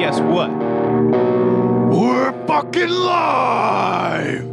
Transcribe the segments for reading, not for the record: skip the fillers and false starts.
guess what? We're fucking live!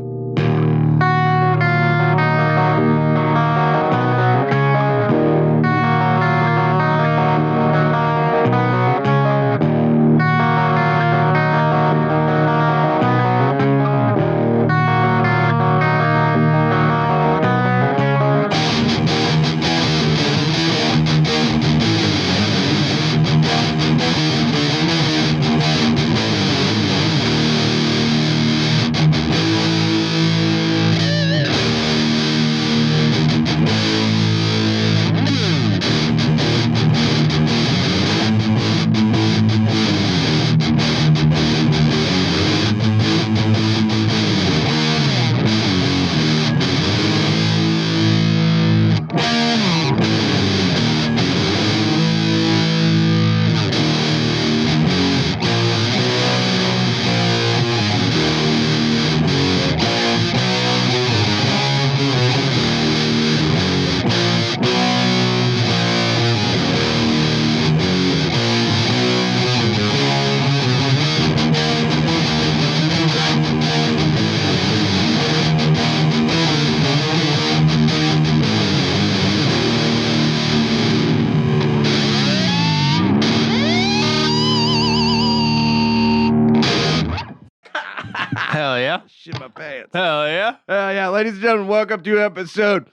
Hell yeah. Shit my pants. Hell yeah. Yeah, ladies and gentlemen, welcome to episode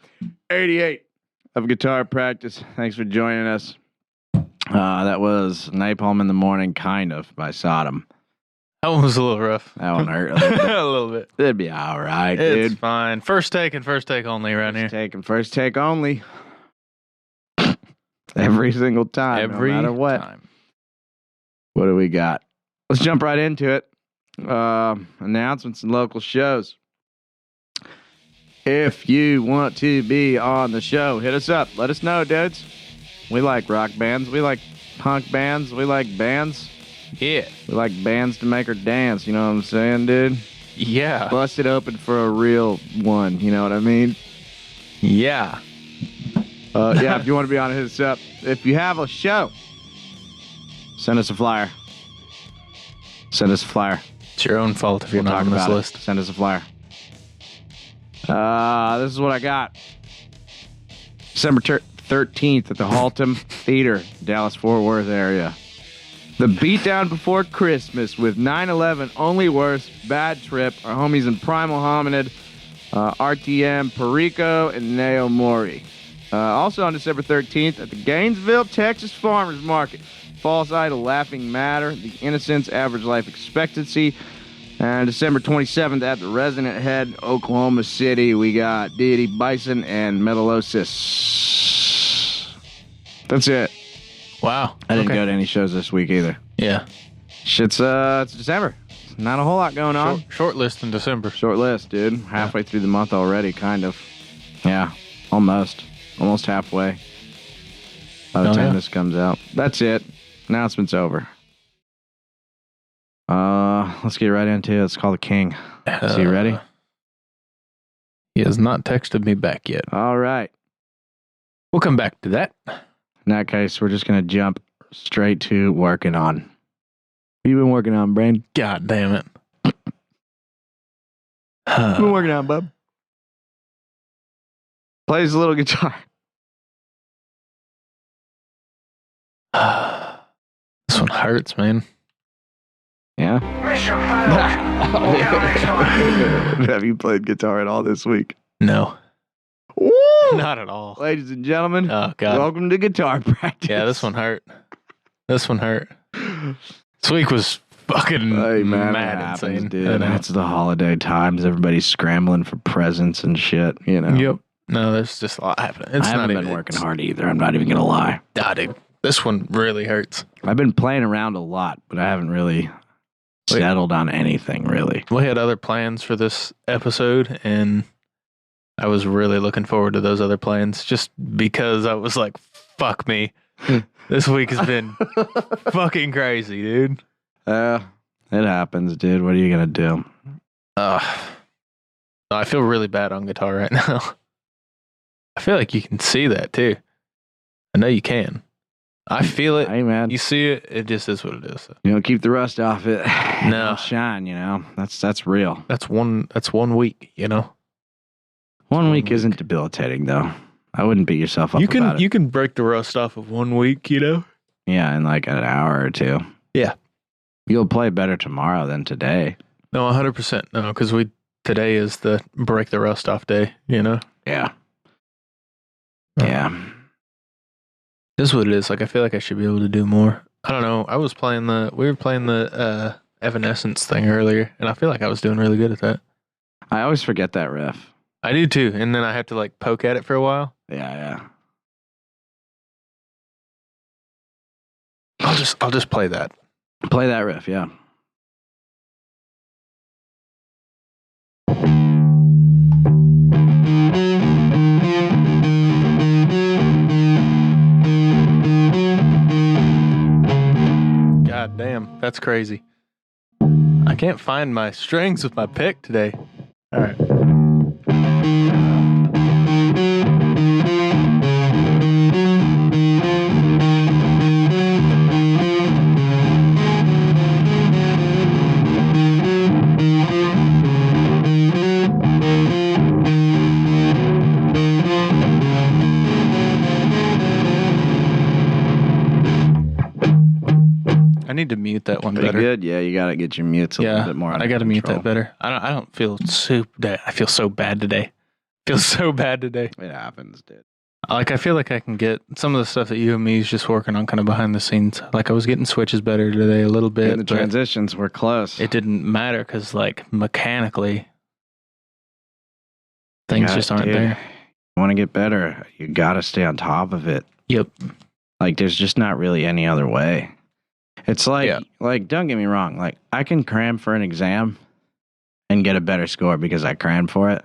88 of Guitar Practice. Thanks for joining us. That was Napalm in the Morning, kind of, by Sodom. That one was a little rough. That one hurt a little bit. A little bit. It'd be all right, It's dude. fine. First take and first take only around here. First take only. Every single time, Every no matter what. time. What do we got? Let's jump right into it. Announcements and local shows. If you want to be on the show, hit us up. Let us know, dudes. We like rock bands. We like punk bands. We like bands. Yeah. We like bands to make her dance. You know what I'm saying, dude? Yeah. Bust it open for a real one. You know what I mean? Yeah. Yeah, if you want to be on it, hit us up. If you have a show, send us a flyer. Send us a flyer. It's your own fault if you're We'll not talk on this about list. it. Send us a flyer. This is what I got. December 13th at the Haltom Theater, Dallas-Fort Worth area. The Beatdown Before Christmas with 9/11, Only Worse, Bad Trip, our homies in Primal, HOMINID, RTM, PERICO, and NAOMORI. Also on December 13th at the Gainesville, Texas Farmers Market. False Idol, Laughing Matter, The Innocence, Average Life Expectancy. And December 27th at the Resonant Head, Oklahoma City, we got DEITY, BISON, and METALLOSIS. That's it. Wow. I didn't go to any shows this week either. Yeah. Shit's, it's December. Not a whole lot going on. Short list in December. Short list, dude. Halfway through the month already, kind of. Yeah, almost. Almost halfway. By the time this comes out. That's it. Announcement's over. Let's get right into it. Let's call the king. Is he ready? He has not texted me back yet. All right. We'll come back to that. In that case, we're just going to jump straight to working on. What you been working on, Brain? God damn it. What you been working on, bub? Plays a little guitar. This one hurts, man. Yeah? Have you played guitar at all this week? No. Woo! Not at all. Ladies and gentlemen, Oh, God. welcome to Guitar Practice. Yeah, this one hurt. This one hurt. This week was fucking Hey, man, mad it happens, insane. dude. It's the holiday times. Everybody's scrambling for presents and shit, you know. Yep. No, there's just a lot happening. It's I haven't not been even working hard either. I'm not even going to lie. Nah, dude. This one really hurts. I've been playing around a lot, but I haven't really settled on anything, really. We had other plans for this episode, and I was really looking forward to those other plans just because I was like, fuck me. This week has been fucking crazy, dude. It happens, dude. What are you going to do? I feel really bad on guitar right now. I feel like you can see that, too. I know you can. I feel it. Hey, man. You see it. It just is what it is. You know, keep the rust off it. No. Don't shine, you know. That's real. That's 1 week, you know. One week isn't debilitating, though. I wouldn't beat yourself up about it. You can break the rust off of 1 week, you know. Yeah, in like an hour or two. Yeah. You'll play better tomorrow than today. No, 100%. No, because today is the break the rust off day, you know. Yeah. Yeah. This is what it is. Like, I feel like I should be able to do more. I don't know. We were playing the Evanescence thing earlier, and I feel like I was doing really good at that. I always forget that riff. I do too, and then I have to like poke at it for a while. Yeah. I'll just play that. Play that riff, yeah. God damn, that's crazy. I can't find my strings with my pick today. All right. I need to mute that one Pretty better. good. Yeah, you gotta get your mutes a little bit more. I gotta mute that better. I don't feel I feel so bad today. It happens, dude. Like, I feel like I can get some of the stuff that you and me is just working on kind of behind the scenes. Like, I was getting switches better today a little bit. And the transitions were close. It didn't matter because, like, mechanically, things just aren't there. You want to get better, you gotta stay on top of it. Yep. Like, there's just not really any other way. It's like, don't get me wrong. Like, I can cram for an exam and get a better score because I crammed for it.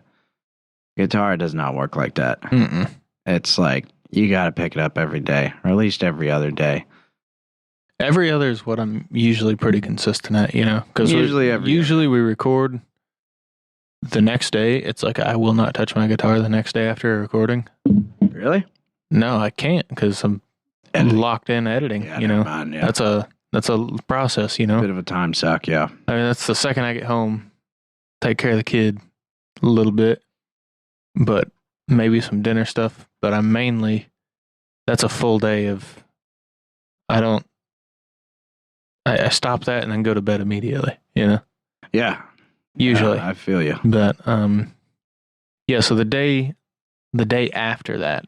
Guitar does not work like that. Mm-mm. It's like, you got to pick it up every day, or at least every other day. Every other is what I'm usually pretty consistent at, you know? Because usually we record the next day. It's like, I will not touch my guitar the next day after recording. Really? No, I can't because I'm locked in editing, you know? Mind, yeah. That's a process, you know? Bit of a time suck, yeah. I mean, that's the second I get home, take care of the kid a little bit, but maybe some dinner stuff. But that's a full day of, I stop that and then go to bed immediately, you know? Yeah. Usually. Yeah, I feel you. But, yeah, so the day after that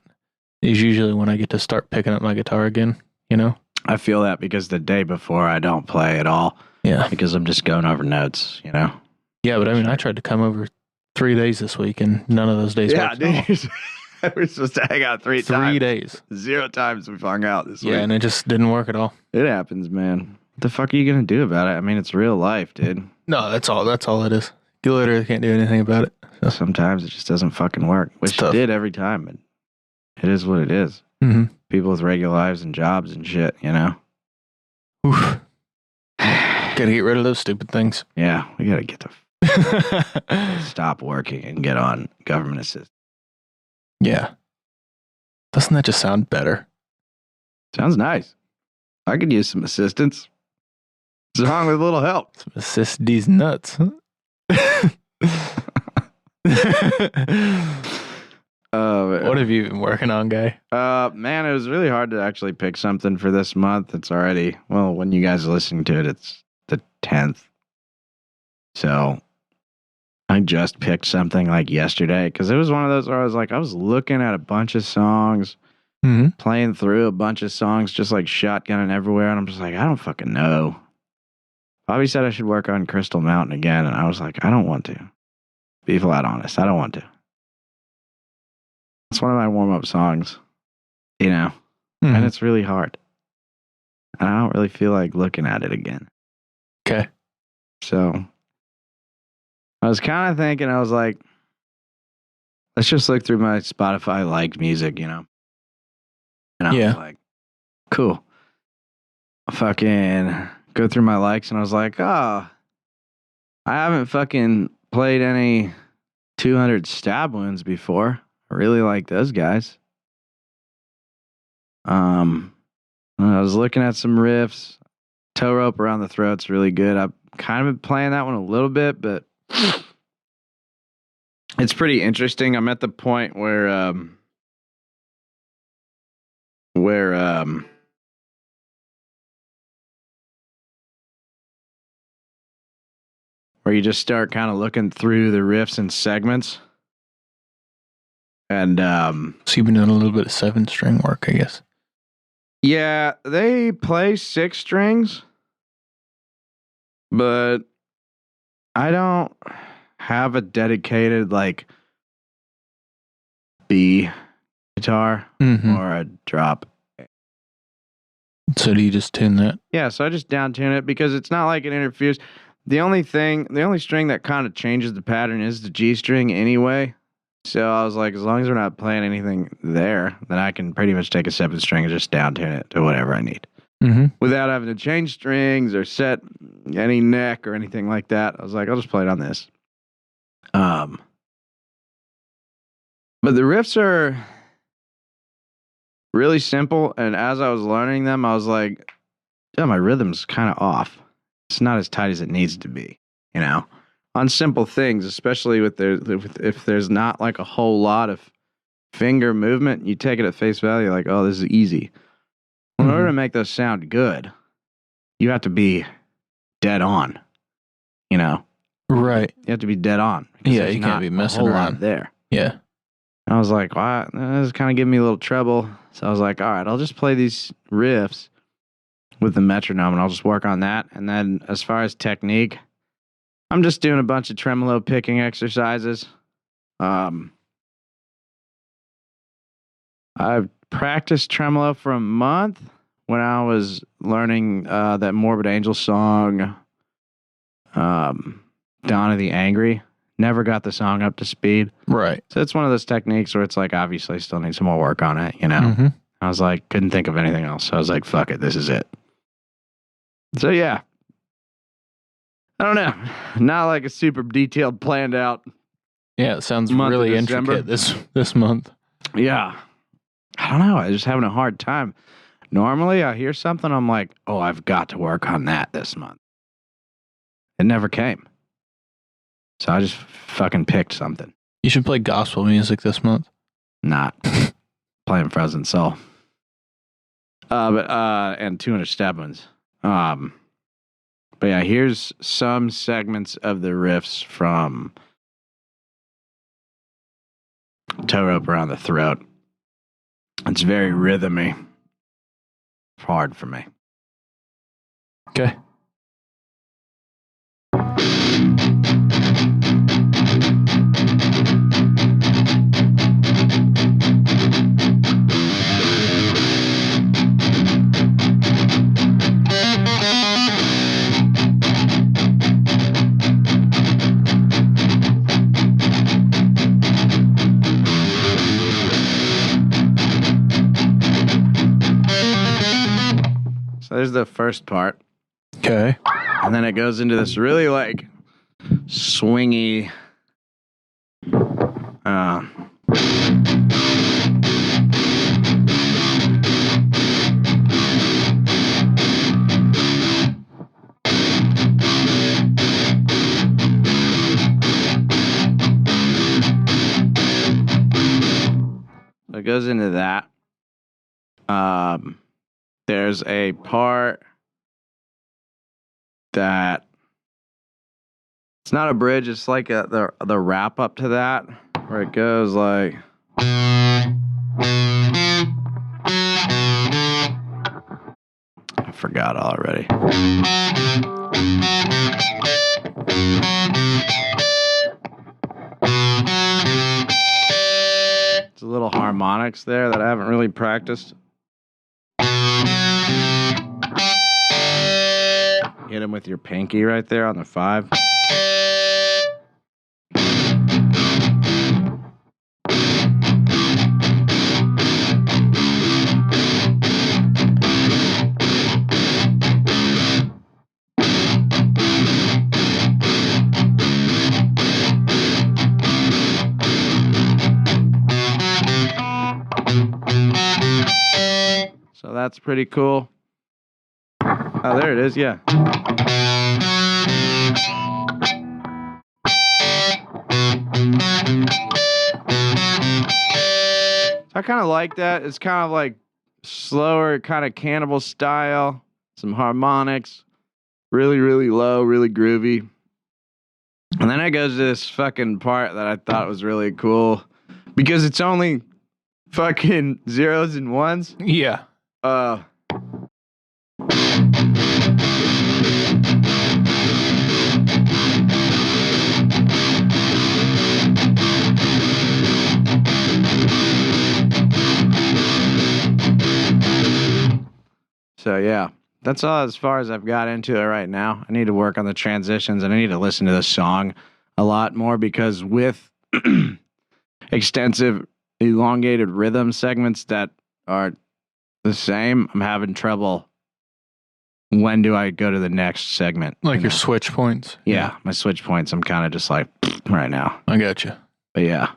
is usually when I get to start picking up my guitar again, you know? I feel that because the day before I don't play at all. Yeah. Because I'm just going over notes, you know? Yeah, but I mean, I tried to come over 3 days this week and none of those days worked at all. We're supposed to hang out 3 times. 3 days. 0 times we've hung out this week. Yeah, and it just didn't work at all. It happens, man. What the fuck are you going to do about it? I mean, it's real life, dude. No, that's all it is. You literally can't do anything about it. So. Sometimes it just doesn't fucking work. Wish it did every time, but it is what it is. Mm-hmm. People with regular lives and jobs and shit, you know? Oof. Gotta get rid of those stupid things. Yeah, we gotta get to stop working and get on government assistance. Yeah. Doesn't that just sound better? Sounds nice. I could use some assistance. What's wrong with a little help? Some assist these nuts. What have you been working on, Guy? Man, it was really hard to actually pick something for this month. It's already, well, when you guys are listening to it, it's the 10th. So I just picked something like yesterday because it was one of those where I was looking at a bunch of songs, playing through a bunch of songs, just like shotgunning everywhere. And I'm just like, I don't fucking know. Bobby said I should work on Crystal Mountain again. And I was like, I don't want to. Be flat honest. I don't want to. It's one of my warm-up songs, you know, and it's really hard. And I don't really feel like looking at it again. Okay. So I was kind of thinking, I was like, let's just look through my Spotify liked music, you know. And I was like, cool. I'll fucking go through my likes, and I was like, oh, I haven't fucking played any 200 Stab Wounds before. I really like those guys. I was looking at some riffs. Toe rope around the throat's really good. I've kind of been playing that one a little bit, but it's pretty interesting. I'm at the point where you just start kind of looking through the riffs and segments. And so you've been doing a little bit of 7-string work, I guess. Yeah, they play 6 strings, but I don't have a dedicated like B guitar or a drop. So do you just tune that? Yeah, so I just down tune it because it's not like it interferes. The only string that kind of changes the pattern is the G string anyway. So I was like, as long as we're not playing anything there, then I can pretty much take a 7 string and just down tune it to whatever I need. Without having to change strings or set any neck or anything like that. I was like, I'll just play it on this. But the riffs are really simple, and as I was learning them, I was like, yeah, my rhythm's kind of off. It's not as tight as it needs to be, you know? On simple things, especially if there's not like a whole lot of finger movement, you take it at face value like, oh, this is easy. In order to make those sound good, you have to be dead on, you know? Right. You have to be dead on. Yeah, you can't be messing around there. Yeah. I was like, wow, this is kind of giving me a little trouble. So I was like, all right, I'll just play these riffs with the metronome and I'll just work on that. And then as far as technique, I'm just doing a bunch of tremolo picking exercises. I've practiced tremolo for a month when I was learning that Morbid Angel song, Dawn of the Angry. Never got the song up to speed. Right. So it's one of those techniques where it's like, obviously still need some more work on it, you know? I was like, couldn't think of anything else. So I was like, fuck it, this is it. So yeah. I don't know. Not like a super detailed, planned out. Yeah, it sounds really intricate this month. Yeah. I don't know. I'm just having a hard time. Normally, I hear something, I'm like, oh, I've got to work on that this month. It never came. So I just fucking picked something. You should play gospel music this month. Not. Playing Frozen Soul. And 200 stab ones. But yeah, here's some segments of the riffs from Toe Rope Around the Throat. It's very rhythmy. Hard for me. Okay. So there's the first part. Okay. And then it goes into this really like swingy it goes into that. There's a part that it's not a bridge, it's like the wrap up to that where it goes like I forgot already. It's a little harmonics there that I haven't really practiced. Hit him with your pinky right there on the 5. So that's pretty cool. Oh, there it is, yeah. I kind of like that. It's kind of like slower, kind of Cannibal style. Some harmonics. Really, really low, really groovy. And then it goes to this fucking part that I thought was really cool. Because it's only fucking zeros and ones. Yeah. So yeah, that's all as far as I've got into it right now. I need to work on the transitions and I need to listen to the song a lot more because with extensive elongated rhythm segments that are the same, I'm having trouble. When do I go to the next segment? Like your switch points? Yeah, my switch points, I'm kind of just like right now. I got you. But yeah,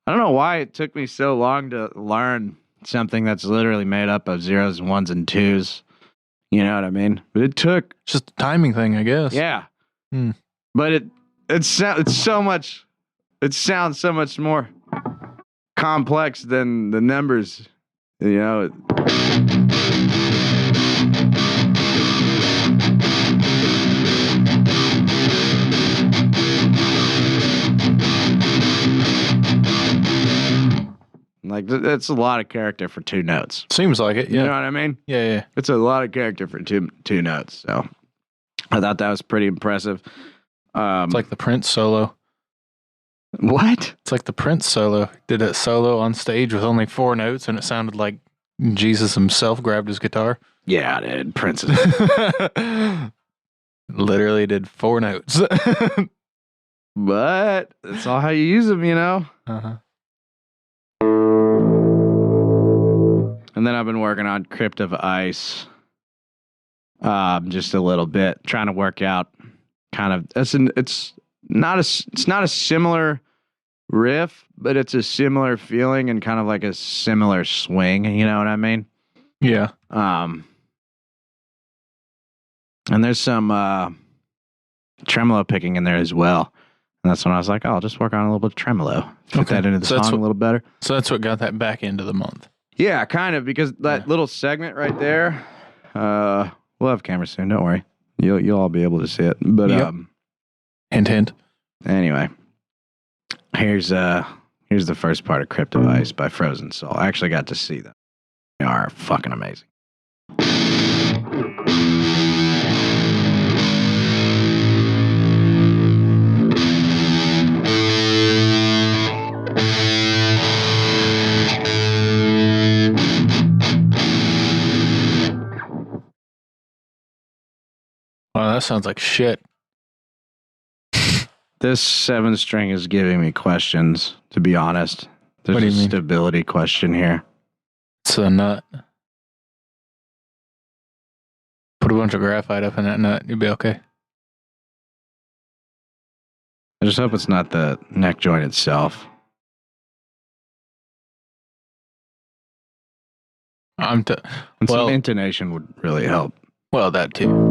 I don't know why it took me so long to learn something that's literally made up of zeros, ones, and twos. You know what I mean? But it took just a timing thing, I guess. Yeah. But it sounds so much more complex than the numbers. You know. Like, that's a lot of character for two notes. Seems like it, yeah. You know what I mean? Yeah. It's a lot of character for two notes. So I thought that was pretty impressive. It's like the Prince solo. What? It's like the Prince solo. Did a solo on stage with only 4 notes, and it sounded like Jesus himself grabbed his guitar. Yeah, dude. Prince literally did 4 notes. But that's all how you use them, you know? Uh-huh. And then I've been working on Crypt of Ice, just a little bit, trying to work out kind of. It's not a similar riff, but it's a similar feeling and kind of like a similar swing. You know what I mean? Yeah. And there's some tremolo picking in there as well. And that's when I was like, oh, I'll just work on a little bit of tremolo, fit that into the song a little better. So that's what got that back into the month. Yeah, kind of, because that little segment right there, we'll have cameras soon, don't worry. You'll all be able to see it. But hint, hint. Anyway, here's the first part of Crypt of Ice by Frozen Soul. I actually got to see them. They are fucking amazing. Wow, that sounds like shit. This 7-string is giving me questions, to be honest. There's a stability question here. It's a nut. Put a bunch of graphite up in that nut, you'll be okay. I just hope it's not the neck joint itself. Some intonation would really help. Well, that too.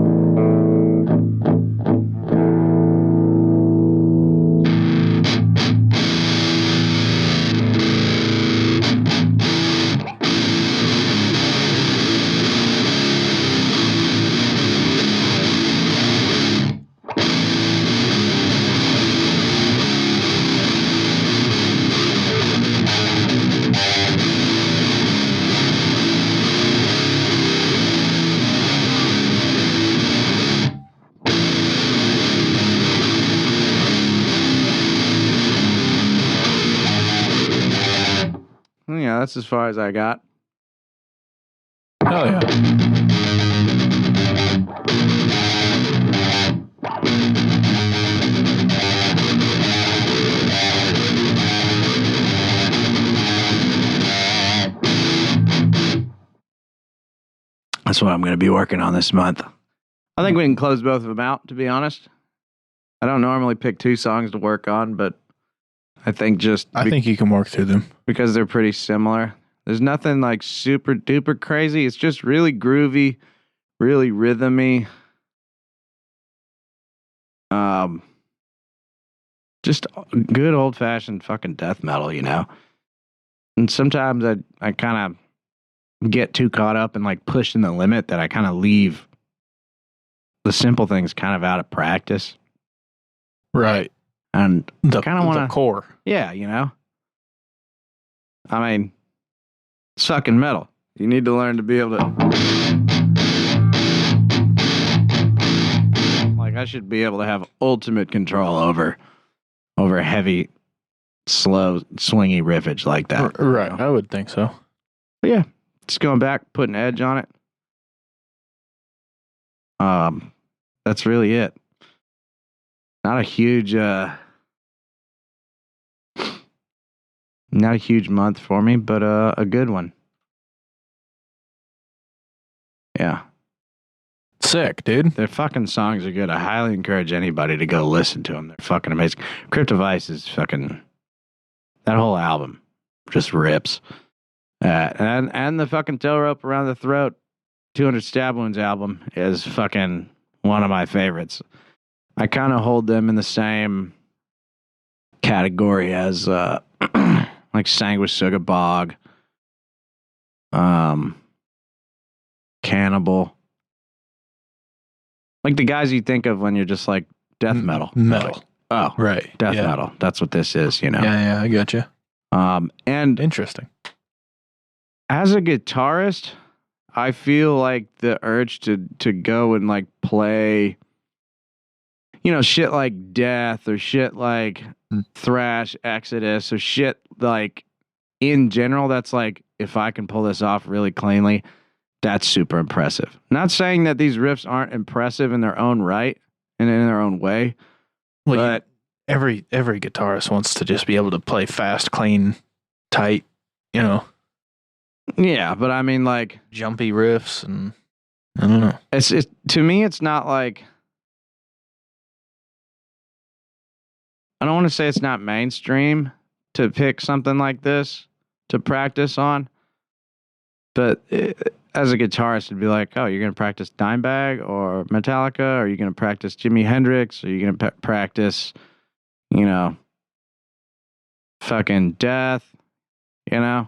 Yeah, that's as far as I got. Hell yeah. That's what I'm going to be working on this month. I think we can close both of them out, to be honest. I don't normally pick 2 songs to work on, but I think I think you can work through them. Because they're pretty similar. There's nothing like super duper crazy. It's just really groovy, really rhythmy. Just good old fashioned fucking death metal, you know. And sometimes I kind of get too caught up in like pushing the limit that I kind of leave the simple things kind of out of practice. Right. And The kind of want the to, core. yeah, you know. I mean, it's fucking metal. You need to learn to be able to. Like, I should be able to have ultimate control over heavy, slow, swingy riffage like that. Right. You know? I would think so. But yeah, just going back, putting edge on it. That's really it. Not a huge month for me, but a good one. Yeah. Sick, dude. Their fucking songs are good. I highly encourage anybody to go listen to them. They're fucking amazing. Cryptovice is fucking... That whole album just rips. And the fucking Toe Rope Around the Throat 200 Stab Wounds album is fucking one of my favorites. I kind of hold them in the same category as like Sanguisuga Bog, Cannibal. Like the guys you think of when you're just like death metal. Metal. Like, oh, Right. death metal. That's what this is, you know. Yeah, I got you. And Interesting. as a guitarist, I feel like the urge to go and like play, you know, shit like Death or shit like Thrash, Exodus or shit like in general, that's like, if I can pull this off really cleanly, that's super impressive. Not saying that these riffs aren't impressive in their own right and in their own way, Well, but every guitarist wants to just be able to play fast, clean, tight, you know, yeah, but I mean, like, jumpy riffs, and I don't know. it's to me, it's not like, I don't want to say it's not mainstream to pick something like this to practice on, but as a guitarist, it'd be like, oh, you're going to practice Dimebag or Metallica, or you're going to practice Jimi Hendrix, or you're going to practice, you know, fucking Death, you know?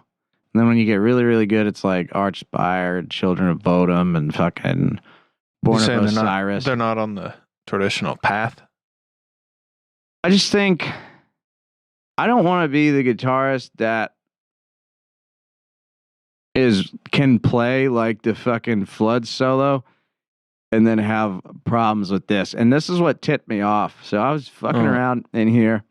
And then when you get really, really good, it's like Archspire, Children of Bodom, and fucking Born of Osiris. They're not on the traditional path. I just think I don't want to be the guitarist that can play like the fucking Flood solo and then have problems with this. And this is what tipped me off. So I was fucking around in here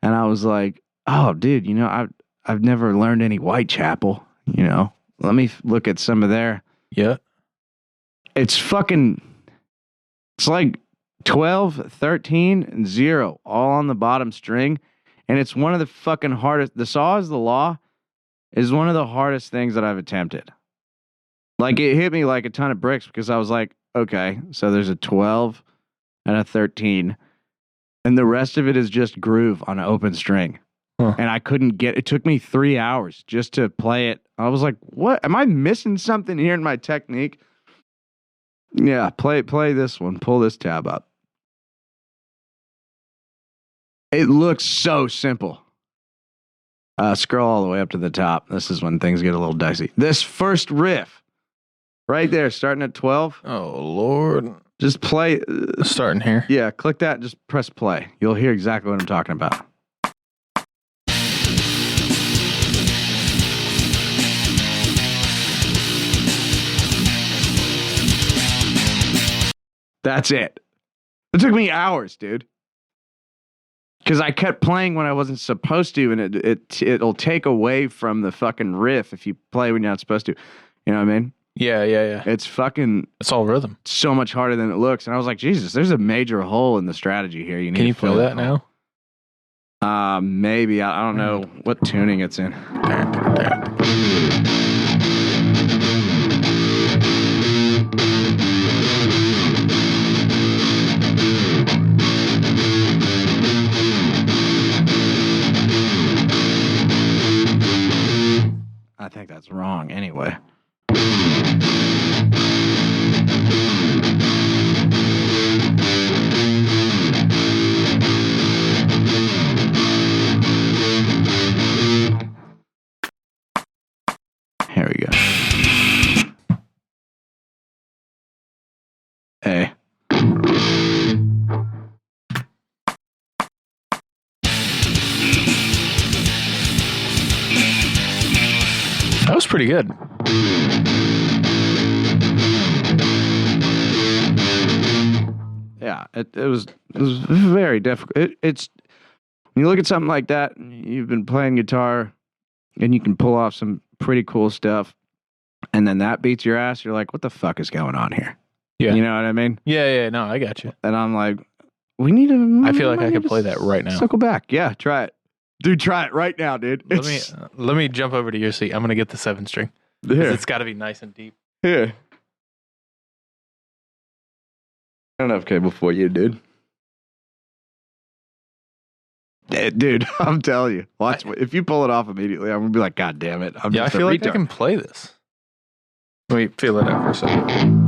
and I was like, oh, dude, you know, I've never learned any Whitechapel, you know. Let me look at some of their. Yeah. It's like 12, 13, and 0 all on the bottom string. And it's one of the fucking hardest. The Saw is the Law is one of the hardest things that I've attempted. Like, it hit me like a ton of bricks because I was like, okay, so there's a 12 and a 13, and the rest of it is just groove on an open string. Huh. And I couldn't get it. Took me 3 hours just to play it. I was like, what? Am I missing something here in my technique? Yeah, play this one. Pull this tab up. It looks so simple. Scroll all the way up to the top. This is when things get a little dicey. This first riff, right there, starting at 12. Oh, Lord. Just play. Starting here. Yeah, click that and just press play. You'll hear exactly what I'm talking about. That's it. It took me hours, dude. Because I kept playing when I wasn't supposed to, and it'll take away from the fucking riff if you play when you're not supposed to. You know what I mean? Yeah. It's all rhythm. So much harder than it looks. And I was like, Jesus, there's a major hole in the strategy here. Can you play that now? Maybe. I don't know what tuning it's in. pretty good. Yeah, it was very difficult. It's when you look at something like that, you've been playing guitar, and you can pull off some pretty cool stuff, and then that beats your ass. You're like, what the fuck is going on here? Yeah, you know what I mean. Yeah. No, I got you. And I'm like, we need to. I feel like I could play that right now. Circle back, yeah, try it, dude. Try it right now, dude. Let me jump over to your seat. I'm gonna get the 7-string. Here. It's got to be nice and deep. Here. I don't have cable for you, dude. Dude, I'm telling you. Watch. If you pull it off immediately, I'm going to be like, God damn it. I feel like I can play this. Let me feel it out for a second.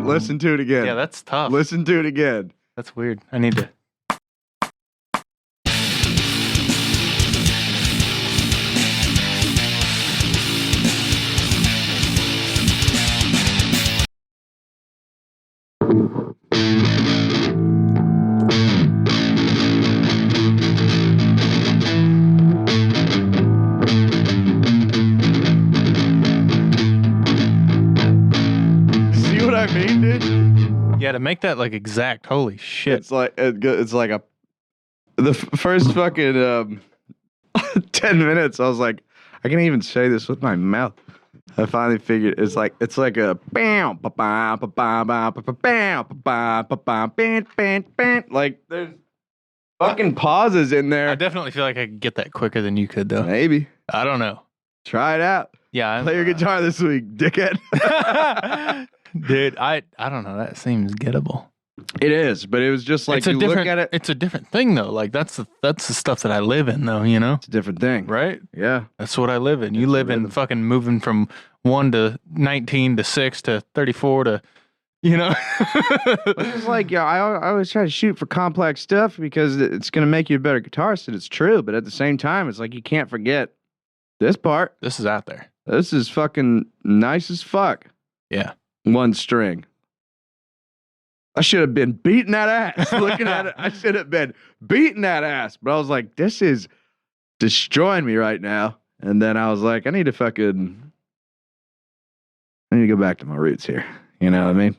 Listen to it again. Yeah, that's tough. Listen to it again. That's weird. I need to. Yeah, to make that like exact, holy shit! It's like the first fucking 10 minutes. I was like, I can't even say this with my mouth. I finally figured it's like a bam, like there's fucking pauses in there. I definitely feel like I could get that quicker than you could, though. Maybe. I don't know. Try it out. Yeah, play your guitar this week, dickhead. Dude, I don't know. That seems gettable. It is, but it was just like you look at it. It's a different thing, though. Like that's the stuff that I live in, though. You know, it's a different thing, right? Yeah, that's what I live in. You live in fucking moving from 1 to 19 to 6 to 34 to, you know. It's like, yeah, I always try to shoot for complex stuff because it's gonna make you a better guitarist, and it's true. But at the same time, it's like you can't forget this part. This is out there. This is fucking nice as fuck. Yeah. 1 string. I should have been beating that ass. Looking at it, I should have been beating that ass. But I was like, this is destroying me right now. And then I was like, I need to go back to my roots here. You know what I mean?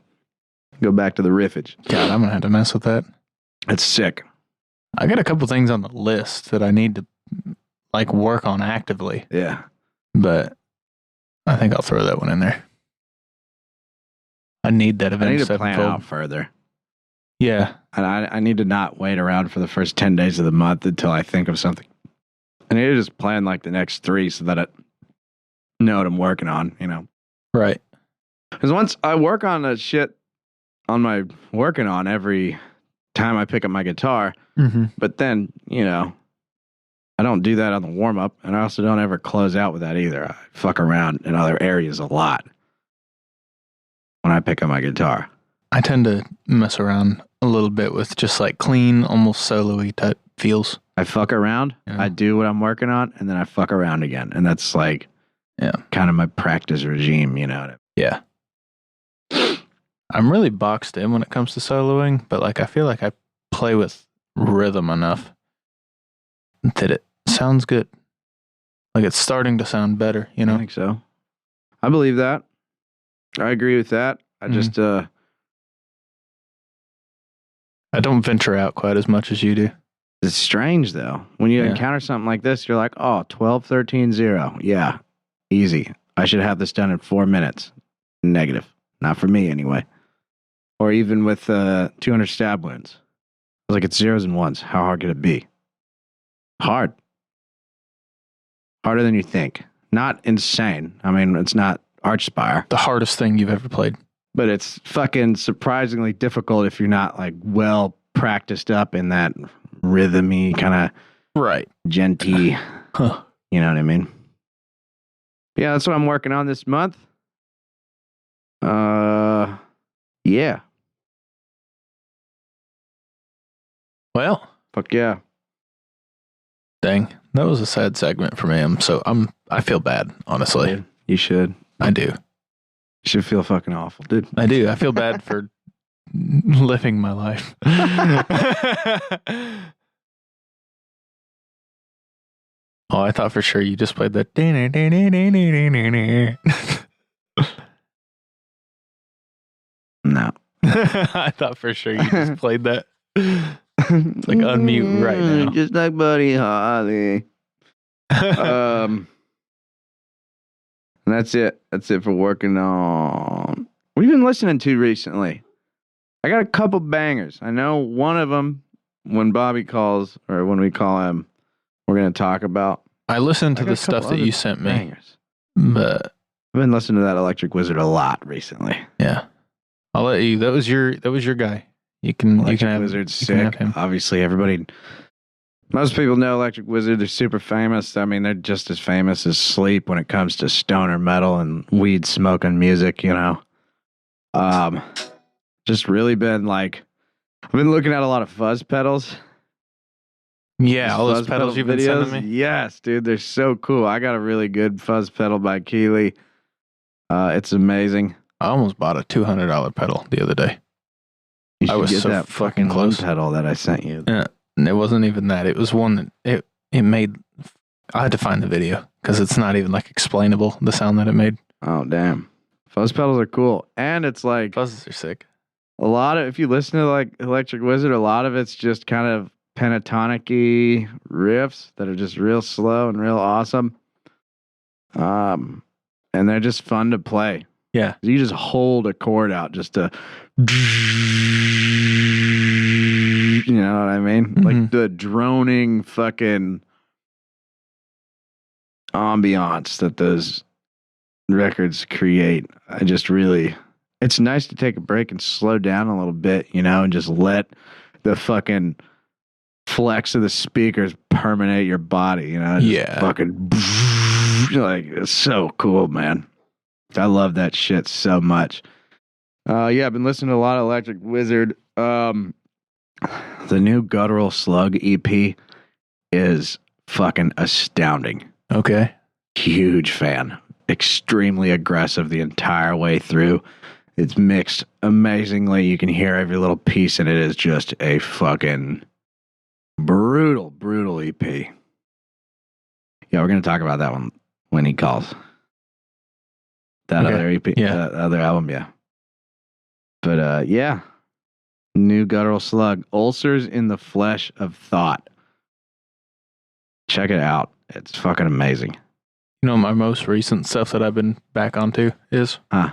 Go back to the riffage. God, I'm going to have to mess with that. It's sick. I got a couple things on the list that I need to like work on actively. Yeah. But I think I'll throw that one in there. I need that event. I need to plan out further. Yeah. And I need to not wait around for the first 10 days of the month until I think of something. I need to just plan like the next 3 so that I know what I'm working on, you know? Right. Because once I work on the shit on my working on every time I pick up my guitar, but then, you know, I don't do that on the warm up, and I also don't ever close out with that either. I fuck around in other areas a lot when I pick up my guitar. I tend to mess around a little bit with just like clean, almost solo-y type feels. I fuck around, I do what I'm working on, and then I fuck around again. And that's like, kind of my practice regime, you know? Yeah. I'm really boxed in when it comes to soloing, but like I feel like I play with rhythm enough that it sounds good. Like it's starting to sound better, you know? I think so. I believe that. I agree with that. I just, I don't venture out quite as much as you do. It's strange though. When you encounter something like this, you're like, oh, 12, 13, 0. Yeah. Easy. I should have this done in 4 minutes. Negative. Not for me anyway. Or even with 200 stab wounds. I was like, it's zeros and ones. How hard could it be? Hard. Harder than you think. Not insane. I mean, it's not Archspire. The hardest thing you've ever played. but it's fucking surprisingly difficult if you're not like well practiced up in that rhythmy kind of Right. genty. Huh. You know what I mean? Yeah, that's what I'm working on this month. Yeah. Well, Fuck yeah. dang, that was a sad segment for me. I feel bad, honestly. Dude, you should. I do. You should feel fucking awful, dude. I do. I feel bad for living my life. Oh, I thought for sure you just played that. No. I thought for sure you just played that. It's like unmute right now. Just like Buddy Holly. And that's it. That's it for working on. What have you been listening to recently? I got a couple bangers. I know one of them, when Bobby calls, or when we call him, we're going to talk about. I listened to the stuff that you sent me, bangers. but I've been listening to that Electric Wizard a lot recently. yeah, I'll let you. That was your guy. You can have Wizard's sick. sick. Obviously, most people know Electric Wizard. They're super famous. I mean, they're just as famous as Sleep when it comes to stoner metal and weed smoking music. You know, just really been like, I've been looking at a lot of fuzz pedals. Yeah, all those pedals you've been sending me. Yes, dude, they're so cool. I got a really good fuzz pedal by Keeley. It's amazing. I almost bought a $200 pedal the other day. You should I was get so that fucking fucking close. pedal that I sent you. Yeah, and it wasn't even that. It was one that it made. I had to find the video because it's not even like explainable the sound that it made. Oh damn, fuzz pedals are cool, and it's like Fuzzes are sick. a lot of. If you listen to like Electric Wizard, a lot of it's just kind of pentatonic-y riffs that are just real slow and real awesome. And they're just fun to play. Yeah. You just hold a chord out just to, you know what I mean? Mm-hmm. Like the droning fucking ambiance that those records create. I just really, it's nice to take a break and slow down a little bit, you know, and just let the fucking flex of the speakers permeate your body, you know? Just Yeah. fucking, like, it's so cool, man. I love that shit so much. Yeah, I've been listening to a lot of Electric Wizard. The new Guttural Slug EP is fucking astounding. Okay. Huge fan. Extremely aggressive the entire way through. It's mixed amazingly. You can hear every little piece, and it is just a fucking brutal, brutal EP. Yeah, we're going to talk about that one when he calls. That Okay. other EP, Yeah. that other album, yeah. But yeah, new Guttural Slug, Ulcers in the Flesh of Thought. Check it out. It's fucking amazing. You know, my most recent stuff that I've been back onto is been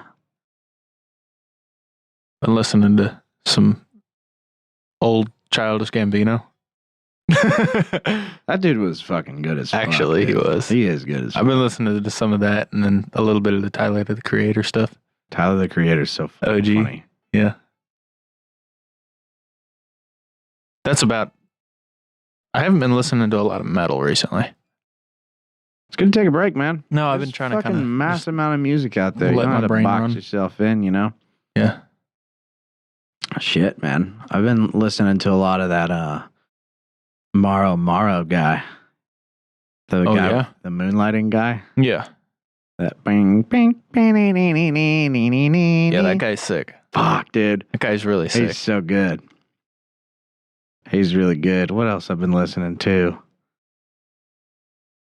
listening to some old Childish Gambino. That dude was fucking good as fuck. Actually, he dude. was. He is good as fuck. I've been listening to some of that and then a little bit of the Tyler the Creator stuff. Tyler the Creator's so fucking OG. funny. Yeah. That's about. I haven't been listening to a lot of metal recently. It's good to take a break, man. No, I've There's been trying to fucking kind of massive amount of music out there. You let don't my have to brain box run. yourself in, you know? Yeah. Shit, man. I've been listening to a lot of that Morrow guy. The Oh, guy, yeah? the moonlighting guy. Yeah. That bing, bing, bing, Yeah, that guy's sick. Fuck, dude. That guy's really sick. He's so good. He's really good. What else I've been listening to?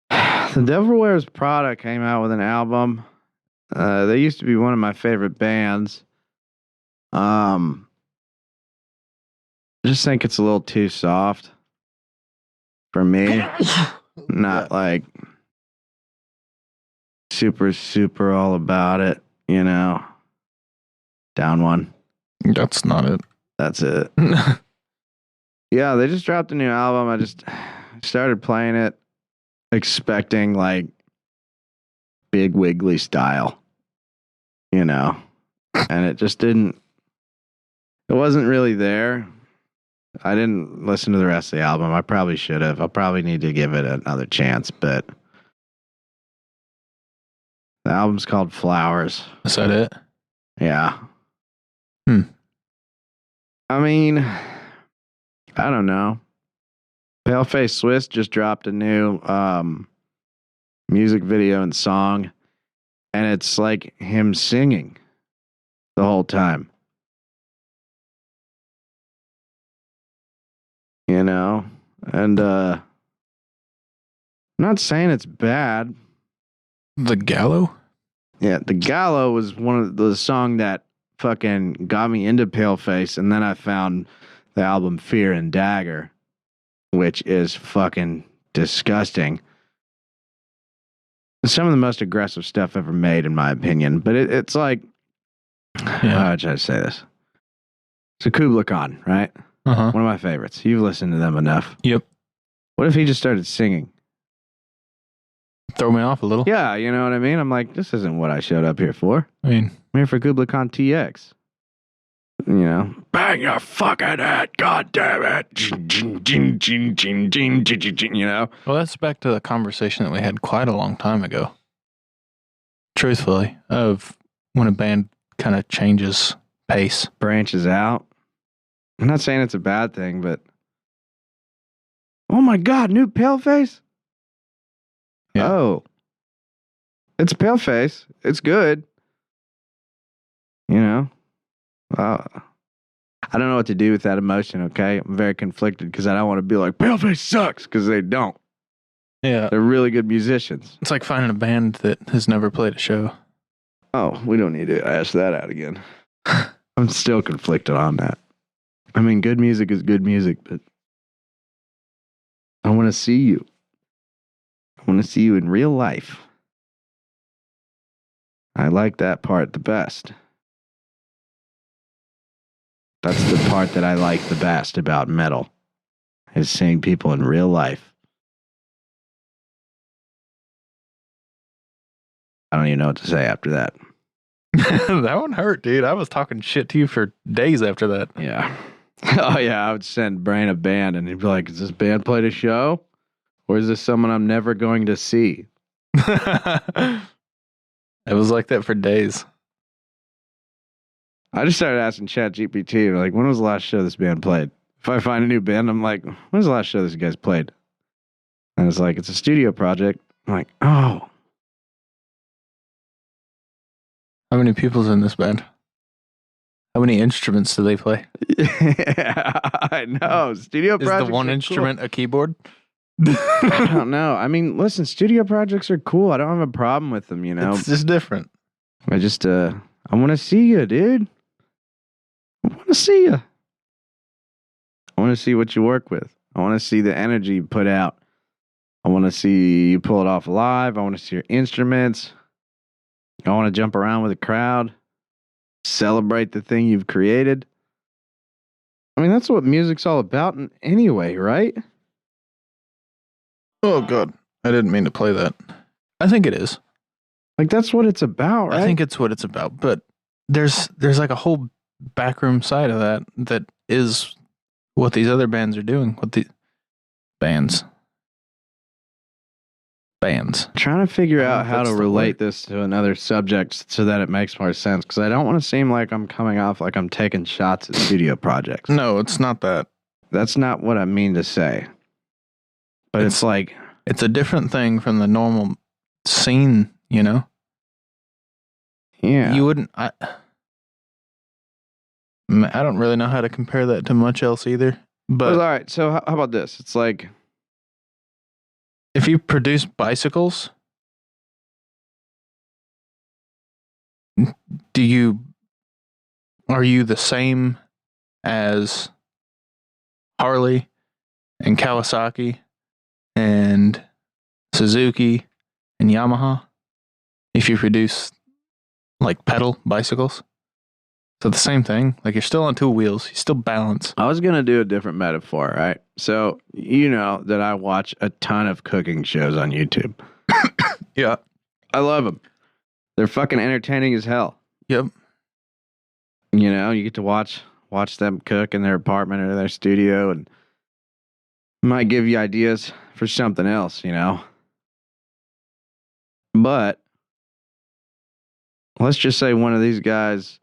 The Devil Wears Prada came out with an album. They used to be one of my favorite bands. I just think it's a little too soft for me. Not like super all about it, you know. Down one. That's not it. That's it. Yeah, they just dropped a new album. I just started playing it, expecting like Big Wiggly style, you know. and it just didn't. It wasn't really there. I didn't listen to the rest of the album. I probably should have. I'll probably need to give it another chance, but the album's called Flowers. Is that it? Yeah. I mean, I don't know. Paleface Swiss just dropped a new music video and song, and it's like him singing the whole time. You know? And I'm not saying it's bad. The Gallo? Yeah, The Gallo was one of the song that fucking got me into Paleface, and then I found the album Fear and Dagger, which is fucking disgusting. Some of the most aggressive stuff ever made, in my opinion. But it's like, how should I say this? It's a Kubla Khan, right? Uh-huh. One of my favorites. You've listened to them enough. Yep. What if he just started singing? Throw me off a little. Yeah, you know what I mean? I'm like, this isn't what I showed up here for. I mean, I'm here for Kubla Khan TX. You know, bang your fucking head, god damn it. You know? Well, that's back to the conversation that we had quite a long time ago. Truthfully, of when a band kind of changes pace. Branches out. I'm not saying it's a bad thing, but oh my God, new Paleface? Yeah. Oh. It's a Paleface. It's good. You know? I don't know what to do with that emotion, okay? I'm very conflicted because I don't want to be like, Paleface sucks, because they don't. Yeah. They're really good musicians. It's like finding a band that has never played a show. Oh, we don't need to ask that out again. I'm still conflicted on that. I mean, good music is good music, but I want to see you. I want to see you in real life. I like that part the best. That's the part that I like the best about metal, is seeing people in real life. I don't even know what to say after that. That one hurt, dude. I was talking shit to you for days after that. Yeah. Oh, yeah. I would send Brain a band, and he'd be like, is this band played a show? Or is this someone I'm never going to see? It was like that for days. I just started asking ChatGPT, like, when was the last show this band played? If I find a new band, I'm like, when's the last show this guy's played? And it's like, it's a studio project. I'm like, oh. How many people's in this band? How many instruments do they play? Yeah, I know. Studio projects. Is the one instrument cool. a keyboard? I don't know. I mean, listen, studio projects are cool. I don't have a problem with them, you know. It's just different. I just, I want to see you, dude. I want to see you. I want to see what you work with. I want to see the energy you put out. I want to see you pull it off live. I want to see your instruments. I want to jump around with the crowd. Celebrate the thing you've created. I mean, that's what music's all about anyway, right? Oh, God. I didn't mean to play that. I think it is. Like, that's what it's about, right? I think it's what it's about. But there's like a whole backroom side of that is what these other bands are doing. What the bands. Trying to figure out how to relate this to another subject so that it makes more sense, because I don't want to seem like I'm coming off like I'm taking shots at studio projects. No, it's not that. That's not what I mean to say. But it's like... It's a different thing from the normal scene, you know? Yeah. You wouldn't... I don't really know how to compare that to much else either. But all right, so how about this? It's like... If you produce bicycles, are you the same as Harley and Kawasaki and Suzuki and Yamaha if you produce like pedal bicycles? So the same thing, like you're still on two wheels, you still balance. I was going to do a different metaphor, right? So, you know that I watch a ton of cooking shows on YouTube. Yeah. I love them. They're fucking entertaining as hell. Yep. You know, you get to watch them cook in their apartment or their studio, and might give you ideas for something else, you know. But let's just say one of these guys,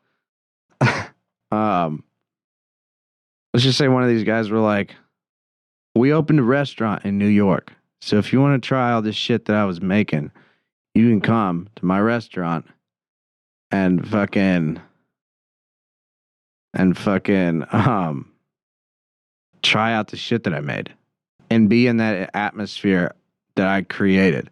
let's just say one of these guys were like, we opened a restaurant in New York. So if you want to try all this shit that I was making, you can come to my restaurant and fucking try out the shit that I made and be in that atmosphere that I created.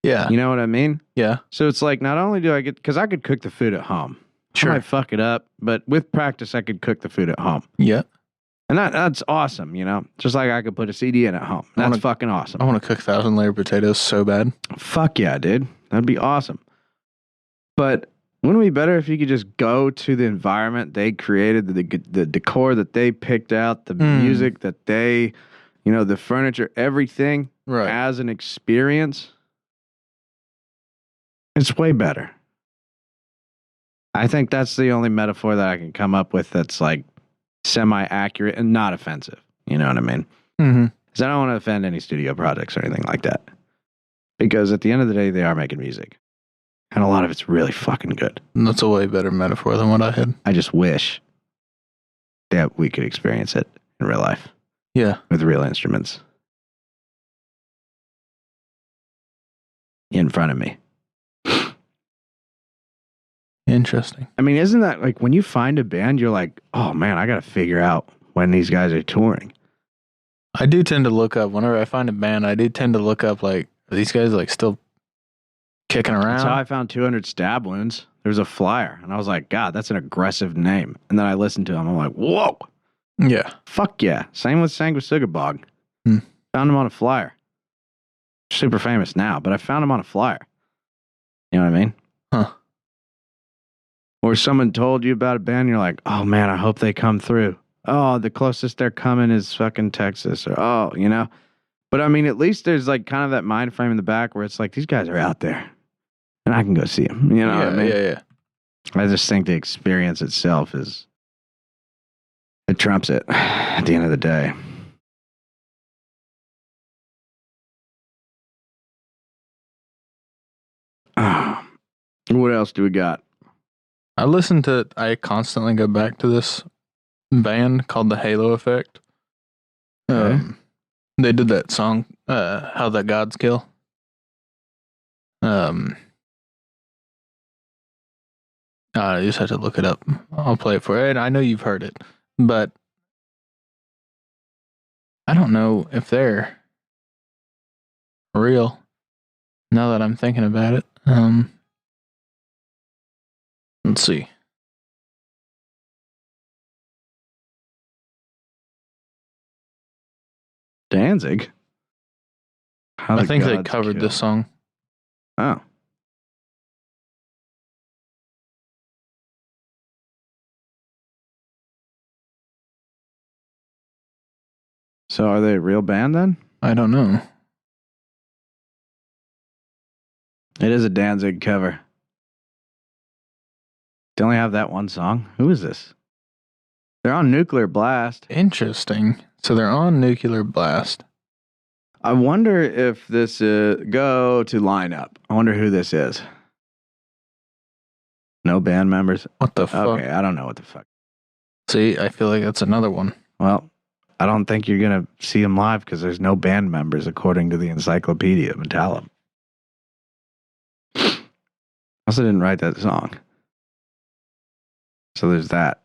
Yeah. You know what I mean? Yeah. So it's like, not only do I get, because I could cook the food at home. Sure. I might fuck it up, but with practice, I could cook the food at home. Yeah. And that's awesome, you know? Just like I could put a CD in at home. That's fucking awesome. I want to cook 1,000-layer potatoes so bad. Fuck yeah, dude. That'd be awesome. But wouldn't it be better if you could just go to the environment they created, the decor that they picked out, the music that they, you know, the furniture, everything as an experience? It's way better. I think that's the only metaphor that I can come up with that's like semi-accurate and not offensive. You know what I mean? Mm-hmm. Because I don't want to offend any studio projects or anything like that. Because at the end of the day, they are making music. And a lot of it's really fucking good. That's a way better metaphor than what I had. I just wish that we could experience it in real life. Yeah. With real instruments. In front of me. Interesting. I mean, isn't that like when you find a band, you're like, oh man, I got to figure out when these guys are touring. I do tend to look up, whenever I find a band, I do tend to look up, like, are these guys like still kicking around? That's how I found 200 Stab Wounds. There was a flyer, and I was like, God, that's an aggressive name. And then I listened to them. I'm like, whoa. Yeah. Fuck yeah. Same with Sanguisugabog. Found him on a flyer. Super famous now, but I found him on a flyer. You know what I mean? Huh. Or someone told you about a band, you're like, oh man, I hope they come through. Oh, the closest they're coming is fucking Texas. Or, oh, you know? But I mean, at least there's like kind of that mind frame in the back where it's like, these guys are out there. And I can go see them. You know what I mean? Yeah. I just think the experience itself is, it trumps it at the end of the day. What else do we got? I constantly go back to this band called The Halo Effect. Okay. They did that song, How That Gods Kill. I just have to look it up. I'll play it for you. And I know you've heard it, but I don't know if they're real now that I'm thinking about it. Let's see. Danzig? I think they covered this song. Oh. So are they a real band then? I don't know. It is a Danzig cover. They only have that one song. Who is this? They're on Nuclear Blast. Interesting. So they're on Nuclear Blast. I wonder if this is... Go to lineup. I wonder who this is. No band members? What the fuck? Okay, I don't know what the fuck. See, I feel like that's another one. Well, I don't think you're going to see them live because there's no band members according to the Encyclopedia Metallum. I also didn't write that song. So there's that.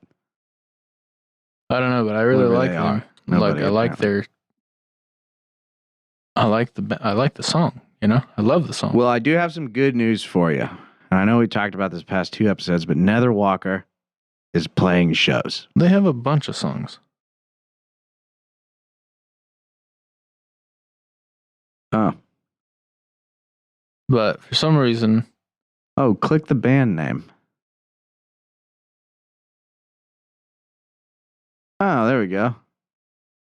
I don't know, but I really like them. Nobody, I like their... I like the song, you know? I love the song. Well, I do have some good news for you. And I know we talked about this past 2 episodes, but Nether Walker is playing shows. They have a bunch of songs. Oh. But for some reason... Oh, click the band name. Oh, there we go.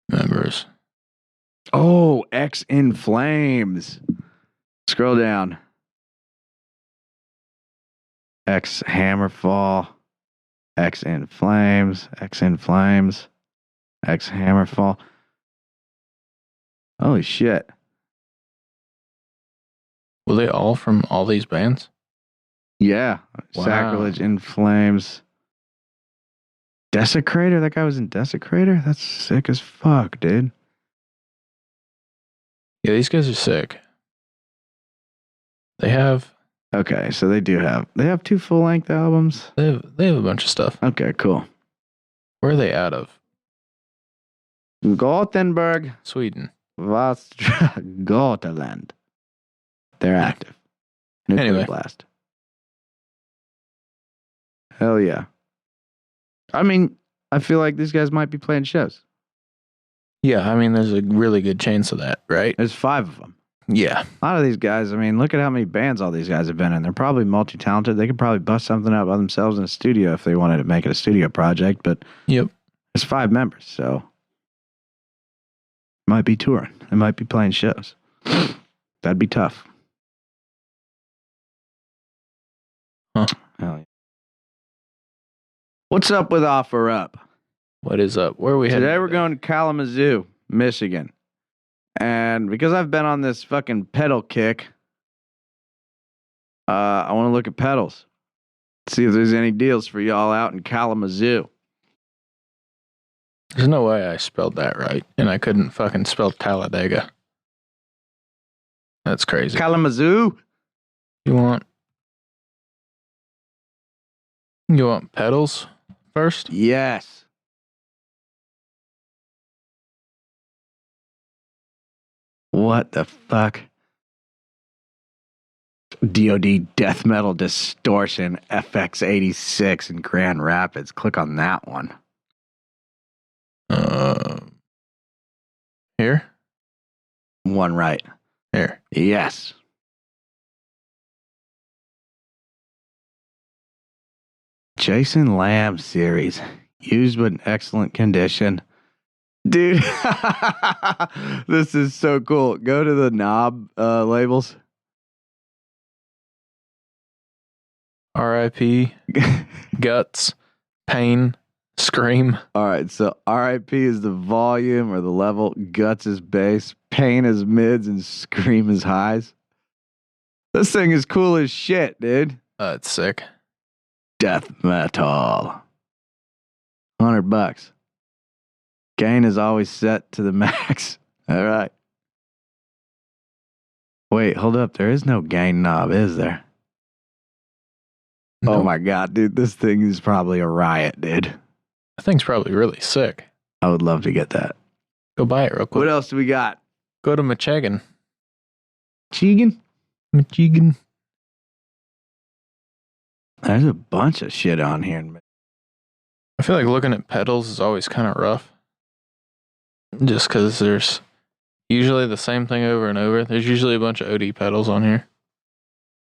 Members. Oh, X in Flames. Scroll down. X Hammerfall. X in Flames, X in Flames, X Hammerfall. Holy shit. Were they all from all these bands? Yeah. Wow. Sacrilege, In Flames. Desecrator? That guy was in Desecrator? That's sick as fuck, dude. Yeah, these guys are sick. They have Okay, so they have 2 full-length albums. they have a bunch of stuff. Okay, cool. Where are they out of? Gothenburg, Sweden. Västra Götaland. They're active. Nuclear Anyway. blast. Hell yeah. I mean, I feel like these guys might be playing shows. Yeah, I mean, there's a really good chance of that, right? There's 5 of them. Yeah. A lot of these guys, I mean, look at how many bands all these guys have been in. They're probably multi-talented. They could probably bust something out by themselves in a studio if they wanted to make it a studio project, but Yep. there's 5 members, so might be touring. They might be playing shows. That'd be tough. Huh. Hell yeah. What's up with Offer Up? What is up? Where are we headed? Today we're going to Kalamazoo, Michigan. And because I've been on this fucking pedal kick, I want to look at pedals. See if there's any deals for y'all out in Kalamazoo. There's no way I spelled that right, and I couldn't fucking spell Talladega. That's crazy. Kalamazoo? You want pedals first? Yes. What the fuck? DOD Death Metal Distortion FX86 in Grand Rapids. Click on that one. Here? One right. Here. Yes. Jason Lamb series. Used but in excellent condition. Dude, this is so cool. Go to the knob labels. R.I.P. Guts. Pain. Scream. All right, so RIP is the volume or the level, Guts is bass, Pain is mids, and Scream is highs. This thing is cool as shit, dude. It's sick. Death metal. $100. Gain is always set to the max. All right. Wait, hold up. There is no gain knob, is there? No. Oh my God, dude. This thing is probably a riot, dude. That thing's probably really sick. I would love to get that. Go buy it real quick. What else do we got? Go to Michigan. Chegan? Michigan. There's a bunch of shit on here. I feel like looking at pedals is always kind of rough. Just because there's usually the same thing over and over. There's usually a bunch of OD pedals on here.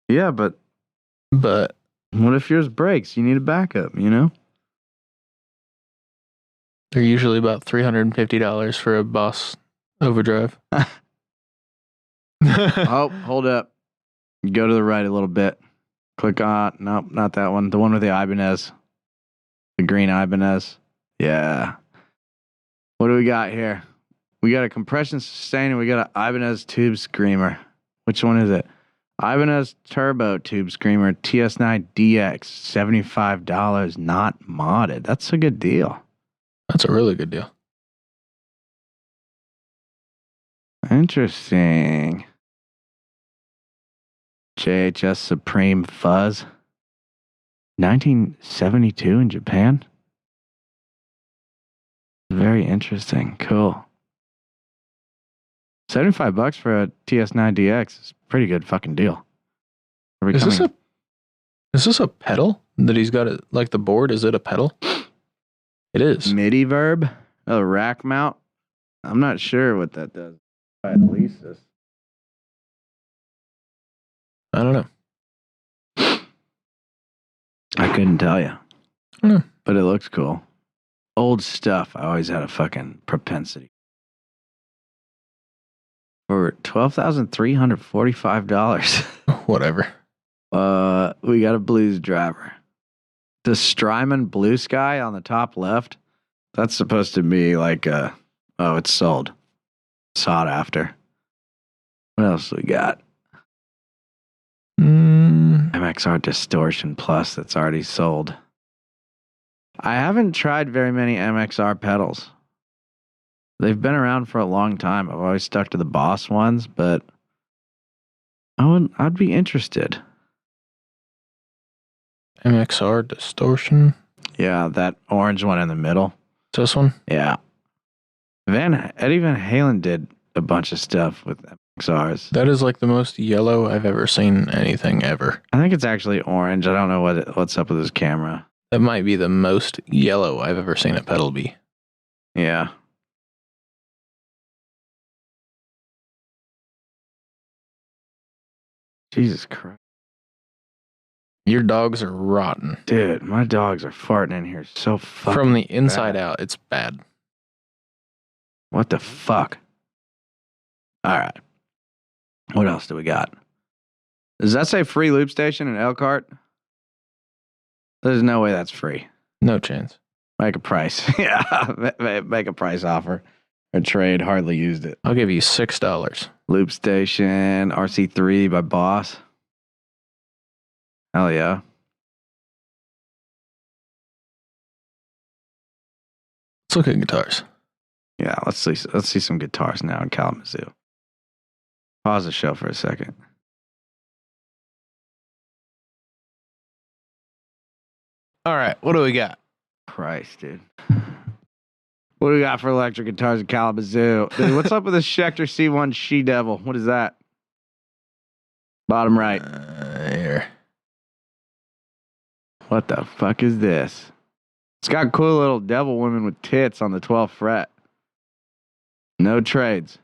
Yeah, but But what if yours breaks? You need a backup, you know? they're usually about $350 for a Boss Overdrive. Oh, hold up. Go to the right a little bit. Click on, nope, not that one. The one with the Ibanez. The green Ibanez. Yeah. What do we got here? We got a compression sustain and we got an Ibanez tube screamer. Which one is it? Ibanez Turbo Tube Screamer TS9DX. $75, not modded. That's a good deal. That's a really good deal. Interesting. JHS Supreme Fuzz. 1972 in Japan. Very interesting. Cool. $75 for a TS9DX is a pretty good fucking deal. Is this a pedal that he's got? Like the board? Is it a pedal? It is. MIDI verb? A rack mount? I'm not sure what that does. At least this. I don't know. I couldn't tell you. Hmm. But it looks cool. Old stuff. I always had a fucking propensity. For $12,345. Whatever. We got a blues driver. The Strymon Blue Sky on the top left, that's supposed to be like oh, it's sold. Sought after. What else we got? MXR Distortion Plus that's already sold. I haven't tried very many MXR pedals. They've been around for a long time. I've always stuck to the Boss ones, but I'd be interested. MXR Distortion. Yeah, that orange one in the middle. This one? Yeah. Eddie Van Halen did a bunch of stuff with MXRs. That is like the most yellow I've ever seen anything ever. I think it's actually orange. I don't know what's up with his camera. That might be the most yellow I've ever seen a pedal be. Yeah. Jesus Christ. Your dogs are rotten. Dude, my dogs are farting in here so fucking From the inside bad. out, it's bad. What the fuck? All right. What else do we got? Does that say free loop station in Elkhart? There's no way that's free. No chance. Make a price. Yeah, make a price offer. Or trade, hardly used it. I'll give you $6. Loop station, RC3 by Boss. Hell yeah. Let's look at guitars. Yeah, let's see some guitars now in Kalamazoo. Pause the show for a second. All right, what do we got? Christ, dude. What do we got for electric guitars in Kalamazoo? Dude, what's up with this Schecter C1 She-Devil? What is that? Bottom right. Here. What the fuck is this? It's got cool little devil women with tits on the 12th fret. No trades.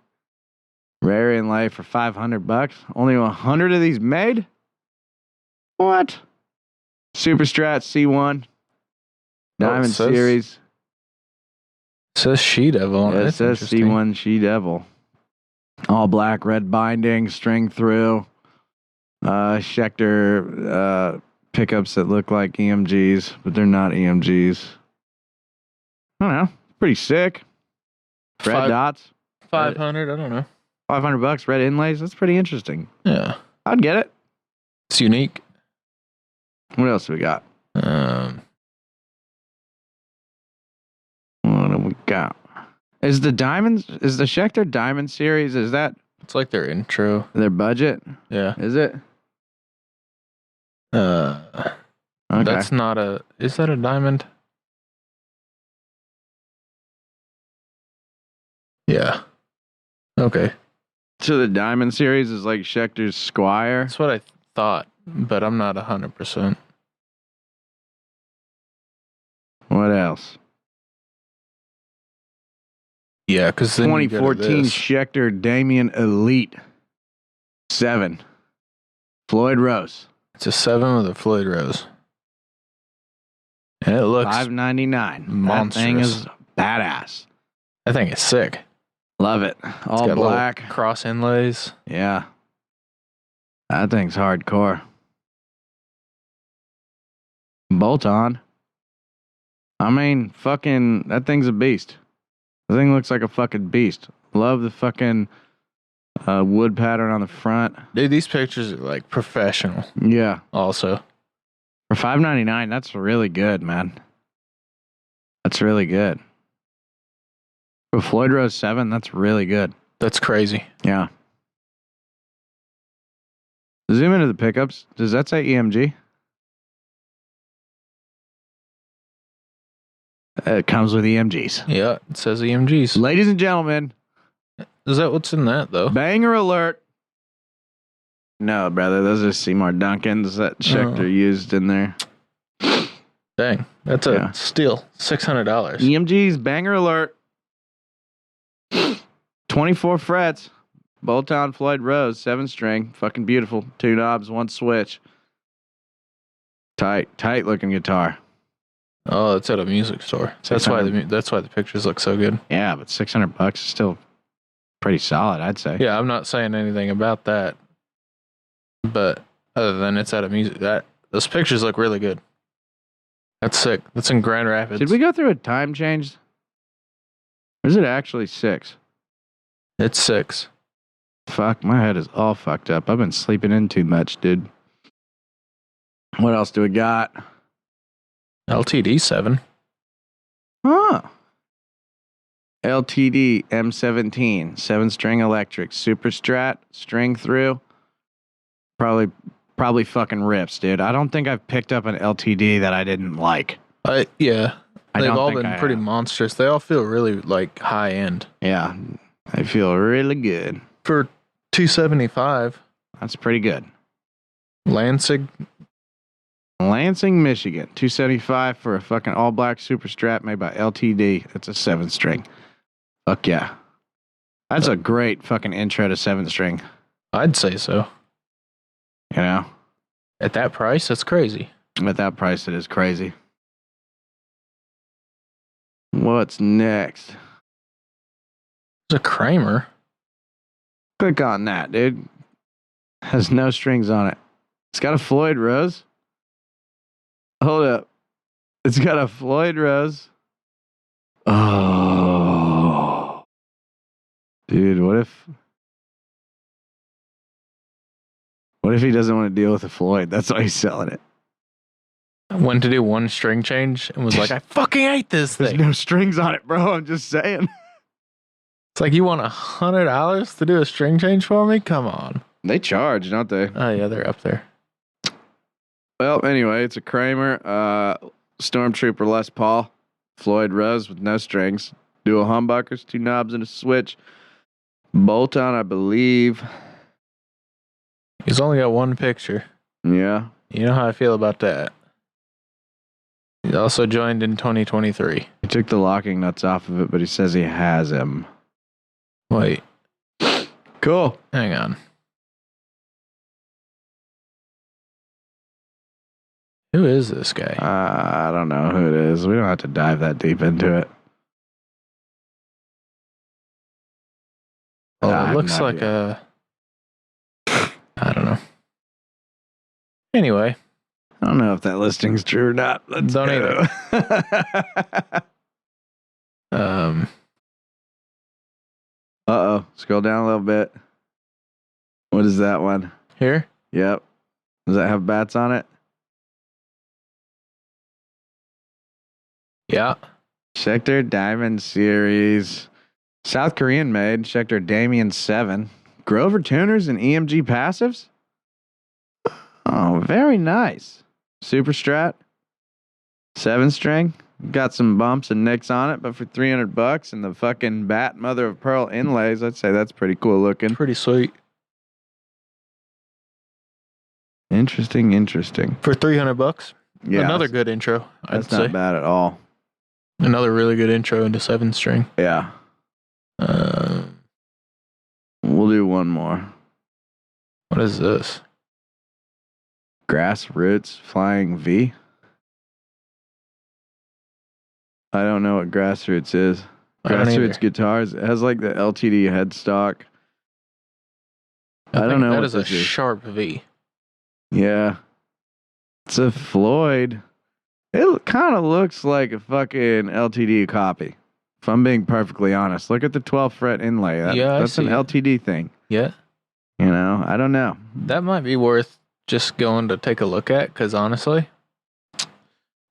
Rare inlay for $500. Only 100 of these made? What? Super Strat C1. Diamond Series. It says She-Devil on it. It says C1 She-Devil. All black, red binding, string through. Schecter pickups that look like EMGs, but they're not EMGs. I don't know. Pretty sick. Red dots. 500, I don't know. $500, red inlays. That's pretty interesting. Yeah. I'd get it. It's unique. What else do we got? What do we got? Is the Schecter Diamond Series, is that It's like their intro. their budget? Yeah. Is it? Okay. That's not a... Is that a diamond? Yeah. Okay. So the Diamond Series is like Schecter's Squire? That's what I thought, but I'm not 100%. What else? Yeah, because 2014 Schecter Damien Elite 7. Floyd Rose. It's a 7 with a Floyd Rose. And it looks $599. monstrous. That thing is badass. I think it's sick. Love it. All Got black. little cross inlays. Yeah. That thing's hardcore. Bolt on. I mean, fucking, that thing's a beast. The thing looks like a fucking beast. Love the fucking wood pattern on the front. Dude, these pictures are like professional. Yeah. Also. For $599, that's really good, man. That's really good. For Floyd Rose 7, that's really good. That's crazy. Yeah. Zoom into the pickups. Does that say EMG? It comes with EMGs. Yeah, it says EMGs. Ladies and gentlemen, Is that what's in that, though? banger alert. No, brother, those are Seymour Duncans that Schecter used in there. Dang. That's a steal. $600. EMGs, banger alert. 24 frets. Bolt-on Floyd Rose, 7-string. Fucking beautiful. 2 knobs, 1 switch. Tight looking guitar. Oh, it's at a music store. That's why the pictures look so good. Yeah, but $600 is still pretty solid, I'd say. Yeah, I'm not saying anything about that. But other than it's at a music, those pictures look really good. That's sick. That's in Grand Rapids. Did we go through a time change? Or is it actually 6? It's 6. Fuck, my head is all fucked up. I've been sleeping in too much, dude. What else do we got? LTD 7. Huh. LTD M17, 7-string electric, super strat, string through. Probably fucking rips, dude. I don't think I've picked up an LTD that I didn't like. Yeah. I They've don't all think been I pretty have. monstrous. They all feel really like high end. Yeah, I feel really good. For $275, That's pretty good. Lansing. Lansing, Michigan, $275 for a fucking all black super strat made by LTD. It's a 7-string. Fuck yeah. That's a great fucking intro to 7-string. I'd say so. You know? At that price, that's crazy. At that price, it is crazy. What's next? It's a Kramer. Click on that, dude. Has no strings on it. It's got a Floyd Rose. Hold up. It's got a Floyd Rose. Oh. Dude, what if he doesn't want to deal with a Floyd? That's why he's selling it. I went to do one string change and was like, I fucking hate this There's thing. no strings on it, bro. I'm just saying. It's like, you want $100 to do a string change for me? Come on. They charge, don't they? Oh, yeah, they're up there. Well, anyway, it's a Kramer, Stormtrooper Les Paul, Floyd Rose with no strings, dual humbuckers, 2 knobs and a switch, bolt on, I believe. He's only got one picture. Yeah. You know how I feel about that. He also joined in 2023. He took the locking nuts off of it, but he says he has him. Wait, Cool. hang on. Who is this guy? I don't know who it is. We don't have to dive that deep into it. Well, I it have looks no like idea. I don't know. Anyway. I don't know if that listing's true or not. Let's Don't go. Uh-oh. Scroll down a little bit. What is that one? Here? Yep. Does that have bats on it? Yeah. Schecter Diamond Series. South Korean made. Schecter Damien 7. Grover tuners and EMG passives? Oh, very nice. Super Strat. 7-string. Got some bumps and nicks on it, but for $300 and the fucking bat mother of pearl inlays, I'd say that's pretty cool looking. Pretty sweet. Interesting. For $300. Yeah. Another good intro, I'd That's say. not bad at all. Another really good intro into 7-string. Yeah. We'll do one more. What is this? Grassroots Flying V. I don't know what Grassroots is. I don't Grassroots either. Guitars. It has like the LTD headstock. I don't think know That what is a this is. sharp V. Yeah. It's a Floyd. It kind of looks like a fucking LTD copy. If I'm being perfectly honest. Look at the 12th fret inlay. Yeah, I that's an see it. LTD thing. Yeah. You know, I don't know. That might be worth just going to take a look at, because honestly,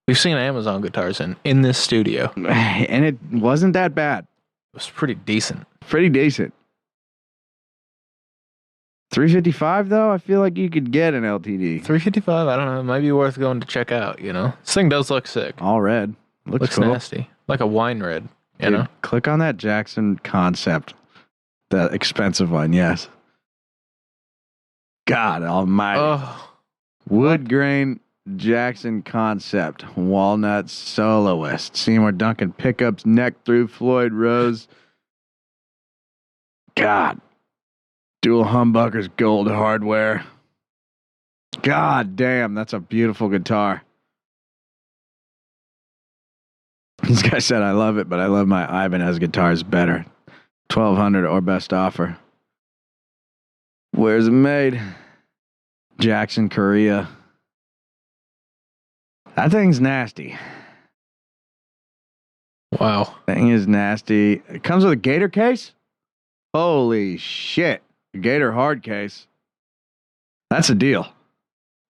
we've seen Amazon guitars in this studio. And it wasn't that bad. It was pretty decent. Pretty decent. $355 though, I feel like you could get an LTD. $355, I don't know. It might be worth going to check out, you know? This thing does look sick. All red. Looks cool. nasty. Like a wine red, you Dude, know? click on that Jackson Concept. The expensive one, yes. God almighty. Oh, Wood grain Jackson Concept. Walnut Soloist. Seymour Duncan pickups, neck through Floyd Rose. God. Dual humbuckers, gold hardware. God damn, that's a beautiful guitar. This guy said, I love it, but I love my Ibanez guitars better. 1200 or best offer. Where's it made? Jackson, Korea. That thing's nasty. Wow. Thing is nasty. It comes with a gator case? Holy shit. A gator hard case. That's a deal.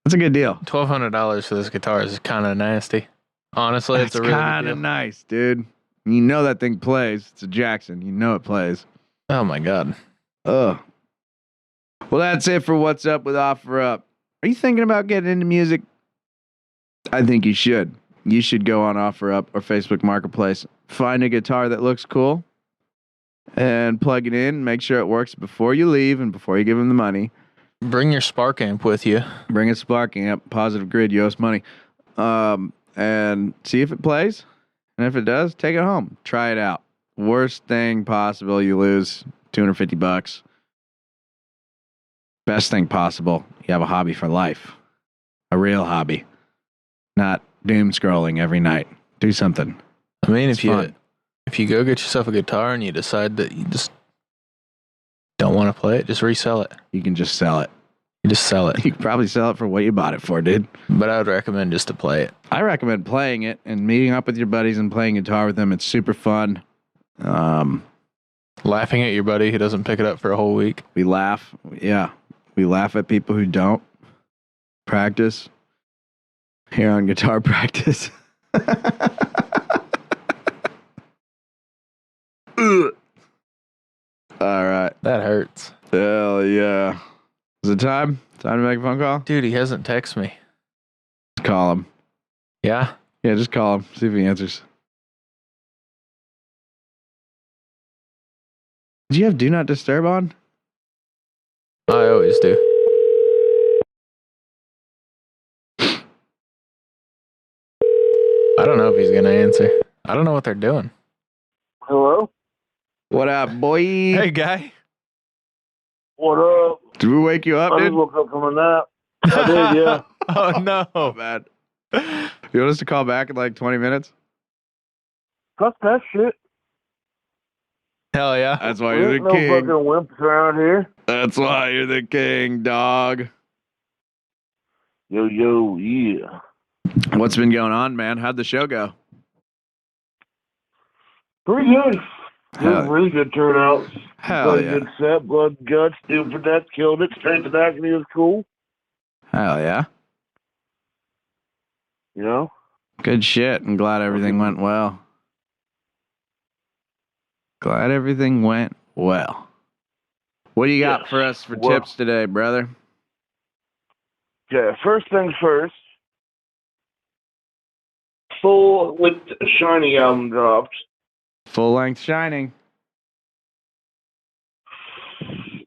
That's a good deal. $1,200 for this guitar is kind of nasty. Honestly, it's a really good kind deal. of nice, dude. You know that thing plays. It's a Jackson. You know it plays. Oh my God. Ugh. Well, that's it for What's Up with Offer Up. Are you thinking about getting into music? I think you should. You should go on Offer Up or Facebook Marketplace. Find a guitar that looks cool and plug it in. Make sure it works before you leave and before you give them the money. Bring your Spark amp with you. Bring a Spark amp, Positive Grid, US money. And see if it plays. And if it does, take it home. Try it out. Worst thing possible, you lose $250. Best thing possible, you have a hobby for life. A real hobby. Not doom scrolling every night. Do something. I mean, It's fun. if you go get yourself a guitar and you decide that you just don't want to play it, just resell it. You can just sell it. You just sell it. You can probably sell it for what you bought it for, dude. But I would recommend just to play it. I recommend playing it and meeting up with your buddies and playing guitar with them. It's super fun. Laughing at your buddy who doesn't pick it up for a whole week. We laugh. Yeah. We laugh at people who don't practice here on Guitar Practice. Ugh. All right. That hurts. Hell yeah. Is it time? Time to make a phone call? Dude, he hasn't texted me. Call him. Yeah? Yeah, just call him. See if he answers. Did you have Do Not Disturb on? I always do. I don't know if he's going to answer. I don't know what they're doing. Hello? What up, boy? Hey, guy. What up? Did we wake you up, I dude? just woke up from a nap. I did, yeah. Oh, no. Oh, bad. You want us to call back in like 20 minutes? Fuck that shit. Hell yeah. That's why There you're ain't the no king. fucking wimps around here. That's why you're the king, dog. Yo, yeah. What's been going on, man? How'd the show go? Pretty good. Hell, Really good turnout. hell Played yeah. good set, blood, guts, dude for death, killed it. Straight to back, and he was cool. Hell yeah. You know? Good shit. I'm glad everything went well. Glad everything went well. What do you got Yes. for us for Well- tips today, brother? Okay, first things first. Full with Shiny album dropped. Full length Shining.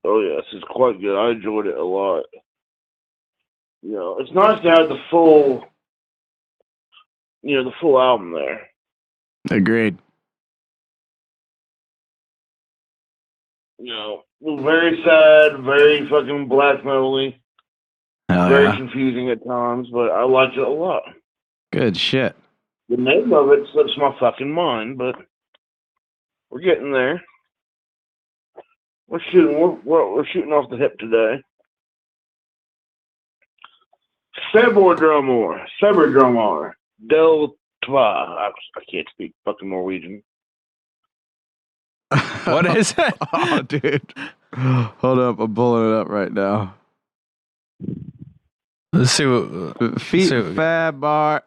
Oh yes, it's quite good. I enjoyed it a lot. You know, it's nice to have the full album there. Agreed. You know, very sad, very fucking black metal-y, Hell very yeah. confusing at times, but I liked it a lot. Good shit. The name of it slips my fucking mind, but we're getting there. We're shooting off the hip today. Seberdrummer, Del Tva. I can't speak fucking Norwegian. What is it? Oh, dude. Hold up. I'm pulling it up right now. Let's see what. Fabar.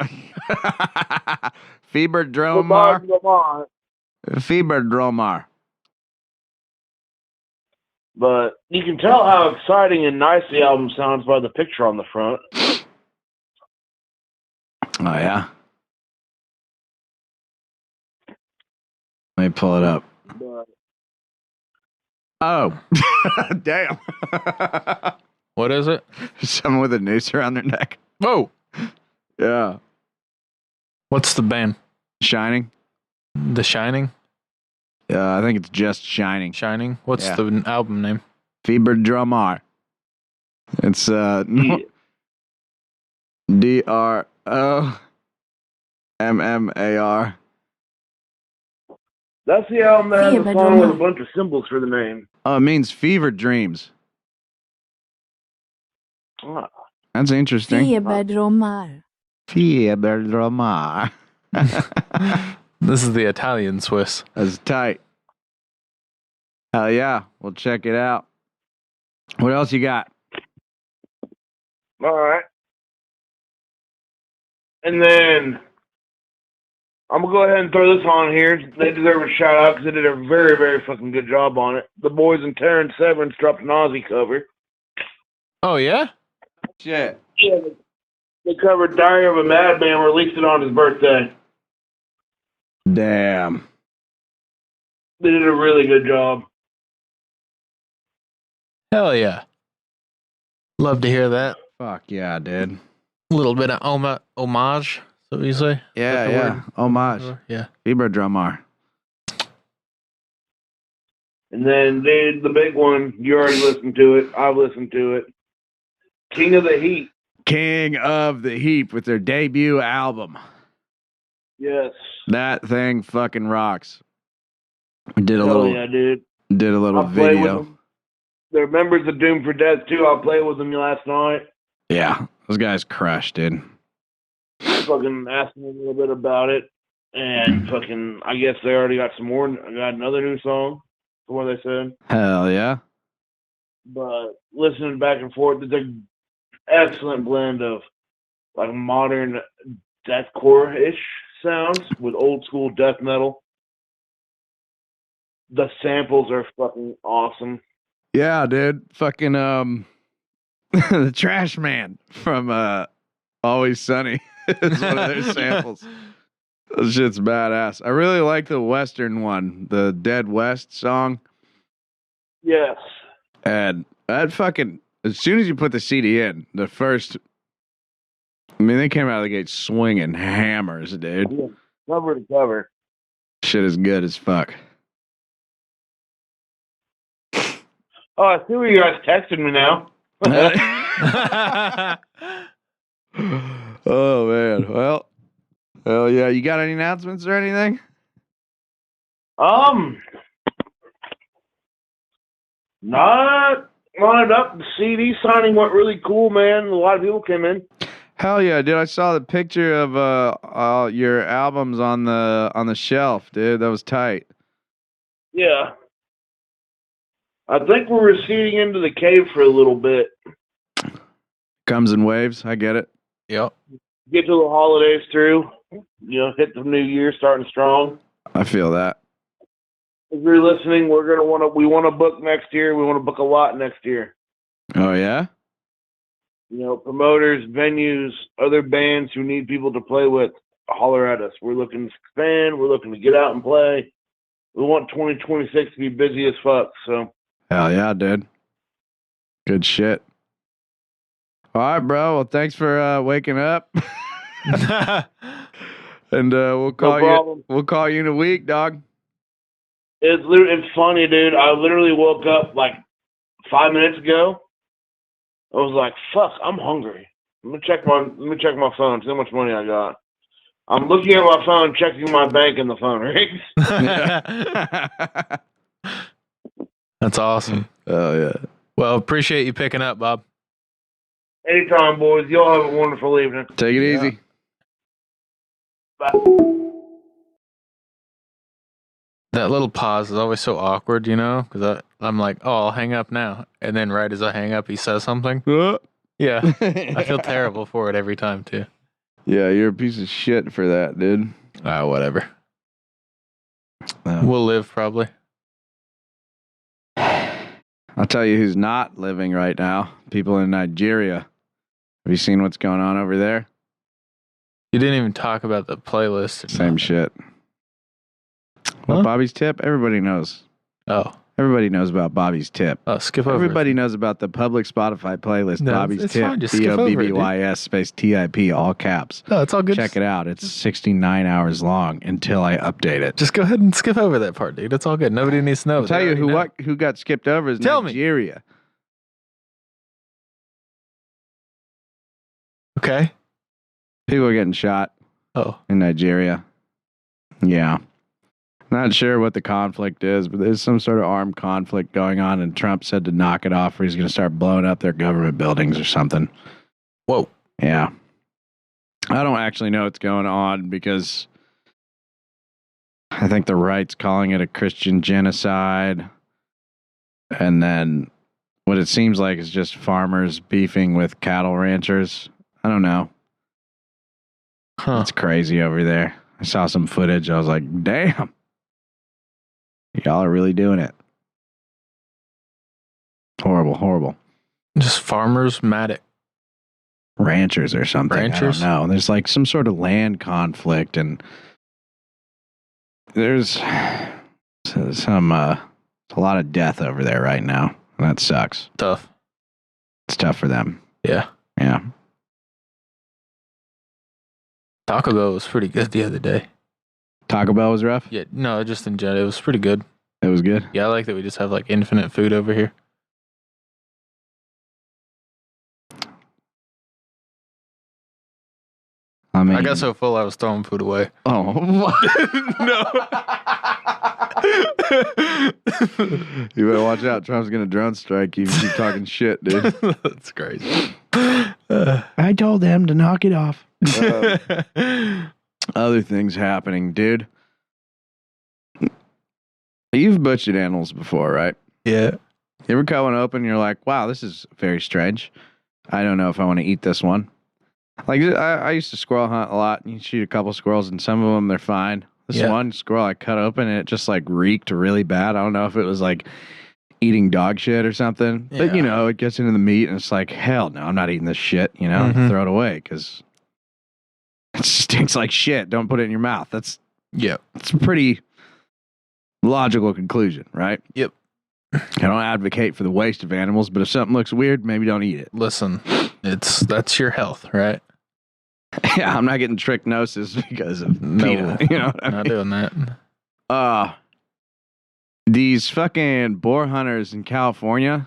Fiberdromar. Fiberdromar. But you can tell how exciting and nice the album sounds by the picture on the front. Oh, yeah. Let me pull it up. But Oh. Damn. What is it? Someone with a noose around their neck. Whoa. Yeah. What's the band? Shining. The Shining? I think it's just Shining. Shining? What's Yeah. the album name? Fiberdromar. It's yeah. DROMMAR. That's the album that has a song with a bunch of symbols for the name. Oh, it means fever dreams. Ah, That's interesting. Fiberdromar. Fieber Roma. This is the Italian Swiss. That's tight. Hell yeah. We'll check it out. What else you got? All right. And then I'm going to go ahead and throw this on here. They deserve a shout out because they did a very, very fucking good job on it. The boys in Terrence Severance dropped an Aussie cover. Oh, yeah? Shit. Yeah, they covered Diary of a Madman, released it on his birthday. Damn. They did a really good job. Hell yeah. Love to hear that. Fuck yeah, dude. A little bit of homage, so you say? Yeah, yeah. Homage. Yeah. Fieber Drummer. And then the big one, you already listened to it. I've listened to it. King of the Heat. King of the Heap with their debut album. Yes. That thing fucking rocks. We did a Hell little yeah, dude. I'll play with video. them. They're members of Doom for Death too. I played with them last night. Yeah, those guys crushed, dude. Fucking asked me a little bit about it, and fucking, I guess they already got some more. Got another new song, from what they said. Hell yeah. But listening back and forth, it's an excellent blend of like modern deathcore-ish sounds with old school death metal. The samples are fucking awesome. Yeah, dude. Fucking the Trash Man from Always Sunny is one of their samples. That shit's badass. I really like the Western one, the Dead West song. Yes. And that fucking, as soon as you put the CD in, the first, I mean, they came out of the gate swinging hammers, dude. Yeah. Cover to cover. Shit is good as fuck. Oh, I see where you guys texted me now. Oh, man. Well, hell yeah. You got any announcements or anything? Not lined up. The CD signing went really cool, man. A lot of people came in. Hell yeah, dude! I saw the picture of your albums on the shelf, dude. That was tight. Yeah. I think we're receding into the cave for a little bit. Comes in waves. I get it. Yep. Get to the holidays through. You know, hit the new year starting strong. I feel that. If you're listening, we want to book next year. We want to book a lot next year. Oh yeah. You know, promoters, venues, other bands who need people to play with, holler at us. We're looking to expand. We're looking to get out and play. We want 2026 to be busy as fuck. So. Hell yeah, dude. Good shit. All right, bro. Well, thanks for waking up. And we'll call you in a week, dog. It's funny, dude. I literally woke up like 5 minutes ago. I was like, "Fuck, I'm hungry. Let me check my phone. See how much money I got." I'm looking at my phone, checking my bank, and the phone rings. That's awesome. Oh yeah. Well, appreciate you picking up, Bob. Anytime, boys. Y'all have a wonderful evening. Take it easy. Bye. That little pause is always so awkward, you know, because I'm like, oh, I'll hang up now. And then right as I hang up, he says something. Yeah. I feel terrible for it every time, too. Yeah, you're a piece of shit for that, dude. Whatever. We'll live, probably. I'll tell you who's not living right now. People in Nigeria. Have you seen what's going on over there? You didn't even talk about the playlist. Same shit. Well, Bobby's Tip, everybody knows. Oh. Everybody knows about Bobby's Tip. Oh, skip over Everybody knows about the public Spotify playlist, No, Bobby's it's Tip. fine. Just skip over it, BOBBYS space TIP, all caps. No, it's all good. Check it out. It's 69 hours long until I update it. Just go ahead and skip over that part, dude. It's all good. Nobody needs to know. I'll tell you who got skipped over is Tell me. Nigeria. Okay. People are getting shot Oh. in Nigeria. Yeah. Not sure what the conflict is, but there's some sort of armed conflict going on, and Trump said to knock it off or he's going to start blowing up their government buildings or something. Whoa. Yeah. I don't actually know what's going on because I think the right's calling it a Christian genocide. And then what it seems like is just farmers beefing with cattle ranchers. I don't know. Huh. It's crazy over there. I saw some footage. I was like, damn. Y'all are really doing it. Horrible, horrible. Just farmers mad at Ranchers or something. Ranchers? I don't know. There's like some sort of land conflict, and there's a lot of death over there right now. And that sucks. tough. It's tough for them. Yeah. Yeah. Taco Bell was pretty good the other day. Taco Bell was rough? Yeah, no, just in general, it was pretty good. It was good? Yeah, I like that we just have like infinite food over here. I mean, I got so full I was throwing food away. Oh, No. you better watch out. Trump's going to drone strike you if you keep talking shit, dude. That's crazy. I told them to knock it off. Other things happening, dude. You've butchered animals before, right? Yeah. You ever cut one open and you're like, wow, this is very strange. I don't know if I want to eat this one. Like, I used to squirrel hunt a lot, and you shoot a couple squirrels, and some of them, they're fine. This one squirrel I cut open, and it just, like, reeked really bad. I don't know if it was, like, eating dog shit or something. Yeah. But, you know, it gets into the meat, and it's like, hell no, I'm not eating this shit, you know? Mhm. Throw it away, because it stinks like shit. Don't put it in your mouth. That's a pretty logical conclusion, right? Yep. I don't advocate for the waste of animals, but if something looks weird, maybe don't eat it. Listen, that's your health, right? Yeah, I'm not getting trichnosis because of PETA. You know what I not mean? doing that. These fucking boar hunters in California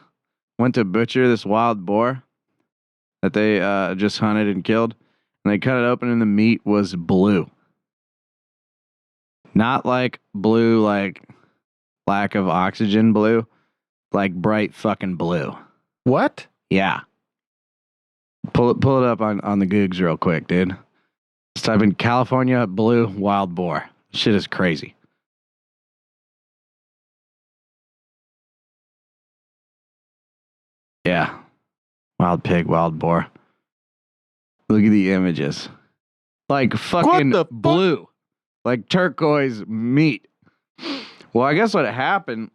went to butcher this wild boar that they just hunted and killed, and they cut it open, and the meat was blue. Not like blue, like lack of oxygen blue, like bright fucking blue. What? Yeah. Pull it up on the Googs real quick, dude. Just type in California blue wild boar. Shit is crazy. Yeah. Wild pig, wild boar. Look at the images. Like fucking What the blue. Like turquoise meat. Well, I guess what happened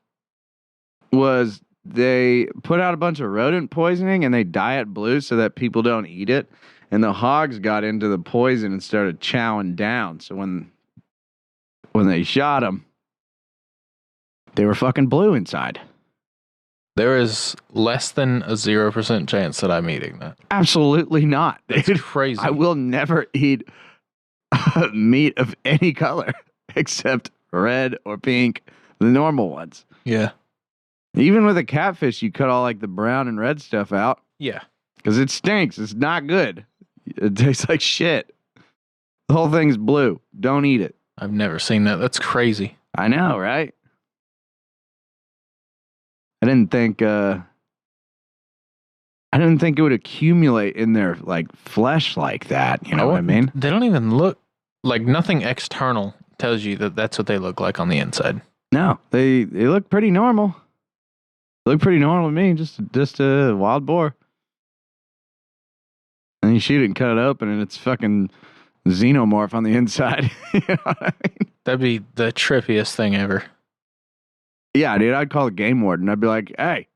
was they put out a bunch of rodent poisoning and they dye it blue so that people don't eat it. And the hogs got into the poison and started chowing down. So when they shot them, they were fucking blue inside. There is less than a 0% chance that I'm eating that. Absolutely not. It's Dude. crazy. I will never eat meat of any color except red or pink, the normal ones. Yeah. Even with a catfish, you cut all like the brown and red stuff out Yeah. because it stinks. It's not good. It tastes like shit. The whole thing's blue. Don't eat it. I've never seen that. That's crazy. I know, right? I didn't think it would accumulate in their like flesh like that. You know what I mean? They don't even look like nothing external tells you that that's what they look like on the inside. No, they look pretty normal. They look pretty normal to me. Just a wild boar. And you shoot it and cut it open, and it's fucking xenomorph on the inside. You know what I mean? That'd be the trippiest thing ever. Yeah, dude, I'd call the game warden. I'd be like, hey,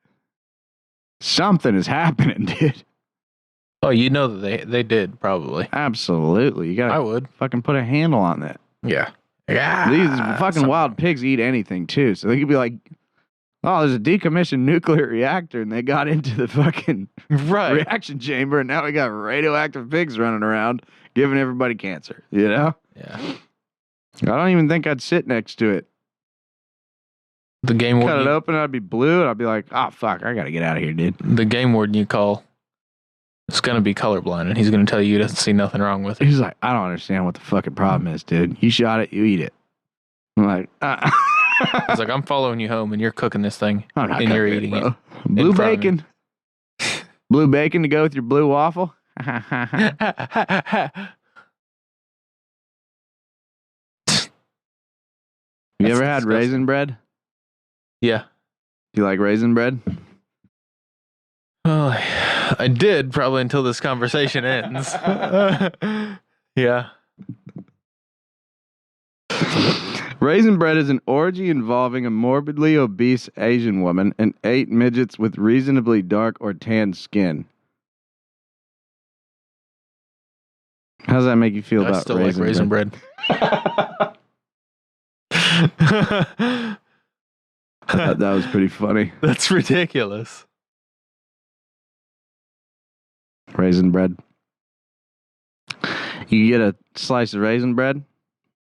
something is happening, dude. Oh, you know that they did, probably. Absolutely. You I gotta would. fucking put a handle on that. Yeah. Yeah. These fucking wild pigs eat anything, too. So they could be like, oh, there's a decommissioned nuclear reactor, and they got into the fucking reaction chamber, and now we got radioactive pigs running around giving everybody cancer, you know? Yeah. I don't even think I'd sit next to it. The game Cut it warden. open, I'd be blue, and I'd be like, oh, fuck, I gotta get out of here, dude. The game warden you call is going to be colorblind, and he's going to tell you he doesn't see nothing wrong with it. He's like, I don't understand what the fucking problem is, dude. You shot it, you eat it. I'm like, He's like, I'm following you home, and you're cooking this thing, I'm not and you're cooking eating bro. it. Blue front of me. bacon. Blue bacon to go with your blue waffle. You That's ever had disgusting. raisin bread? Yeah. Do you like raisin bread? Oh, I did probably until this conversation ends. Yeah. Raisin bread is an orgy involving a morbidly obese Asian woman and 8 midgets with reasonably dark or tan skin. How does that make you feel I about still like raisin bread. That was pretty funny. That's ridiculous. Raisin bread. You get a slice of raisin bread,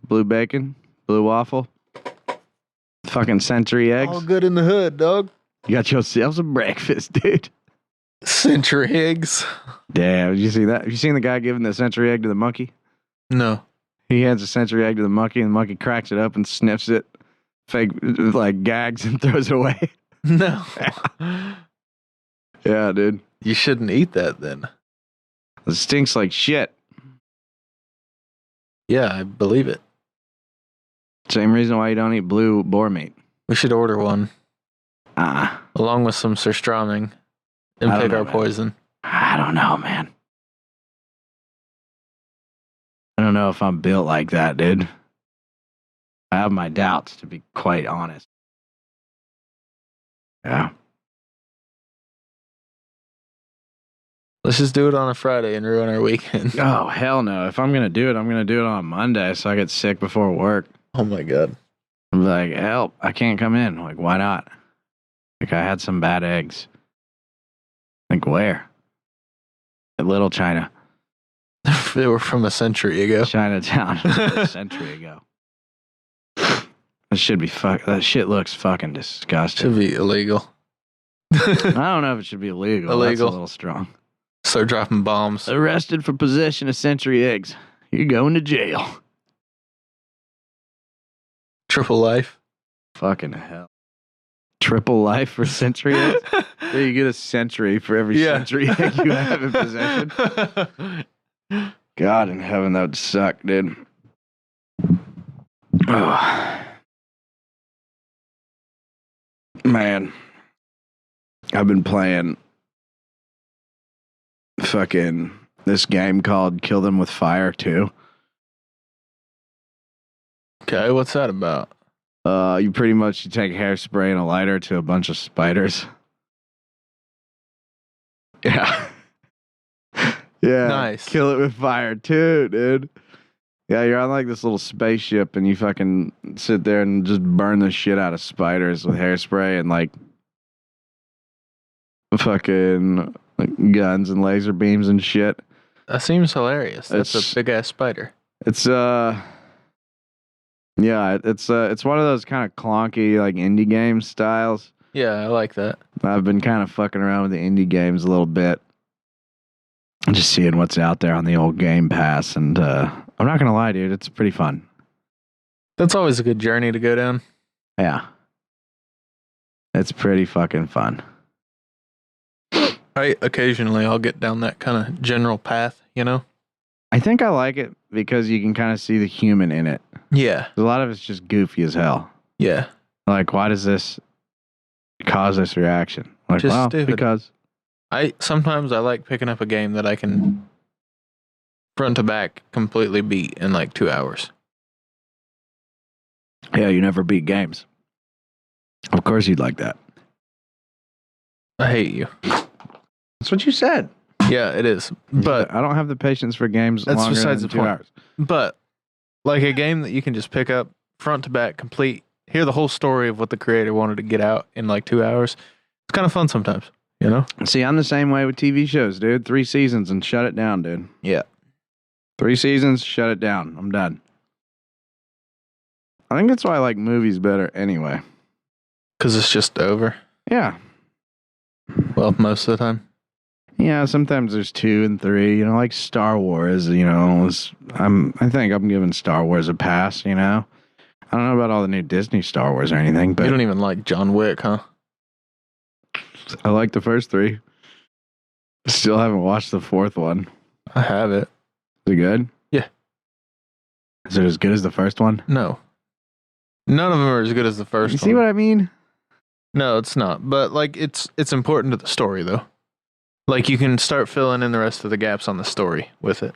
blue bacon, blue waffle, fucking century eggs. All good in the hood, dog. You got yourself some breakfast, dude. Century eggs. Damn, did you see that? Have you seen the guy giving the century egg to the monkey? No. He hands a century egg to the monkey, and the monkey cracks it up and sniffs it, fake, like gags and throws it away. No. Yeah, dude. You shouldn't eat that then. It stinks like shit. Yeah, I believe it. Same reason why you don't eat blue boar meat. We should order one. Along with some surströmming and I don't pick know, our man. poison. I don't know, man. I don't know if I'm built like that, dude. I have my doubts, to be quite honest. Yeah. Let's just do it on a Friday and ruin our weekend. Oh, hell no. If I'm going to do it, I'm going to do it on Monday so I get sick before work. Oh my God. I'm like, help, I can't come in. Like, why not? Like, I had some bad eggs. Like, where? At Little China. They were from a century ago. Chinatown. A century ago. That should be that shit looks fucking disgusting. Should be illegal. I don't know if it should be illegal. That's Illegal. a little strong. Start dropping bombs. Arrested for possession of century eggs. You're going to jail. Triple life. Fucking hell. Triple life for century eggs? So you get a century for every century egg you have in possession. God in heaven, that would suck, dude. Oh. Man. I've been playing fucking this game called Kill Them With Fire 2. Okay, what's that about? You pretty much take hairspray and a lighter to a bunch of spiders. Yeah. Yeah. Nice. Kill it with fire too, dude. Yeah, you're on like this little spaceship and you fucking sit there and just burn the shit out of spiders with hairspray and like fucking like guns and laser beams and shit. That seems hilarious. That's It's- a big ass spider. It's yeah, it's one of those kind of clunky like indie game styles. Yeah, I like that. I've been kind of fucking around with the indie games a little bit. Just seeing what's out there on the old Game Pass. And I'm not going to lie, dude. It's pretty fun. That's always a good journey to go down. Yeah. It's pretty fucking fun. Occasionally I'll get down that kind of general path, you know? I think I like it because you can kind of see the human in it. Yeah. A lot of it's just goofy as hell. Yeah. Like, why does this cause this reaction? Like, Just well, stupid. because. Sometimes I like picking up a game that I can front to back completely beat in like 2 hours. Yeah, you never beat games. Of course you'd like that. I hate you. That's what you said. Yeah, it is. But I don't have the patience for games That's longer besides than the 2 point. hours. But like a game that you can just pick up front to back, complete, hear the whole story of what the creator wanted to get out in like 2 hours. It's kind of fun sometimes, you know? See, I'm the same way with TV shows, dude. 3 seasons and shut it down, dude. Yeah. 3 seasons, shut it down. I'm done. I think that's why I like movies better anyway. Because it's just over. Yeah. Well, most of the time. Yeah, sometimes there's 2 and 3, you know, like Star Wars, you know. I think I'm giving Star Wars a pass, you know. I don't know about all the new Disney Star Wars or anything, but You don't even like John Wick, huh? I like the first 3. Still haven't watched the 4th one. I have it. Is it good? Yeah. Is it as good as the first one? No. None of them are as good as the first You one. see what I mean? No, it's not. But like, it's important to the story though. Like, you can start filling in the rest of the gaps on the story with it,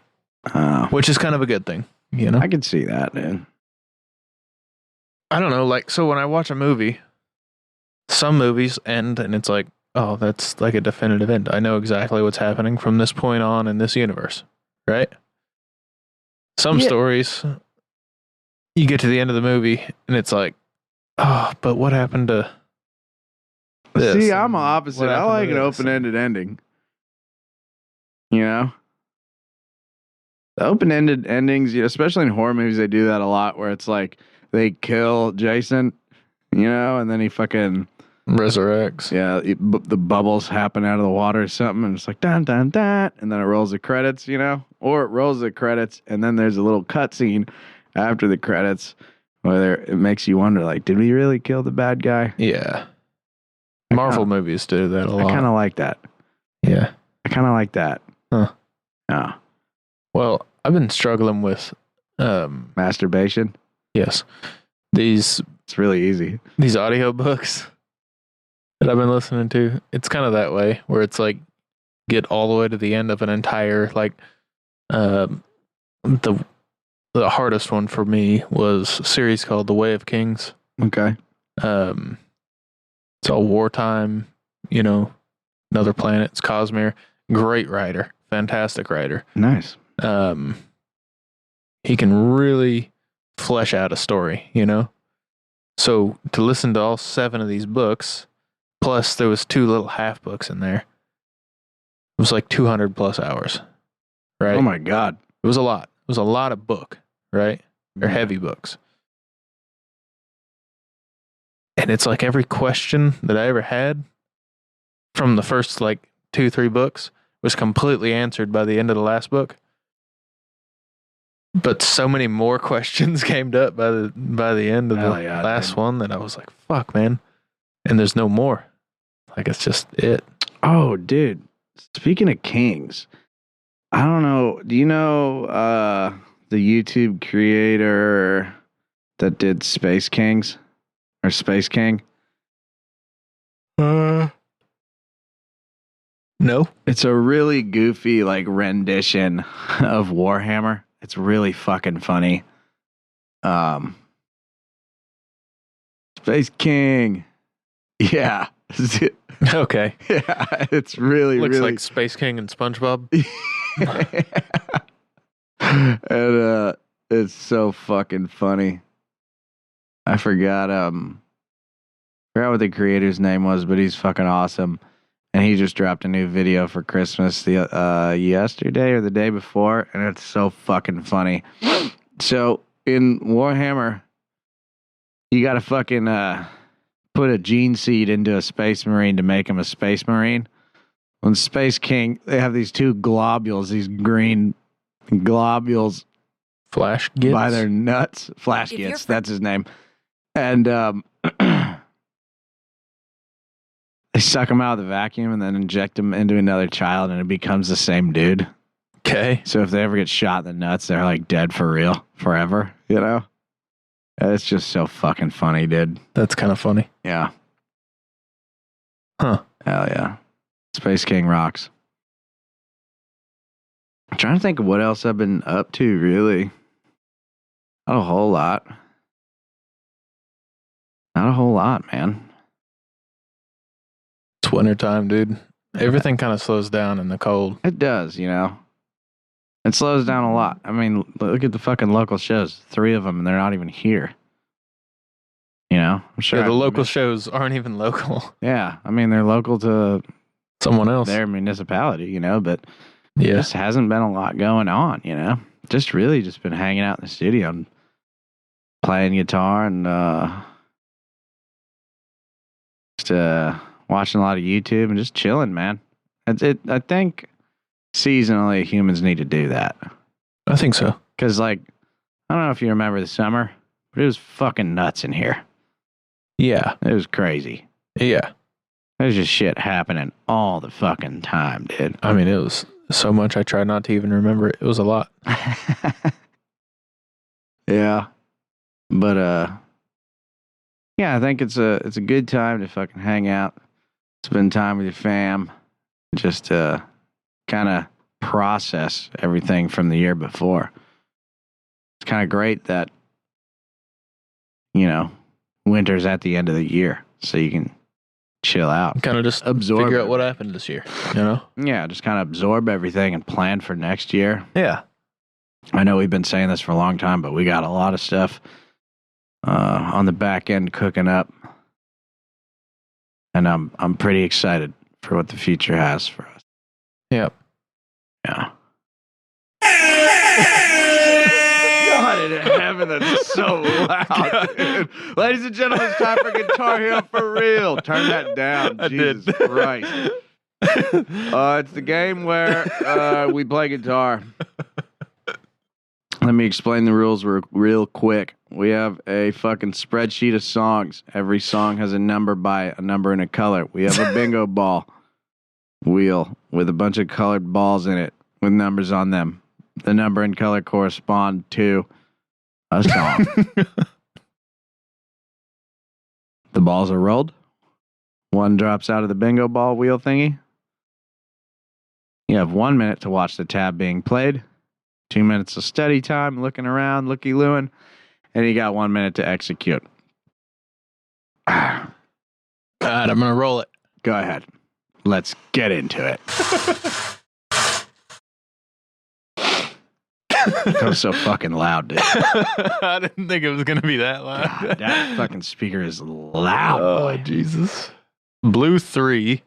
which is kind of a good thing. You know, I can see that, man. I don't know. Like, so when I watch a movie, some movies end and it's like, oh, that's like a definitive end. I know exactly what's happening from this point on in this universe, right? Some stories, you get to the end of the movie and it's like, oh, but what happened to this? See, I'm opposite. I like an open-ended ending. You know? The open-ended endings, especially in horror movies, they do that a lot where it's like they kill Jason, you know, and then he fucking resurrects. Yeah, the bubbles happen out of the water or something, and it's like dun dun dun, and then it rolls the credits, you know, or it rolls the credits, and then there's a little cutscene after the credits where it makes you wonder, like, did we really kill the bad guy? Yeah, Marvel movies do that a lot. I kind of like that. Yeah, I kind of like that. Huh? Yeah. Well, I've been struggling with masturbation. Yes, it's really easy. These audiobooks that I've been listening to, it's kind of that way where it's like get all the way to the end of an entire, like, the hardest one for me was a series called The Way of Kings. Okay. It's all wartime, you know, another planet. It's Cosmere. Great writer, fantastic writer. Nice. He can really flesh out a story, you know. So to listen to all 7 of these books, plus there was 2 little half books in there, it was like 200 plus hours, right? Oh my God. It was a lot. It was a lot of book, right? Or heavy books. And it's like every question that I ever had from the first like 2-3 books was completely answered by the end of the last book. But so many more questions came up by the end of the last one that I was like, fuck, man. And there's no more. Like, it's just it. Oh, dude. Speaking of kings, I don't know. Do you know the YouTube creator that did Space Kings or Space King? No. It's a really goofy like rendition of Warhammer. It's really fucking funny. Space King. Yeah. Okay. Yeah, it's really looks really like Space King and SpongeBob. And it's so fucking funny. I forgot what the creator's name was, but he's fucking awesome. And he just dropped a new video for Christmas yesterday or the day before, and it's so fucking funny. So in Warhammer, you gotta fucking put a gene seed into a space marine to make him a space marine. On Space King, they have these 2 globules, these green globules, Flash Gits? by their nuts. Flash Gits, that's his name. And they suck him out of the vacuum and then inject him into another child, and it becomes the same dude. Okay. So if they ever get shot in the nuts, they're like dead for real, forever, you know? It's just so fucking funny, dude. That's kind of funny. Yeah. Huh. Hell yeah. Space King rocks. I'm trying to think of what else I've been up to, really. Not a whole lot. Not a whole lot, man. It's wintertime, dude. Everything kind of slows down in the cold. It does, you know. It slows down a lot. I mean, look at the fucking local shows. 3 of them, and they're not even here. You know? I'm sure. Yeah, the local shows aren't even local. Yeah. I mean, they're local to someone else. Their municipality, you know, but yeah, just hasn't been a lot going on, you know? Just really just been hanging out in the studio and playing guitar and just watching a lot of YouTube and just chilling, man. I think seasonally humans need to do that. I think so. Because, like, I don't know if you remember the summer, but it was fucking nuts in here. Yeah. It was crazy. Yeah. There's just shit happening all the fucking time, dude. I mean, it was so much I tried not to even remember it. It was a lot. Yeah. But, Yeah, I think it's a good time to fucking hang out, spend time with your fam, just to kind of process everything from the year before. It's kind of great that, winter's at the end of the year, so you can chill out. Kind of just Absorb figure out it. what happened this year, you know? Yeah, just kind of absorb everything and plan for next year. Yeah. I know we've been saying this for a long time, but we got a lot of stuff on the back end cooking up. And I'm pretty excited for what the future has for us. Yep. Yeah. God in heaven, that's so loud, dude. Ladies and gentlemen, it's time for Guitar Hero for real. Turn that down. I Jesus did. Christ. It's the game where we play guitar. Let me explain the rules real quick. We have a fucking spreadsheet of songs. Every song has a number by a number and a color. We have a bingo ball wheel with a bunch of colored balls in it with numbers on them. The number and color correspond to a song. The balls are rolled. One drops out of the bingo ball wheel thingy. You have 1 minute to watch the tab being played. 2 minutes of study time, looking around, looky-looing, and you got 1 minute to execute. All right, I'm going to roll it. Go ahead. Let's get into it. That was so fucking loud, dude. I didn't think it was going to be that loud. God, that fucking speaker is loud. Oh, Boy. Jesus. Blue 3.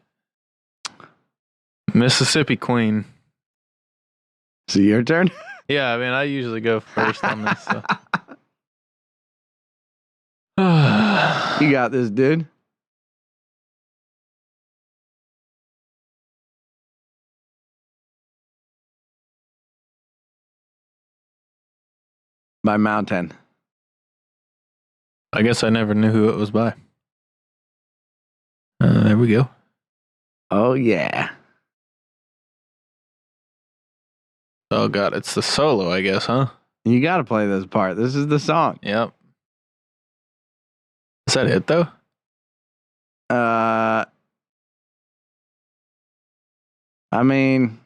Mississippi Queen. Is it your turn? Yeah, I mean, I usually go first on this. So. You got this, dude. By Mountain. I guess I never knew who it was by. There we go. Oh, yeah. Oh, God, it's the solo, I guess, huh? You got to play this part. This is the song. Yep. Is that it, though? I mean,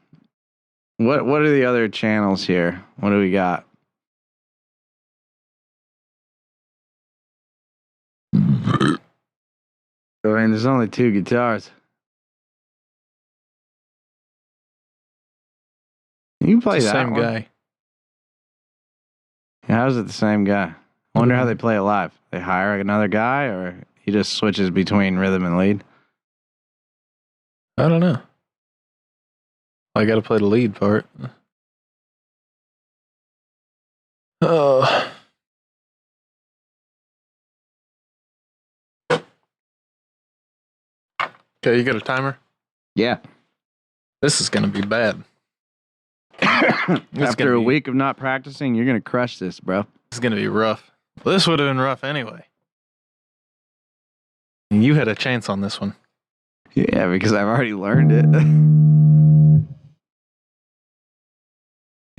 what are the other channels here? What do we got? I mean, there's only 2 guitars. You can play It's the that same one. guy. How's it the same guy? I wonder how they play it live. They hire another guy, or he just switches between rhythm and lead? I don't know. I got to play the lead part. Oh. Okay, you got a timer? Yeah. This is going to be bad. After a week of not practicing, you're going to crush this, bro. It's going to be rough. Well, this would have been rough anyway. You had a chance on this one. Yeah, because I've already learned it.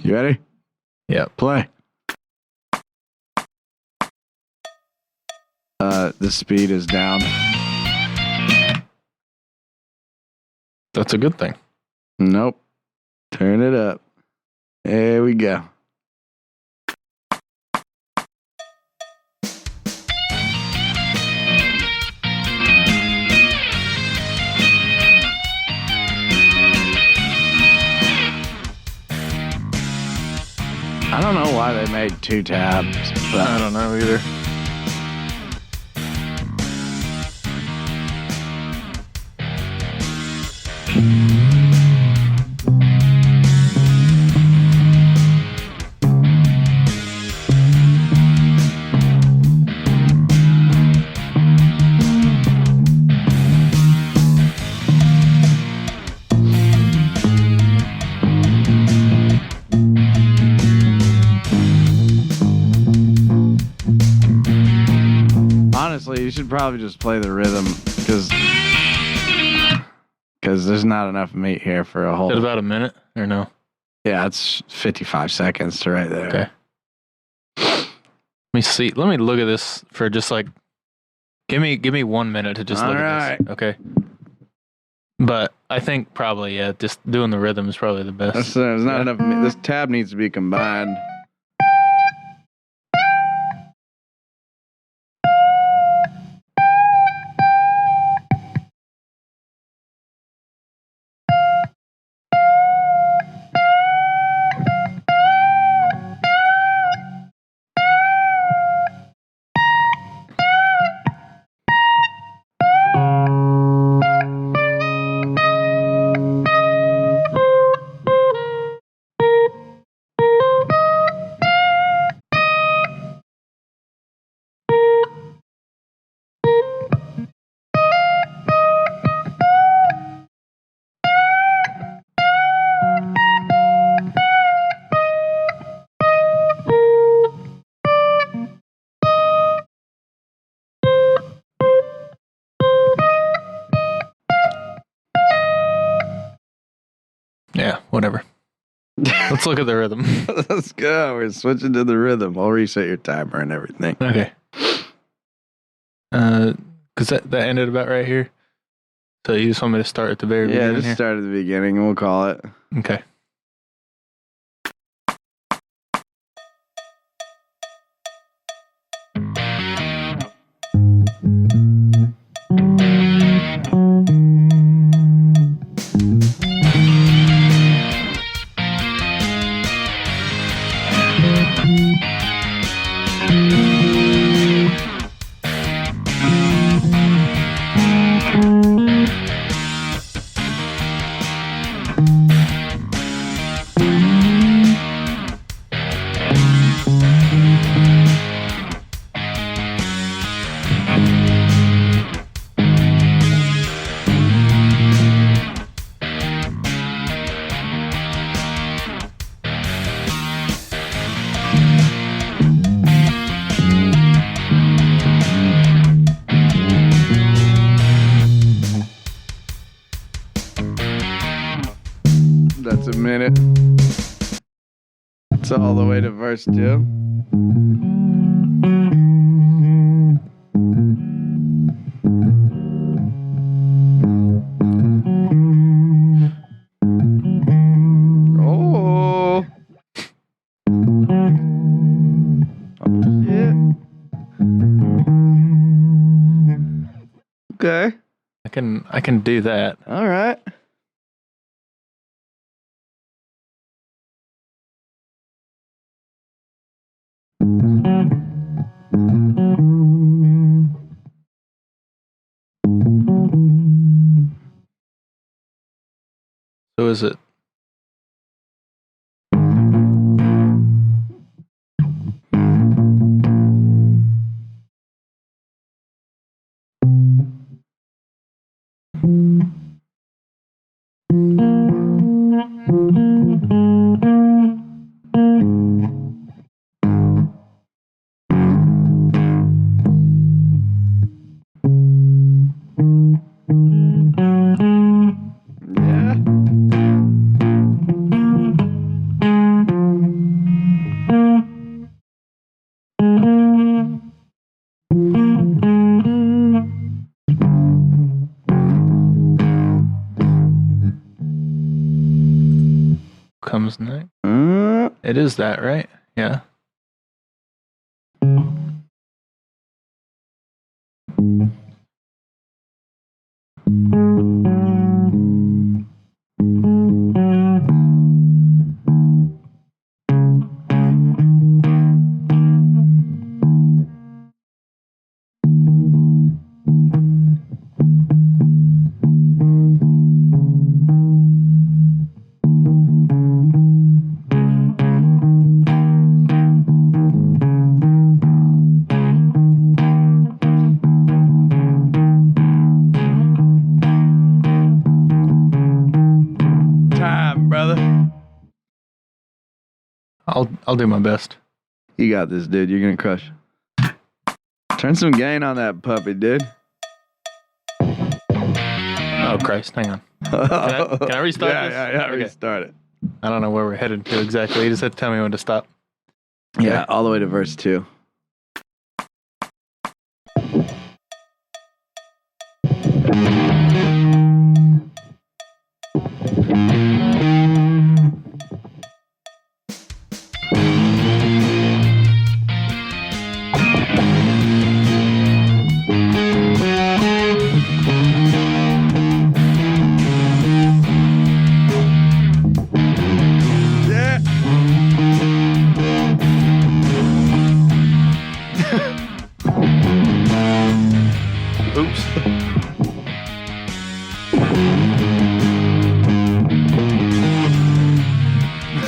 You ready? Yeah. Play. The speed is down. That's a good thing. Nope. Turn it up. There we go. I don't know why they made 2 tabs, but I don't know either. honestly, you should probably just play the rhythm because there's not enough meat here for a whole. Is it about a minute or no? Yeah, it's 55 seconds to right there. Okay. Let me see. Let me look at this for just like Give me 1 minute to just All look right. at this. Okay. But I think probably, yeah, just doing the rhythm is probably the best. There's not enough. This tab needs to be combined. Yeah, whatever. Let's look at the rhythm. Let's go. We're switching to the rhythm. I'll reset your timer and everything. Okay. Because that ended about right here. So you just want me to start at the very beginning? Yeah, just here? start at the beginning and we'll call it. Okay. That's a minute. It's all the way to verse 2. Oh. Oh, shit. Okay. I can do that. All right. So is it? Yeah. Comes next. Uh, It is that, right? Yeah. time, brother. I'll do my best. You got this, dude. You're gonna crush. Turn some gain on that puppy, dude. Oh Christ, hang on. Can I restart this? Yeah, Okay. restart it. I don't know where we're headed to exactly. You just have to tell me when to stop. Yeah, all the way to verse 2.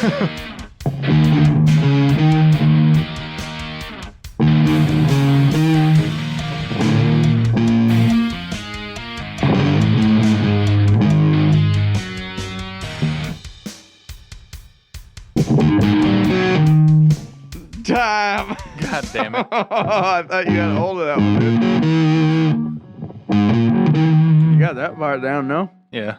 Time. God damn it. I thought you had hold of that one, dude. You got that part down, no? Yeah.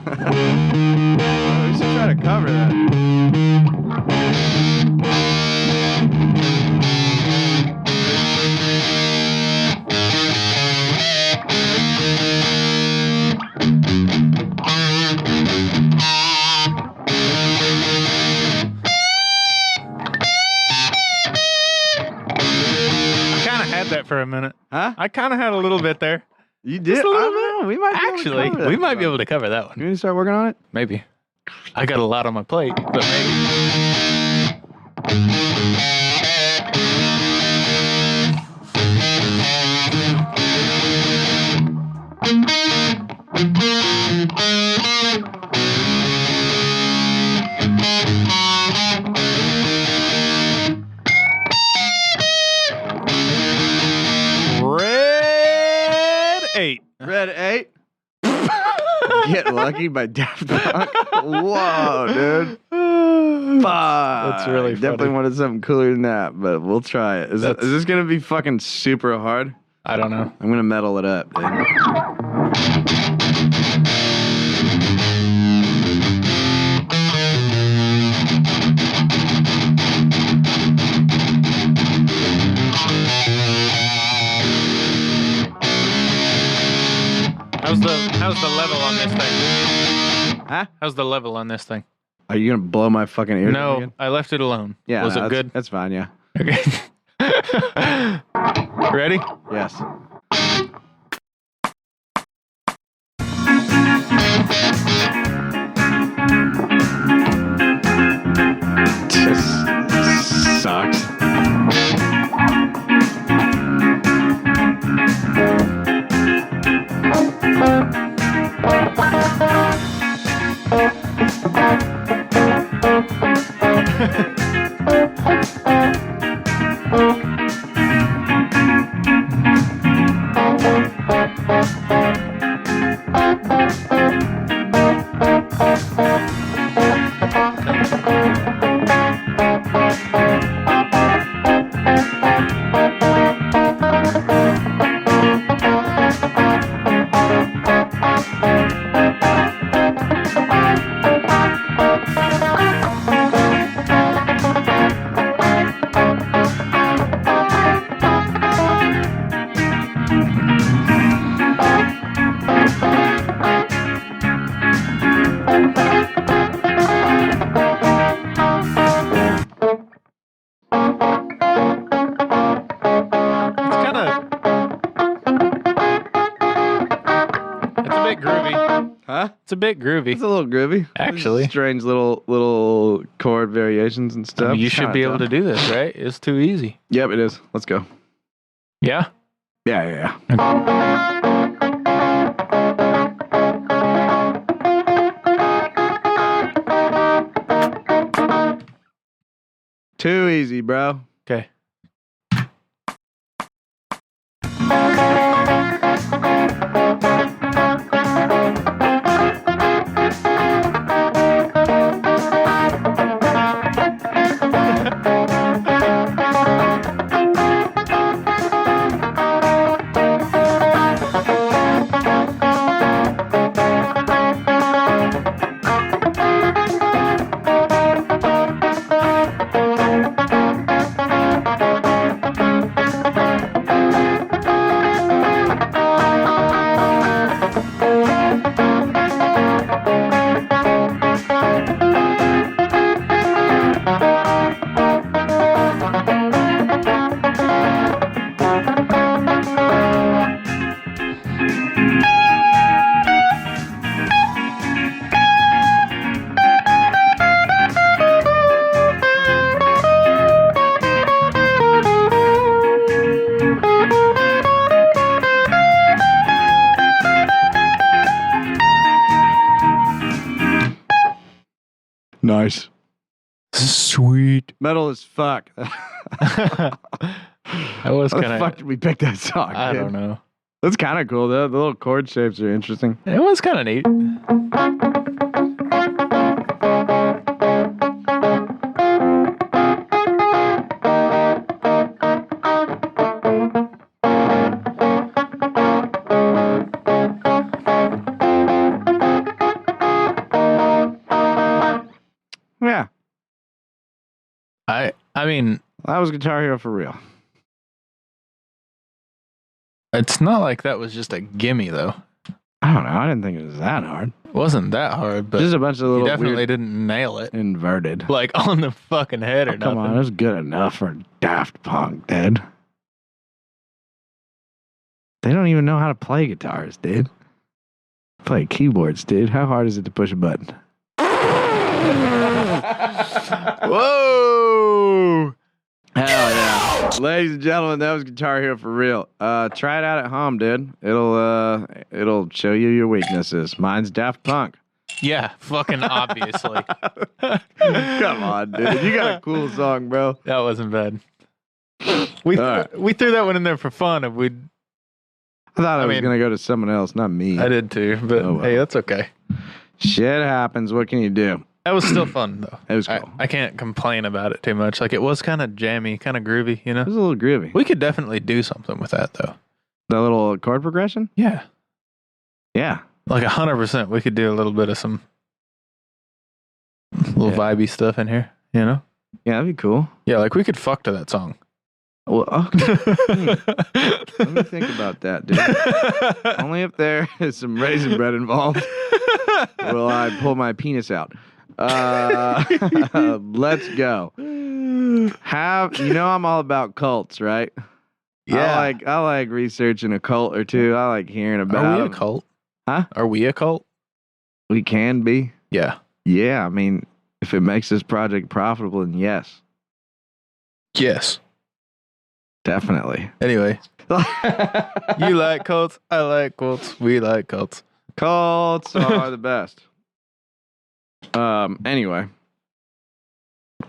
We should try to cover that. I kind of had that for a minute. Huh? I kind of had a little bit there. You did? Just a little I don't know. We might Actually, we might be able to cover that You one. need to start working on it? Maybe. I got a lot on my plate, but maybe. Red 8. Red 8. Get Lucky by Daft Punk. Whoa, dude. Fuck. That's really Definitely funny. wanted something cooler than that, but we'll try it. Is this going to be fucking super hard? I don't know. I'm going to metal it up, dude. How's the level on this thing? Huh? How's the level on this thing? Are you going to blow my fucking ears out No, again? I left it alone. Yeah. Was no, it good? That's fine, yeah. Okay. Ready? Yes. Just sucks. It's a bit groovy. It's a little groovy. Actually. Strange little chord variations and stuff. I mean, you should be able to do this, right? It's too easy. Yep, it is. Let's go. Yeah? Yeah. Too easy, bro. Okay. Nice. Sweet. Metal as fuck. I was How the kind fuck of. did we pick that song? I dude? don't know. That's kind of cool, though. The little chord shapes are interesting. It was kind of neat. Yeah. I mean, That was Guitar Hero for real. it's not like that was just a gimme though. I don't know. I didn't think it was that hard. It wasn't that hard, but Just a bunch of you little definitely weird didn't nail it. inverted. Like on the fucking head or Come nothing. on, it was good enough for Daft Punk, dude. They don't even know how to play guitars, dude. Play keyboards, dude. How hard is it to push a button? Whoa! Hell yeah. Ladies and gentlemen, that was Guitar Hero for real. Try it out at home, dude. It'll show you your weaknesses. Mine's Daft Punk. Yeah, fucking obviously. Come on, dude. You got a cool song, bro. That wasn't bad. We right. we threw that one in there for fun. And I thought I was mean, going to go to someone else, not me. I did too, but Oh, well. hey, that's okay. Shit happens. What can you do? That was still fun though. It was cool. I can't complain about it too much. Like it was kind of jammy, kind of groovy, you know. It was a little groovy. We could definitely do something with that though. The little chord progression? Yeah, Yeah. like 100%. We could do a little bit of some little vibey stuff in here, you know. Yeah, that'd be cool. Yeah, like we could fuck to that song. Well, okay. Let me think about that, dude. Only if there is some raisin bread involved will I pull my penis out. Let's go. I'm all about cults, right? Yeah. I like researching a cult or two. I like hearing about. Are we a them. cult? Huh? Are we a cult? We can be. Yeah. Yeah, I mean, if it makes this project profitable, then yes, Yes. definitely. Anyway, you like cults. I like cults. We like cults. Cults are the best. Anyway,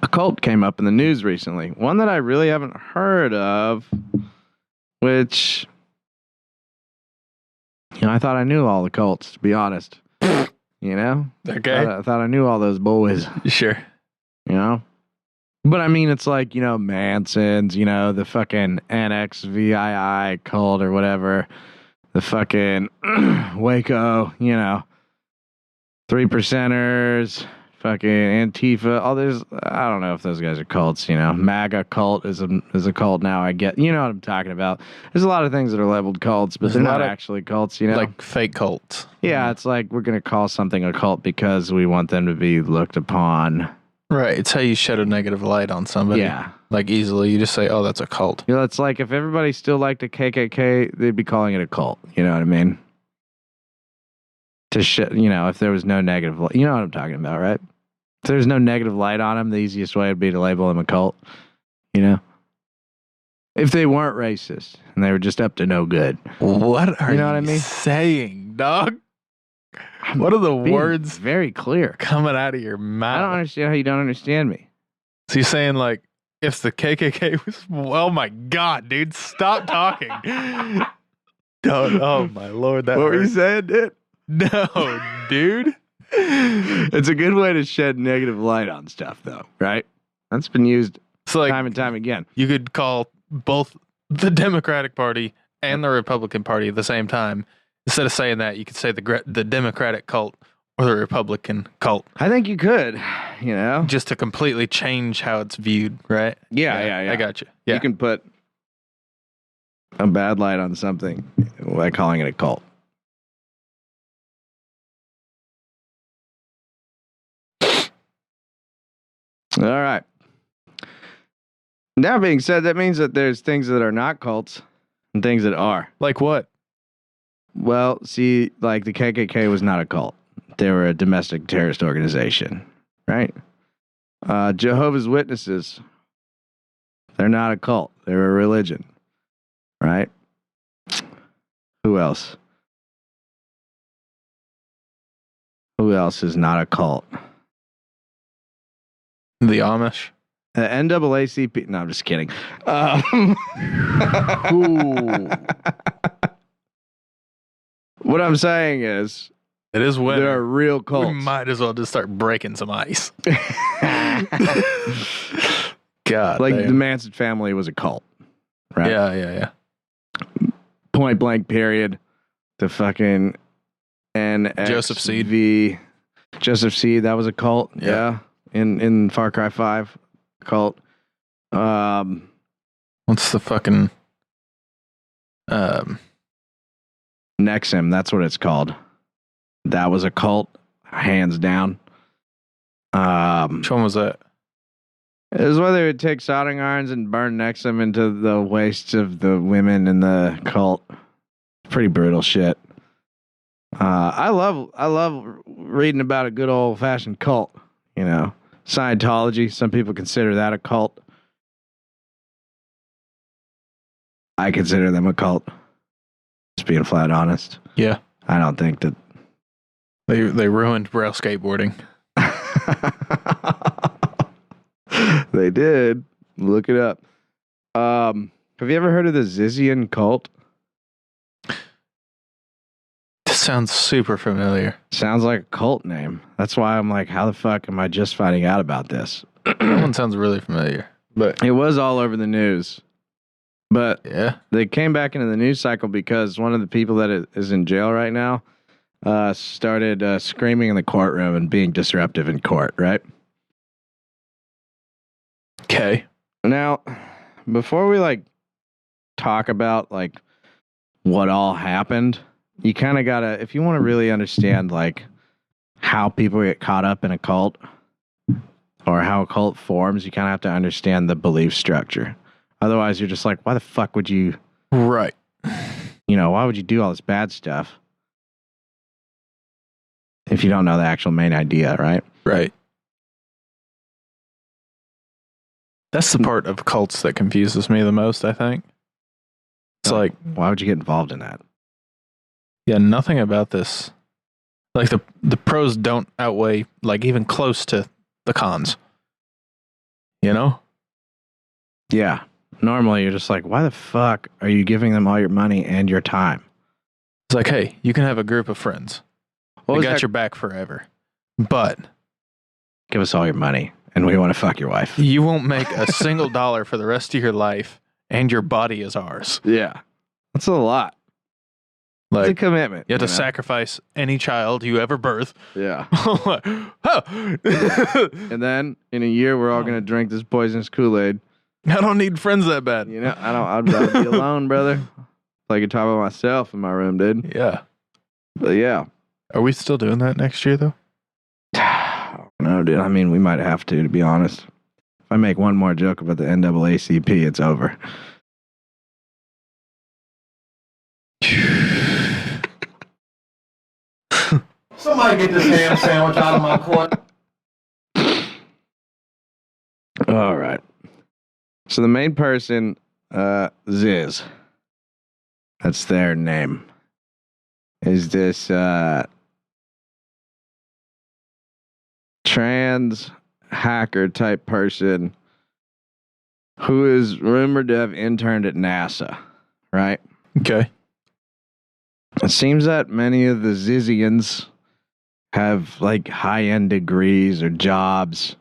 a cult came up in the news recently. One that I really haven't heard of, which, I thought I knew all the cults, to be honest. Okay. I thought I knew all those boys, Sure. But I mean, it's like, Manson's, the fucking NXVII cult or whatever. The fucking Waco, 3%ers, fucking Antifa. All there's, I don't know if those guys are cults, MAGA cult is a cult now, I get. You know what I'm talking about. There's a lot of things that are labeled cults, but There's they're a not lot of, actually cults, like fake cults. Yeah, it's like we're going to call something a cult because we want them to be looked upon. Right. It's how you shed a negative light on somebody. Yeah. Like easily. You just say, oh, that's a cult. It's like if everybody still liked the KKK, they'd be calling it a cult. You know what I mean? If there was no negative light. You know what I'm talking about, right? If there's no negative light on them, the easiest way would be to label them a cult. If they weren't racist and they were just up to no good. What are You know what I mean? saying, dog? What are the Being words very clear. coming out of your I mouth? don't understand how you don't understand me. So you're saying like if the KKK was? Oh my god, dude! Stop talking. Don't. Oh my lord, that. What were you hurt. saying, dude? No, dude. It's a good way to shed negative light on stuff, though, right? That's been used So like time and time again. you could call both the Democratic Party and the Republican Party at the same time. Instead of saying that, you could say the Democratic cult or the Republican cult, I think you could, just to completely change how it's viewed, right? Yeah. I got you. Yeah. You can put a bad light on something by calling it a cult. All right. That being said, that means that there's things that are not cults and things that are. Like what? Well, see, like the KKK was not a cult. They were a domestic terrorist organization, right? Jehovah's Witnesses, they're not a cult. They're a religion, right? Who else? Who else is not a cult? The Amish. NAACP. No, I'm just kidding. What I'm saying is, It is winter. there are real We cults. might as well just start breaking some ice. God, Like damn. the Manson family was a cult, right? Yeah. Point blank. Period. The fucking NXV. Joseph Seed. Joseph Seed. That was a cult. Yeah. In Far Cry 5, cult. What's the fucking Nexim. That's what it's called. That was a cult, hands down. which one was that? It was where they would take soldering irons and burn Nexim into the waists of the women in the cult. Pretty brutal shit. I love reading about a good old fashioned cult. You know, Scientology. Some people consider that a cult. I consider them a cult. Just being flat honest. Yeah. I don't think that They ruined braille skateboarding. they did. Look it up. Have you ever heard of the Zizian cult? This sounds super familiar. Sounds like a cult name. That's why I'm like, how the fuck am I just finding out about this? That one sounds really familiar. But It was all over the news. But yeah. they came back into the news cycle because one of the people that is in jail right now started screaming in the courtroom and being disruptive in court, right? Okay. Now, before we like talk about like what all happened, you kind of gotta, if you want to really understand like how people get caught up in a cult or how a cult forms, you kind of have to understand the belief structure. Otherwise, you're just like, why the fuck would you, Right. why would you do all this bad stuff if you don't know the actual main idea, right? Right. That's the part of cults that confuses me the most, I think. It's like, Why would you get involved in that? yeah, nothing about this. Like the pros don't outweigh like even close to the cons. You know? Yeah. Normally, you're just like, why the fuck are you giving them all your money and your time? It's like, hey, you can have a group of friends. What They was got that- your back forever. But Give us all your money, and we want to fuck your wife. you won't make a single dollar for the rest of your life, and your body is ours. Yeah. That's a lot. It's a Like, commitment. you have to know? sacrifice any child you ever birth. Yeah. Oh. And then in a year, we're all going to drink this poisonous Kool-Aid. I don't need friends that bad. I'd rather be alone, brother. Play guitar by myself in my room, dude. Yeah. But yeah. Are we still doing that next year, though? No, dude. I mean, we might have to be honest. If I make one more joke about the NAACP, it's over. Somebody get this ham sandwich out of my court. All right. So the main person, Ziz, that's their name, is this trans hacker type person who is rumored to have interned at NASA, right? Okay. It seems that many of the Zizians have like high-end degrees or jobs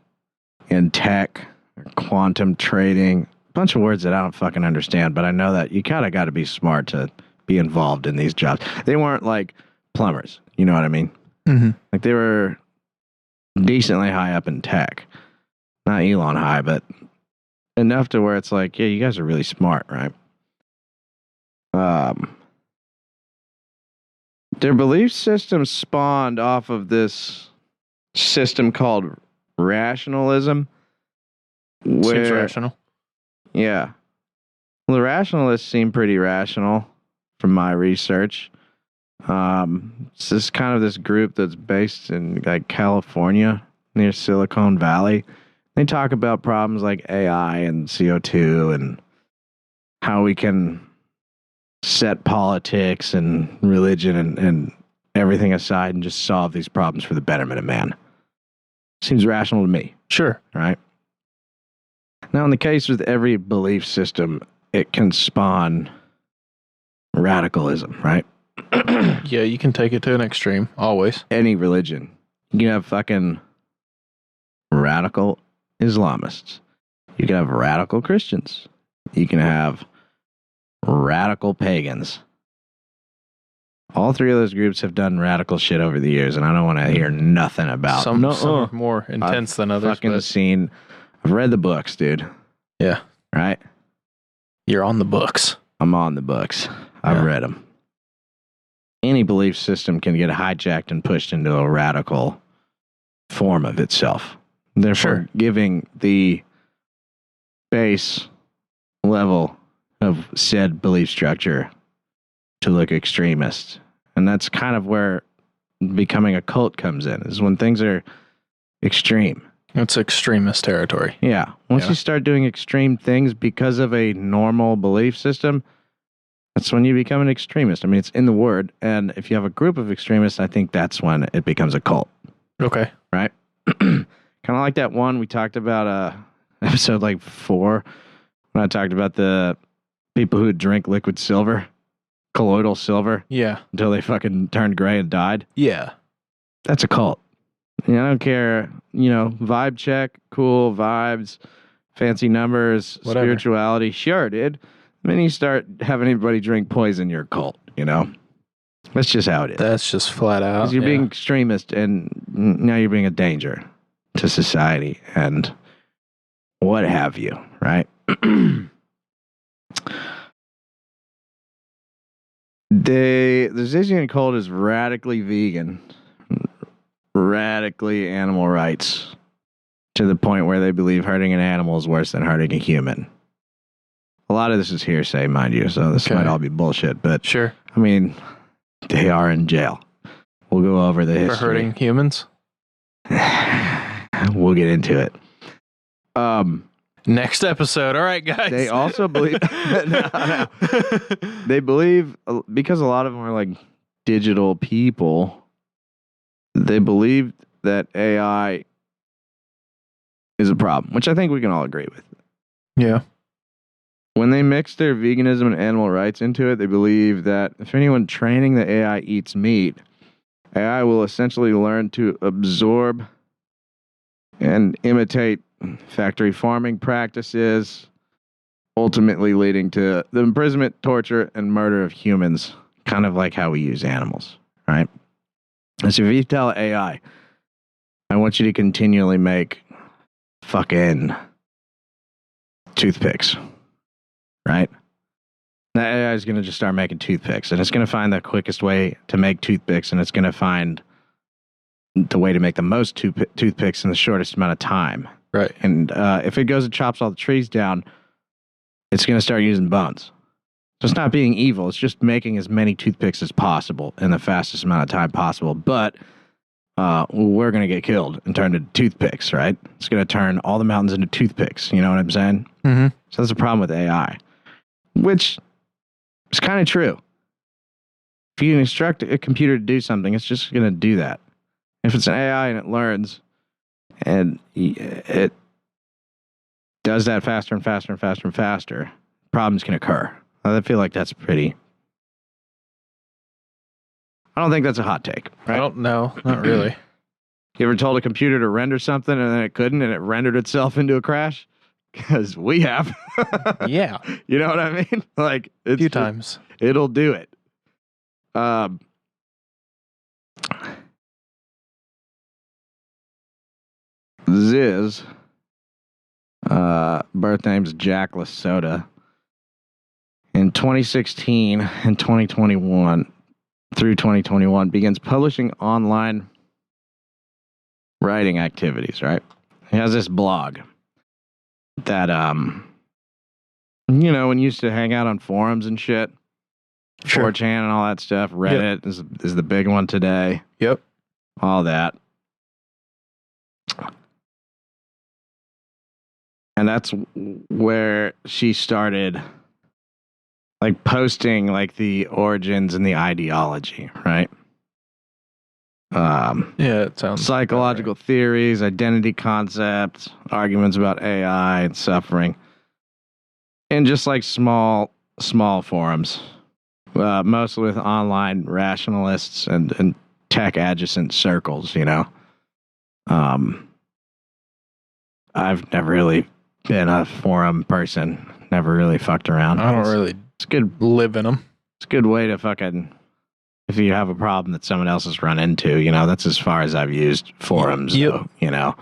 in tech or quantum trading. A bunch of words that I don't fucking understand, but I know that you kind of got to be smart to be involved in these jobs. They weren't like plumbers, you know what I mean? Mm-hmm. Like they were decently high up in tech. Not Elon high, but enough to where it's like, yeah, you guys are really smart, right? Their belief system spawned off of this system called rationalism. Seems rational. Yeah. Well, the rationalists seem pretty rational from my research. It's just kind of this group that's based in like California near Silicon Valley. They talk about problems like AI and CO2 and how we can set politics and religion and everything aside and just solve these problems for the betterment of man. Seems rational to me, Sure. right? Now, in the case with every belief system, it can spawn radicalism, right? Yeah, you can take it to an extreme, always. Any religion. You can have fucking radical Islamists. You can have radical Christians. You can have radical pagans. All three of those groups have done radical shit over the years, and I don't want to hear nothing about Some are more intense than others. I've read the books, dude. Yeah. Right? You're on the books. I'm on the books. I've read them. Any belief system can get hijacked and pushed into a radical form of itself. Therefore, giving the base level of said belief structure to look extremist. And that's kind of where becoming a cult comes in, is when things are extreme. It's extremist territory. Yeah. Once you start doing extreme things because of a normal belief system, that's when you become an extremist. I mean, it's in the word. And if you have a group of extremists, I think that's when it becomes a cult. Okay. Right? Kind of like that one we talked about, episode like 4, when I talked about the people who drink liquid silver, colloidal silver. Yeah. Until they fucking turned gray and died. Yeah. That's a cult. I don't care, vibe check, cool vibes, fancy numbers, whatever. Spirituality. Sure, dude. Then you start having everybody drink poison, you're a cult, That's just how it is. That's just flat out. Because you're being extremist, and now you're being a danger to society and what have you, right? The Zizian cult is radically vegan, radically animal rights, to the point where they believe hurting an animal is worse than hurting a human. A lot of this is hearsay, mind you, so this might all be bullshit, but sure. I mean, they are in jail. We'll go over the history. For hurting humans? We'll get into it. Next episode. All right, guys. They also believe... No. They believe, because a lot of them are like digital people, they believe that AI is a problem, which I think we can all agree with. Yeah. When they mix their veganism and animal rights into it, they believe that if anyone training the AI eats meat, AI will essentially learn to absorb and imitate factory farming practices, ultimately leading to the imprisonment, torture, and murder of humans, kind of like how we use animals, right? And so if you tell AI, I want you to continually make fucking toothpicks, right? That AI is going to just start making toothpicks, and it's going to find the quickest way to make toothpicks, and it's going to find the way to make the most toothpicks in the shortest amount of time. Right. And if it goes and chops all the trees down, it's going to start using bones. So it's not being evil. It's just making as many toothpicks as possible in the fastest amount of time possible. But we're going to get killed and turned into toothpicks, right? It's going to turn all the mountains into toothpicks. You know what I'm saying? Mm-hmm. So that's a problem with AI, which is kind of true. If you instruct a computer to do something, it's just going to do that. If it's an AI and it learns and it does that faster and faster and faster and faster, problems can occur. I feel like that's pretty... I don't think that's a hot take. Right? I don't know. Not really. You ever told a computer to render something and then it couldn't and it rendered itself into a crash? Because we have. Yeah. You know what I mean? Like, a few times. It'll do it. Ziz, birth name's Jack Lasoda. In 2016 and 2021 through 2021 begins publishing online writing activities, right? He has this blog that, when you used to hang out on forums and shit, Sure. 4chan and all that stuff, Reddit is the big one today. Yep. All that. And that's where she started like posting like the origins and the ideology, right? Yeah, it sounds psychological theories, identity concepts, arguments about AI and suffering, and just like small forums, mostly with online rationalists and tech adjacent circles. I've never really been a forum person. Never really fucked around. I don't really. It's good. Live in them. It's a good way to fucking. If you have a problem that someone else has run into, that's as far as I've used forums. Yep. Though,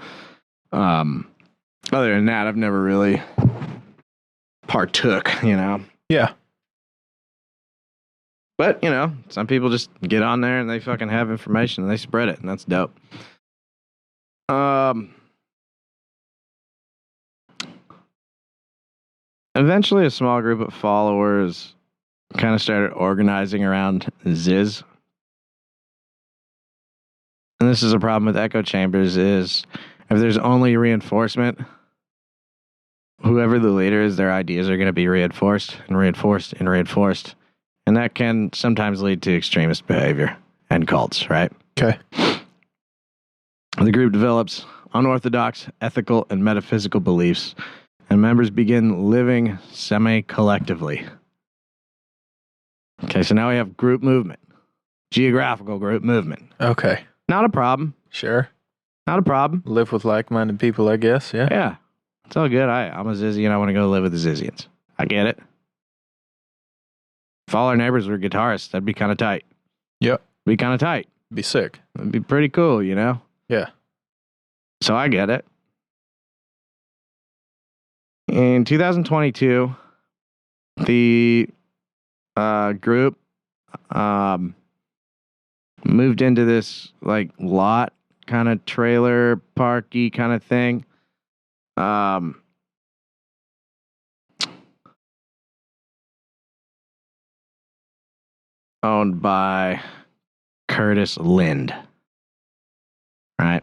other than that, I've never really partook. Yeah. But some people just get on there and they fucking have information and they spread it, and that's dope. Eventually, a small group of followers kind of started organizing around Ziz. And this is a problem with echo chambers is if there's only reinforcement, whoever the leader is, their ideas are going to be reinforced and reinforced and reinforced. And that can sometimes lead to extremist behavior and cults, right? Okay. The group develops unorthodox ethical and metaphysical beliefs, and members begin living semi-collectively. Okay, so now we have group movement. Geographical group movement. Okay. Not a problem. Sure. Not a problem. Live with like-minded people, I guess. Yeah. Yeah. It's all good. I'm a Zizzy and I want to go live with the Zizzians. I get it. If all our neighbors were guitarists, that'd be kind of tight. Yep. Be kind of tight. Be sick. It'd be pretty cool, Yeah. So I get it. In 2022, the group moved into this like lot kind of trailer parky kind of thing. Owned by Curtis Lind. Right?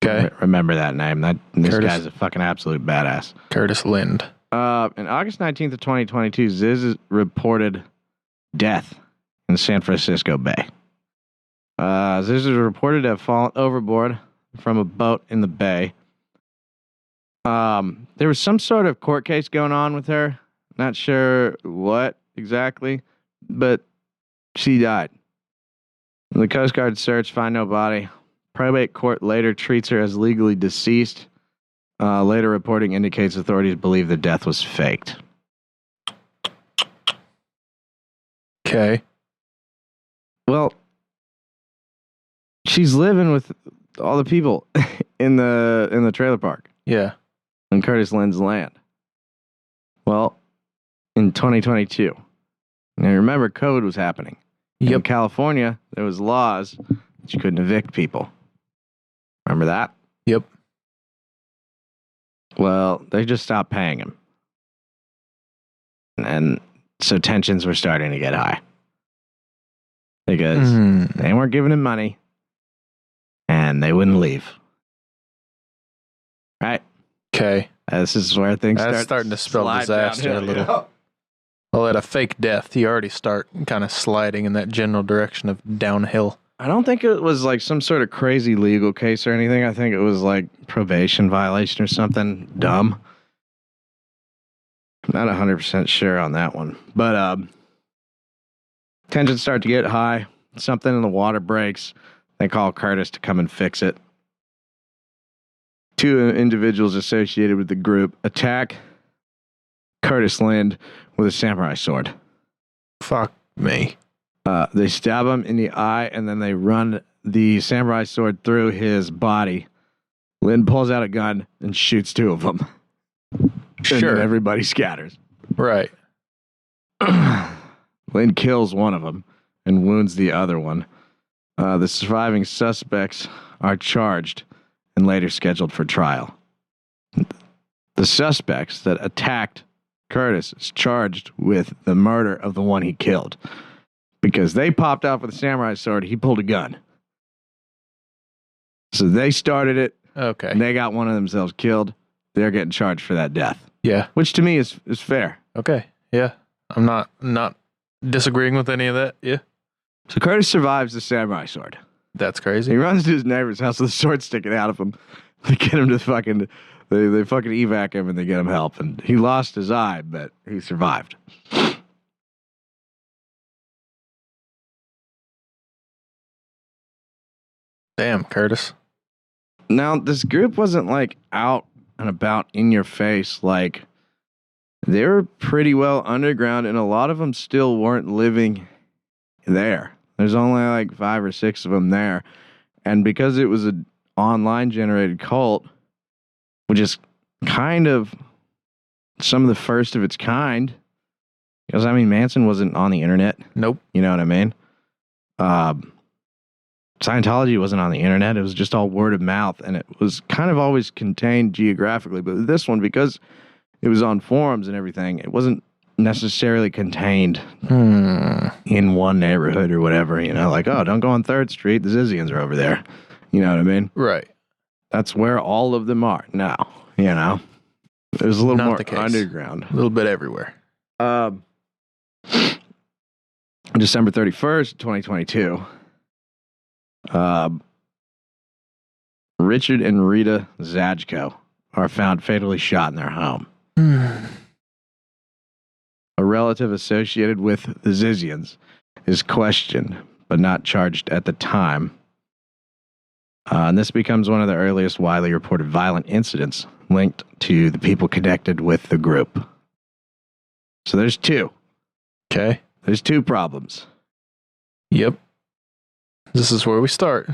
Okay. Remember that name. This Curtis. guy's a fucking absolute badass. Curtis Lind. In August 19th of 2022, Ziz reported death in San Francisco Bay. Ziz is reported to have fallen overboard from a boat in the bay. There was some sort of court case going on with her. Not sure what exactly, but she died. The Coast Guard search, find no body. Probate court later treats her as legally deceased. Later reporting indicates authorities believe the death was faked. Okay. Well, she's living with all the people in the trailer park Yeah. on Curtis Lind's land. Well, in 2022, now remember COVID was happening. Yep. In California, there was laws that you couldn't evict people. Remember that? Yep. Well, they just stopped paying him. And so tensions were starting to get high. Because they weren't giving him money. And they wouldn't leave. Right? Okay. This is where things That's start starting to spell slide disaster downhill, a little. yeah. Well, at a fake death, you already start kind of sliding in that general direction of downhill. I don't think it was like some sort of crazy legal case or anything. I think it was like probation violation or something dumb. Not 100% sure on that one. But tensions start to get high. Something in the water breaks. They call Curtis to come and fix it. Two individuals associated with the group attack Curtis Lind with a samurai sword. Fuck me. They stab him in the eye and then they run the samurai sword through his body. Lind pulls out a gun and shoots two of them. Sure. And then everybody scatters. Right. Lind kills one of them and wounds the other one. The surviving suspects are charged and later scheduled for trial. The suspects that attacked Curtis is charged with the murder of the one he killed. Because they popped off with a samurai sword, he pulled a gun. So they started it. Okay. And they got one of themselves killed. They're getting charged for that death. Yeah. Which to me is fair. Okay. Yeah. I'm not disagreeing with any of that. Yeah. So Curtis survives the samurai sword. That's He crazy. runs to his neighbor's house with a sword sticking out of him. They get him to fucking... They fucking evac him and they get him help. And he lost his eye, but he survived. Damn, Curtis. Now, this group wasn't like out and about in your face. Like, they were pretty well underground, and a lot of them still weren't living there. There's only like 5 or 6 of them there. And because it was an online generated cult, which is kind of some of the first of its kind, because I mean, Manson wasn't on the internet. Nope. You know what I mean? Scientology wasn't on the internet. It was just all word of mouth, and it was kind of always contained geographically. But this one, because it was on forums and everything, it wasn't necessarily contained in one neighborhood or whatever. You know, like, oh, don't go on 3rd Street. The Zizians are over there. You know what I mean? Right. That's where all of them are now. You know, it was a little Not more the case. underground. A little bit everywhere. December 31st, 2022. Richard and Rita Zajko are found fatally shot in their home. A relative associated with the Zizians is questioned, but not charged at the time. And this becomes one of the earliest widely reported violent incidents linked to the people connected with the group. So there's 2. Okay. There's 2 problems. Yep. This is where we start.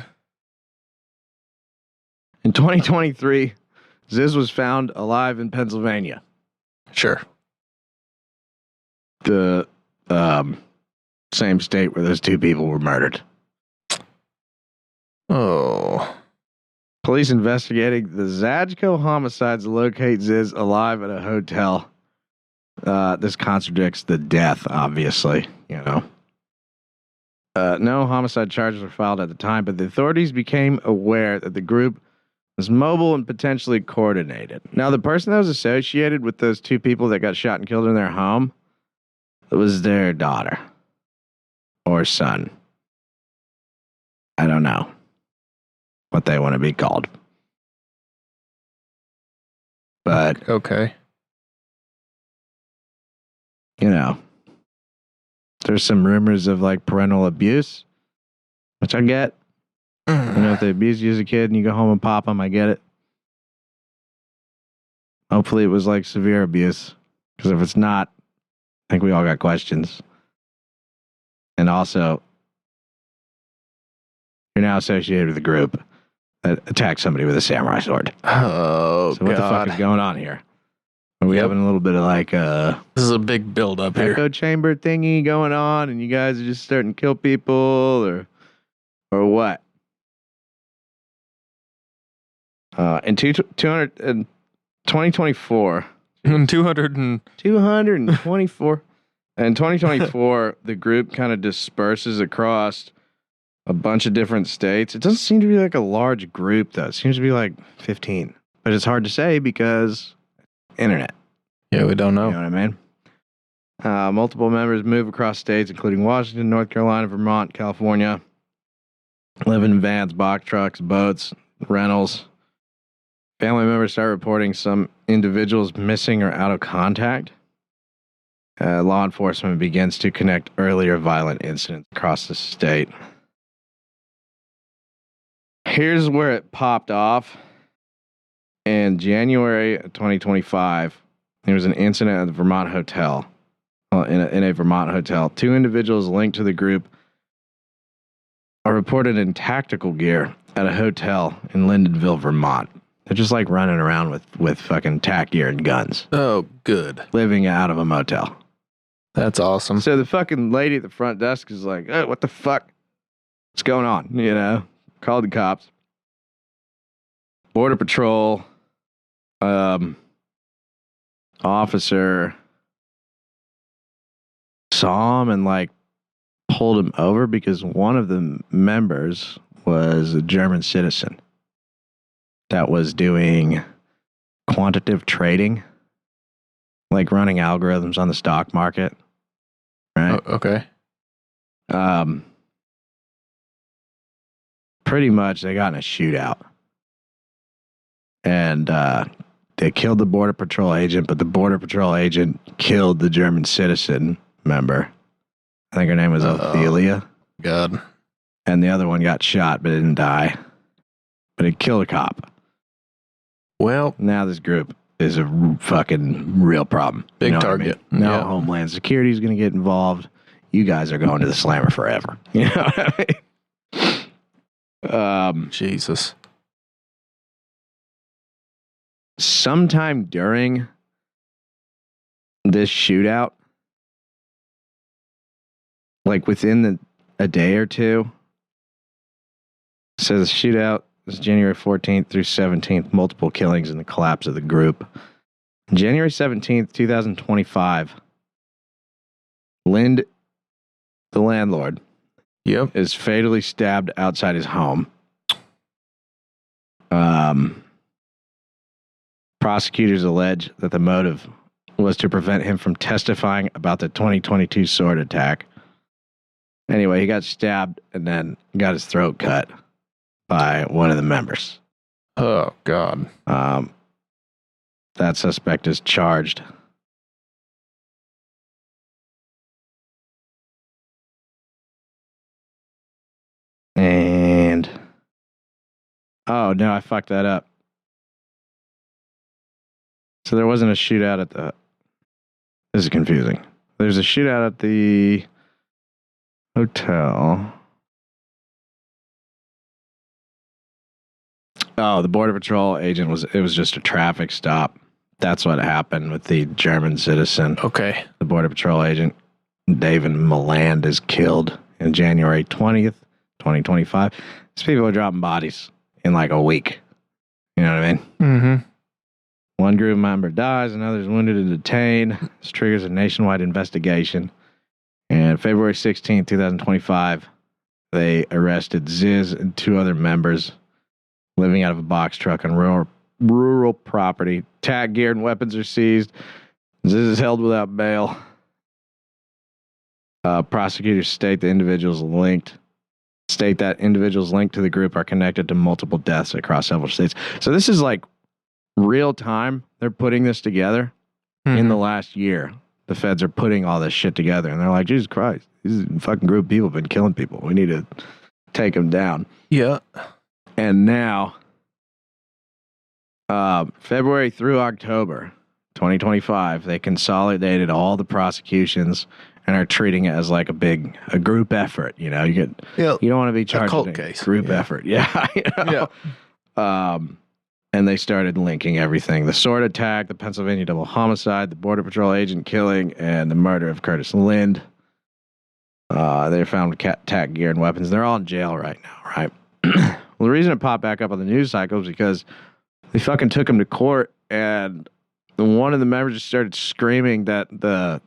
In 2023, Ziz was found alive in Pennsylvania. Sure. The same state where those 2 people were murdered. Oh. Police investigating the Zajko homicides locate Ziz alive at a hotel. This contradicts the death, obviously, you know. No homicide charges were filed at the time, but the authorities became aware that the group was mobile and potentially coordinated. Now, the person that was associated with those 2 people that got shot and killed in their home, it was their daughter or son. I don't know what they want to be called. But, Okay. you know, there's some rumors of like parental abuse, which I get. You know, if they abuse you as a kid and you go home and pop them, I get it. Hopefully it was like severe abuse, because if it's not, I think we all got questions. And also, you're now associated with a group that attacked somebody with a samurai sword. Oh, So what the fuck is going on here? Are we having a little bit of like a This is a big build up here. echo chamber thingy going on, and you guys are just starting to kill people, or what? In 2024, 200 and 224. In 2024, the group kind of disperses across a bunch of different states. It doesn't seem to be like a large group, though. It seems to be like 15. But it's hard to say because internet. yeah, we don't know. You know what I mean? Multiple members move across states, including Washington, North Carolina, Vermont, California. Live in vans, box trucks, boats, rentals. Family members start reporting some individuals missing or out of contact. Law enforcement begins to connect earlier violent incidents across the state. Here's where it popped off. In January of 2025, there was an incident at the Vermont hotel. In a Vermont hotel, 2 individuals linked to the group are reported in tactical gear at a hotel in Lyndonville, Vermont. They're just like running around with fucking tack gear and guns, Oh, good. living out of a motel. That's awesome. So the fucking lady at the front desk is like, "Oh, what the fuck? What's going on?" You know, called the cops. Border Patrol officer saw him and like pulled him over because one of the members was a German citizen that was doing quantitative trading, like running algorithms on the stock market. Right. Okay. pretty much they got in a shootout. And they killed the Border Patrol agent, but the Border Patrol agent killed the German citizen member. I think her name was Ophelia. God. And the other one got shot but didn't die. But it killed a cop. Well, now this group is a fucking real problem. Big you know target. I mean? Now Yeah. Homeland Security is going to get involved. You guys are going to the slammer forever. You know what I mean? Jesus. Sometime during this shootout, like within a day or two, it says shootout is January 14th through 17th, multiple killings and the collapse of the group. January 17th, 2025, Lind, the landlord, is fatally stabbed outside his home. Prosecutors allege that the motive was to prevent him from testifying about the 2022 sword attack. Anyway, he got stabbed and then got his throat cut by one of the members. Oh, God. That suspect is charged. And oh no, I fucked that up. So there wasn't a shootout at the... This is confusing. There's a shootout at the hotel. Oh, the Border Patrol agent it was just a traffic stop. That's what happened with the German citizen. Okay. The Border Patrol agent, David Milland, is killed in January 20th, 2025. These people are dropping bodies in like a week. You know what I mean? Mm-hmm. One group member dies, another is wounded and detained. This triggers a nationwide investigation. And February 16th, 2025, they arrested Ziz and two other members living out of a box truck on rural property. Tag gear and weapons are seized. Ziz is held without bail. Prosecutors state that individuals linked to the group are connected to multiple deaths across several states. So this is like real time. They're putting this together in the last year. The feds are putting all this shit together, and they're like, Jesus Christ, these fucking group of people have been killing people. We need to take them down. Yeah. And now, February through October 2025, they consolidated all the prosecutions and are treating it as like a group effort. You know, you don't want to be charged cult with a case. group effort. Yeah. You know? Yeah. And they started linking everything. The sword attack, the Pennsylvania double homicide, the Border Patrol agent killing, and the murder of Curtis Lind. They found tack gear and weapons. They're all in jail right now, right? Well, the reason it popped back up on the news cycle is because they fucking took him to court, and one of the members just started screaming that the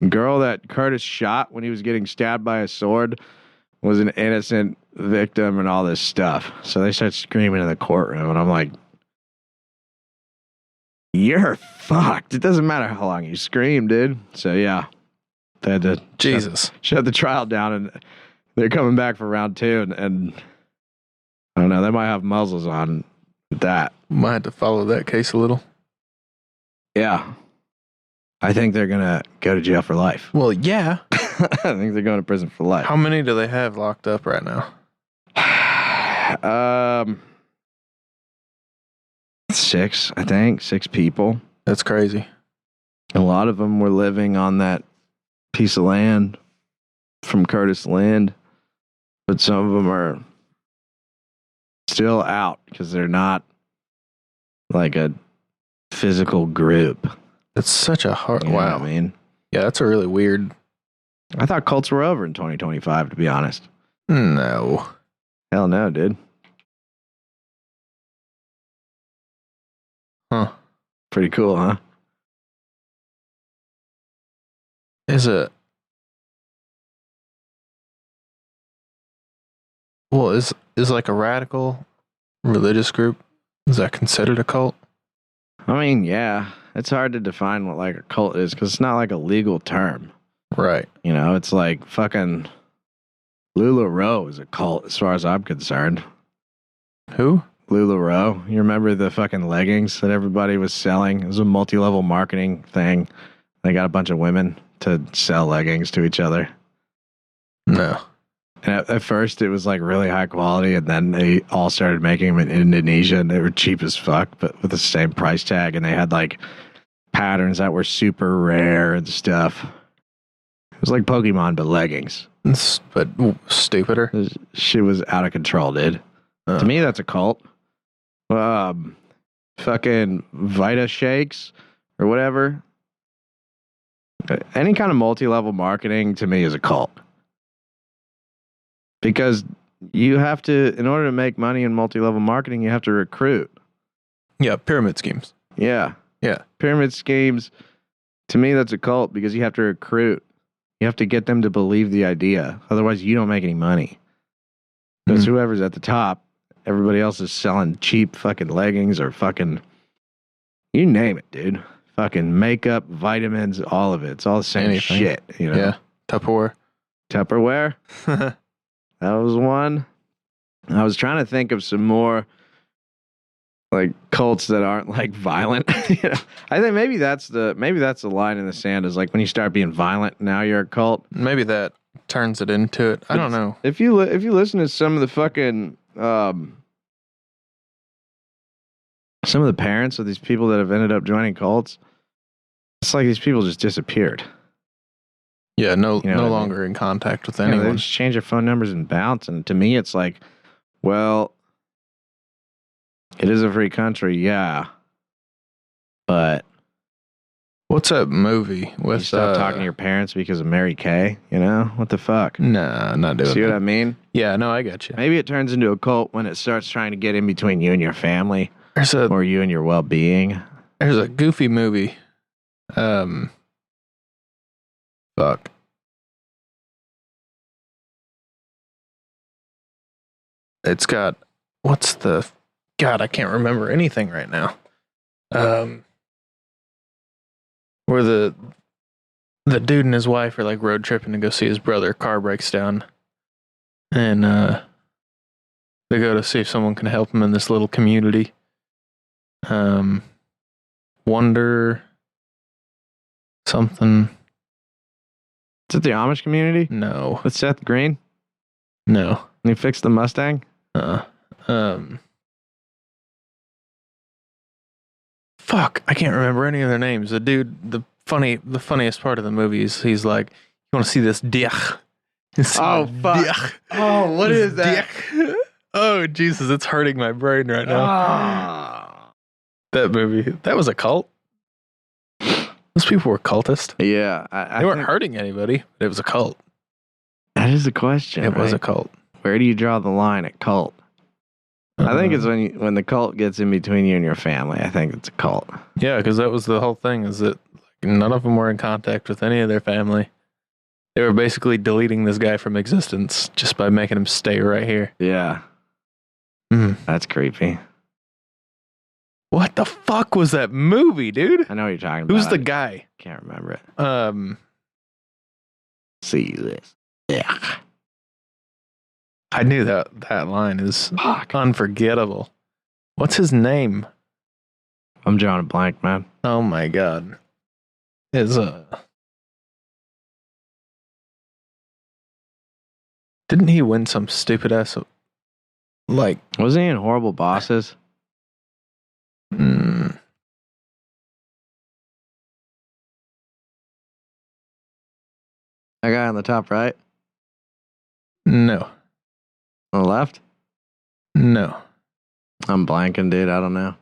girl that Curtis shot when he was getting stabbed by a sword was an innocent victim and all this stuff. So they start screaming in the courtroom, and I'm like, you're fucked. It doesn't matter how long you scream, dude. So yeah, they had to shut the trial down, and they're coming back for round 2, and I don't know, they might have muzzles on with that. Might have to follow that case a little. Yeah. I think they're going to go to jail for life. Well, yeah. I think they're going to prison for life. How many do they have locked up right now? 6, I think. 6 people. That's crazy. A lot of them were living on that piece of land from Curtis Lind, but some of them are still out because they're not like a physical group. That's such a hard... You know wow. what I mean? Yeah, that's a really weird... I thought cults were over in 2025, to be honest. No. Hell no, dude. Huh. Pretty cool, huh? Is it... Well, is like a radical religious group, is that considered a cult? I mean, yeah. It's hard to define what like a cult is because it's not like a legal term. Right. You know, it's like fucking LuLaRoe is a cult as far as I'm concerned. Who? LuLaRoe. You remember the fucking leggings that everybody was selling? It was a multi-level marketing thing. They got a bunch of women to sell leggings to each other. No. And at first it was like really high quality, and then they all started making them in Indonesia, and they were cheap as fuck, but with the same price tag, and they had like patterns that were super rare and stuff. It was like Pokemon, but leggings. But stupider. Shit was out of control, dude. To me, that's a cult. Fucking Vita shakes or whatever. Any kind of multi-level marketing to me is a cult. Because you have to, in order to make money in multi-level marketing, you have to recruit. Yeah, pyramid schemes. Yeah. Yeah. Pyramid schemes, to me, that's a cult because you have to recruit. You have to get them to believe the idea. Otherwise, you don't make any money. Because whoever's at the top, everybody else is selling cheap fucking leggings or fucking, you name it, dude. Fucking makeup, vitamins, all of it. It's all the same shit, you know? Yeah. Tupperware. That was one. I was trying to think of some more like cults that aren't like violent. You know? I think maybe that's the line in the sand is like when you start being violent, now you're a cult. Maybe that turns it into it. I don't know. If you listen to some of the fucking some of the parents of these people that have ended up joining cults, it's like these people just disappeared. Yeah, no You know what I longer in contact with They anyone. just change their phone numbers and bounce. And to me, it's like, well, it is a free country, yeah. But What's that movie with you stop talking to your parents because of Mary Kay, you know? What the fuck? Nah, not doing See that. what I mean? Yeah, no, I got you. Maybe it turns into a cult when it starts trying to get in between you and your family There's or you and your well-being. a goofy movie. Fuck. It's got God, I can't remember anything right now. Where the dude and his wife are like road tripping to go see his brother. Car breaks down, and they go to see if someone can help him in this little community. Wonder something. Is it the Amish community? No, With Seth Green? no. And he fixed the Mustang? Fuck, I can't remember any of their names. The dude, the funniest part of the movie is he's like, "You want to see this dick?" Oh, fuck. Dick. Oh, what This is that? dick. Oh, Jesus, it's hurting my brain right now. Ah. That movie, that was a cult. Those people were cultist. Yeah. They weren't hurting anybody, but it was a cult. That is the question. It was a right? cult. Where do you draw the line at cult? I think it's when the cult gets in between you and your family. I think it's a cult. Yeah, because that was the whole thing, is that none of them were in contact with any of their family. They were basically deleting this guy from existence just by making him stay right here. Yeah. That's creepy. What the fuck was that movie, dude? I know what you're talking about. Who's the guy? Can't remember it. See this. Yeah. I knew that line is unforgettable. What's his name? I'm drawing a blank, man. Oh my god. Didn't he win some stupid ass like Wasn't he in Horrible Bosses? mm, That guy on the top right? no. On the left? No. I'm blanking, dude. I don't know.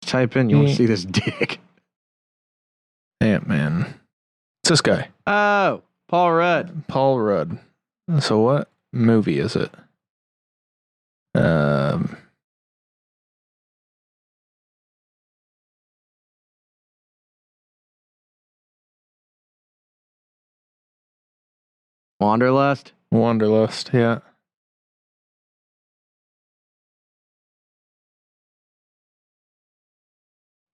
Type in, you want to see this dick. Ant-Man. It's this guy. Oh, Paul Rudd. Paul Rudd. So what movie is it? Wanderlust? Wanderlust, yeah.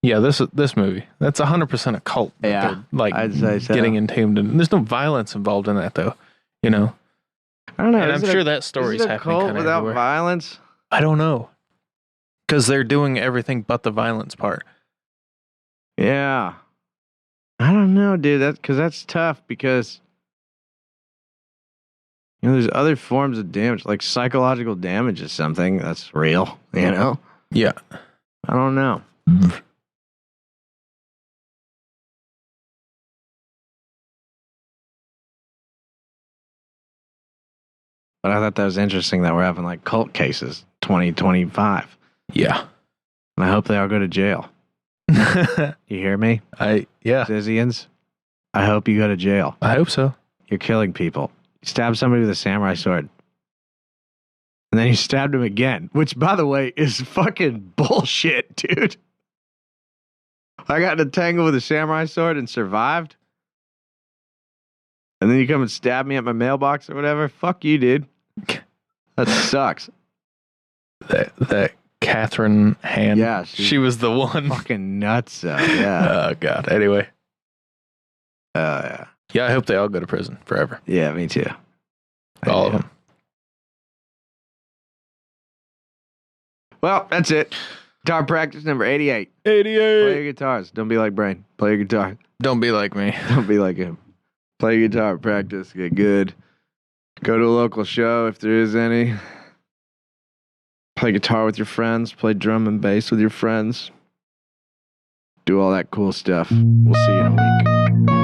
Yeah, this movie. That's 100% a cult. that Yeah, they're, like I'd say so. getting entombed in. There's no violence involved in that though. You know. I don't know. And is I'm it sure a, that story's is it a happening cult kind of without everywhere. violence? I don't know. Because they're doing everything but the violence part. Yeah. I don't know, dude. That's tough because there's other forms of damage, like psychological damage is something that's real, Yeah. I don't know. But I thought that was interesting that we're having like cult cases 2025. Yeah. And I hope they all go to jail. You hear me? Yeah. Zizians? I hope you go to jail. I hope so. You're killing people. You stab somebody with a samurai sword. And then you stabbed him again, which, by the way, is fucking bullshit, dude. I got in a tangle with a samurai sword and survived. And then you come and stab me at my mailbox or whatever. Fuck you, dude. That sucks. That Catherine Hand. Yeah, she was the one. Fucking nuts, though. Yeah. Oh, God. Anyway. Yeah. Yeah, I hope they all go to prison forever. Yeah, me too. All of them. Well, that's it. Guitar practice number 88. 88. Play your guitars. Don't be like Brain. Play your guitar. Don't be like me. Don't be like him. Play guitar, practice, get good. Go to a local show if there is any. Play guitar with your friends. Play drum and bass with your friends. Do all that cool stuff. We'll see you in a week.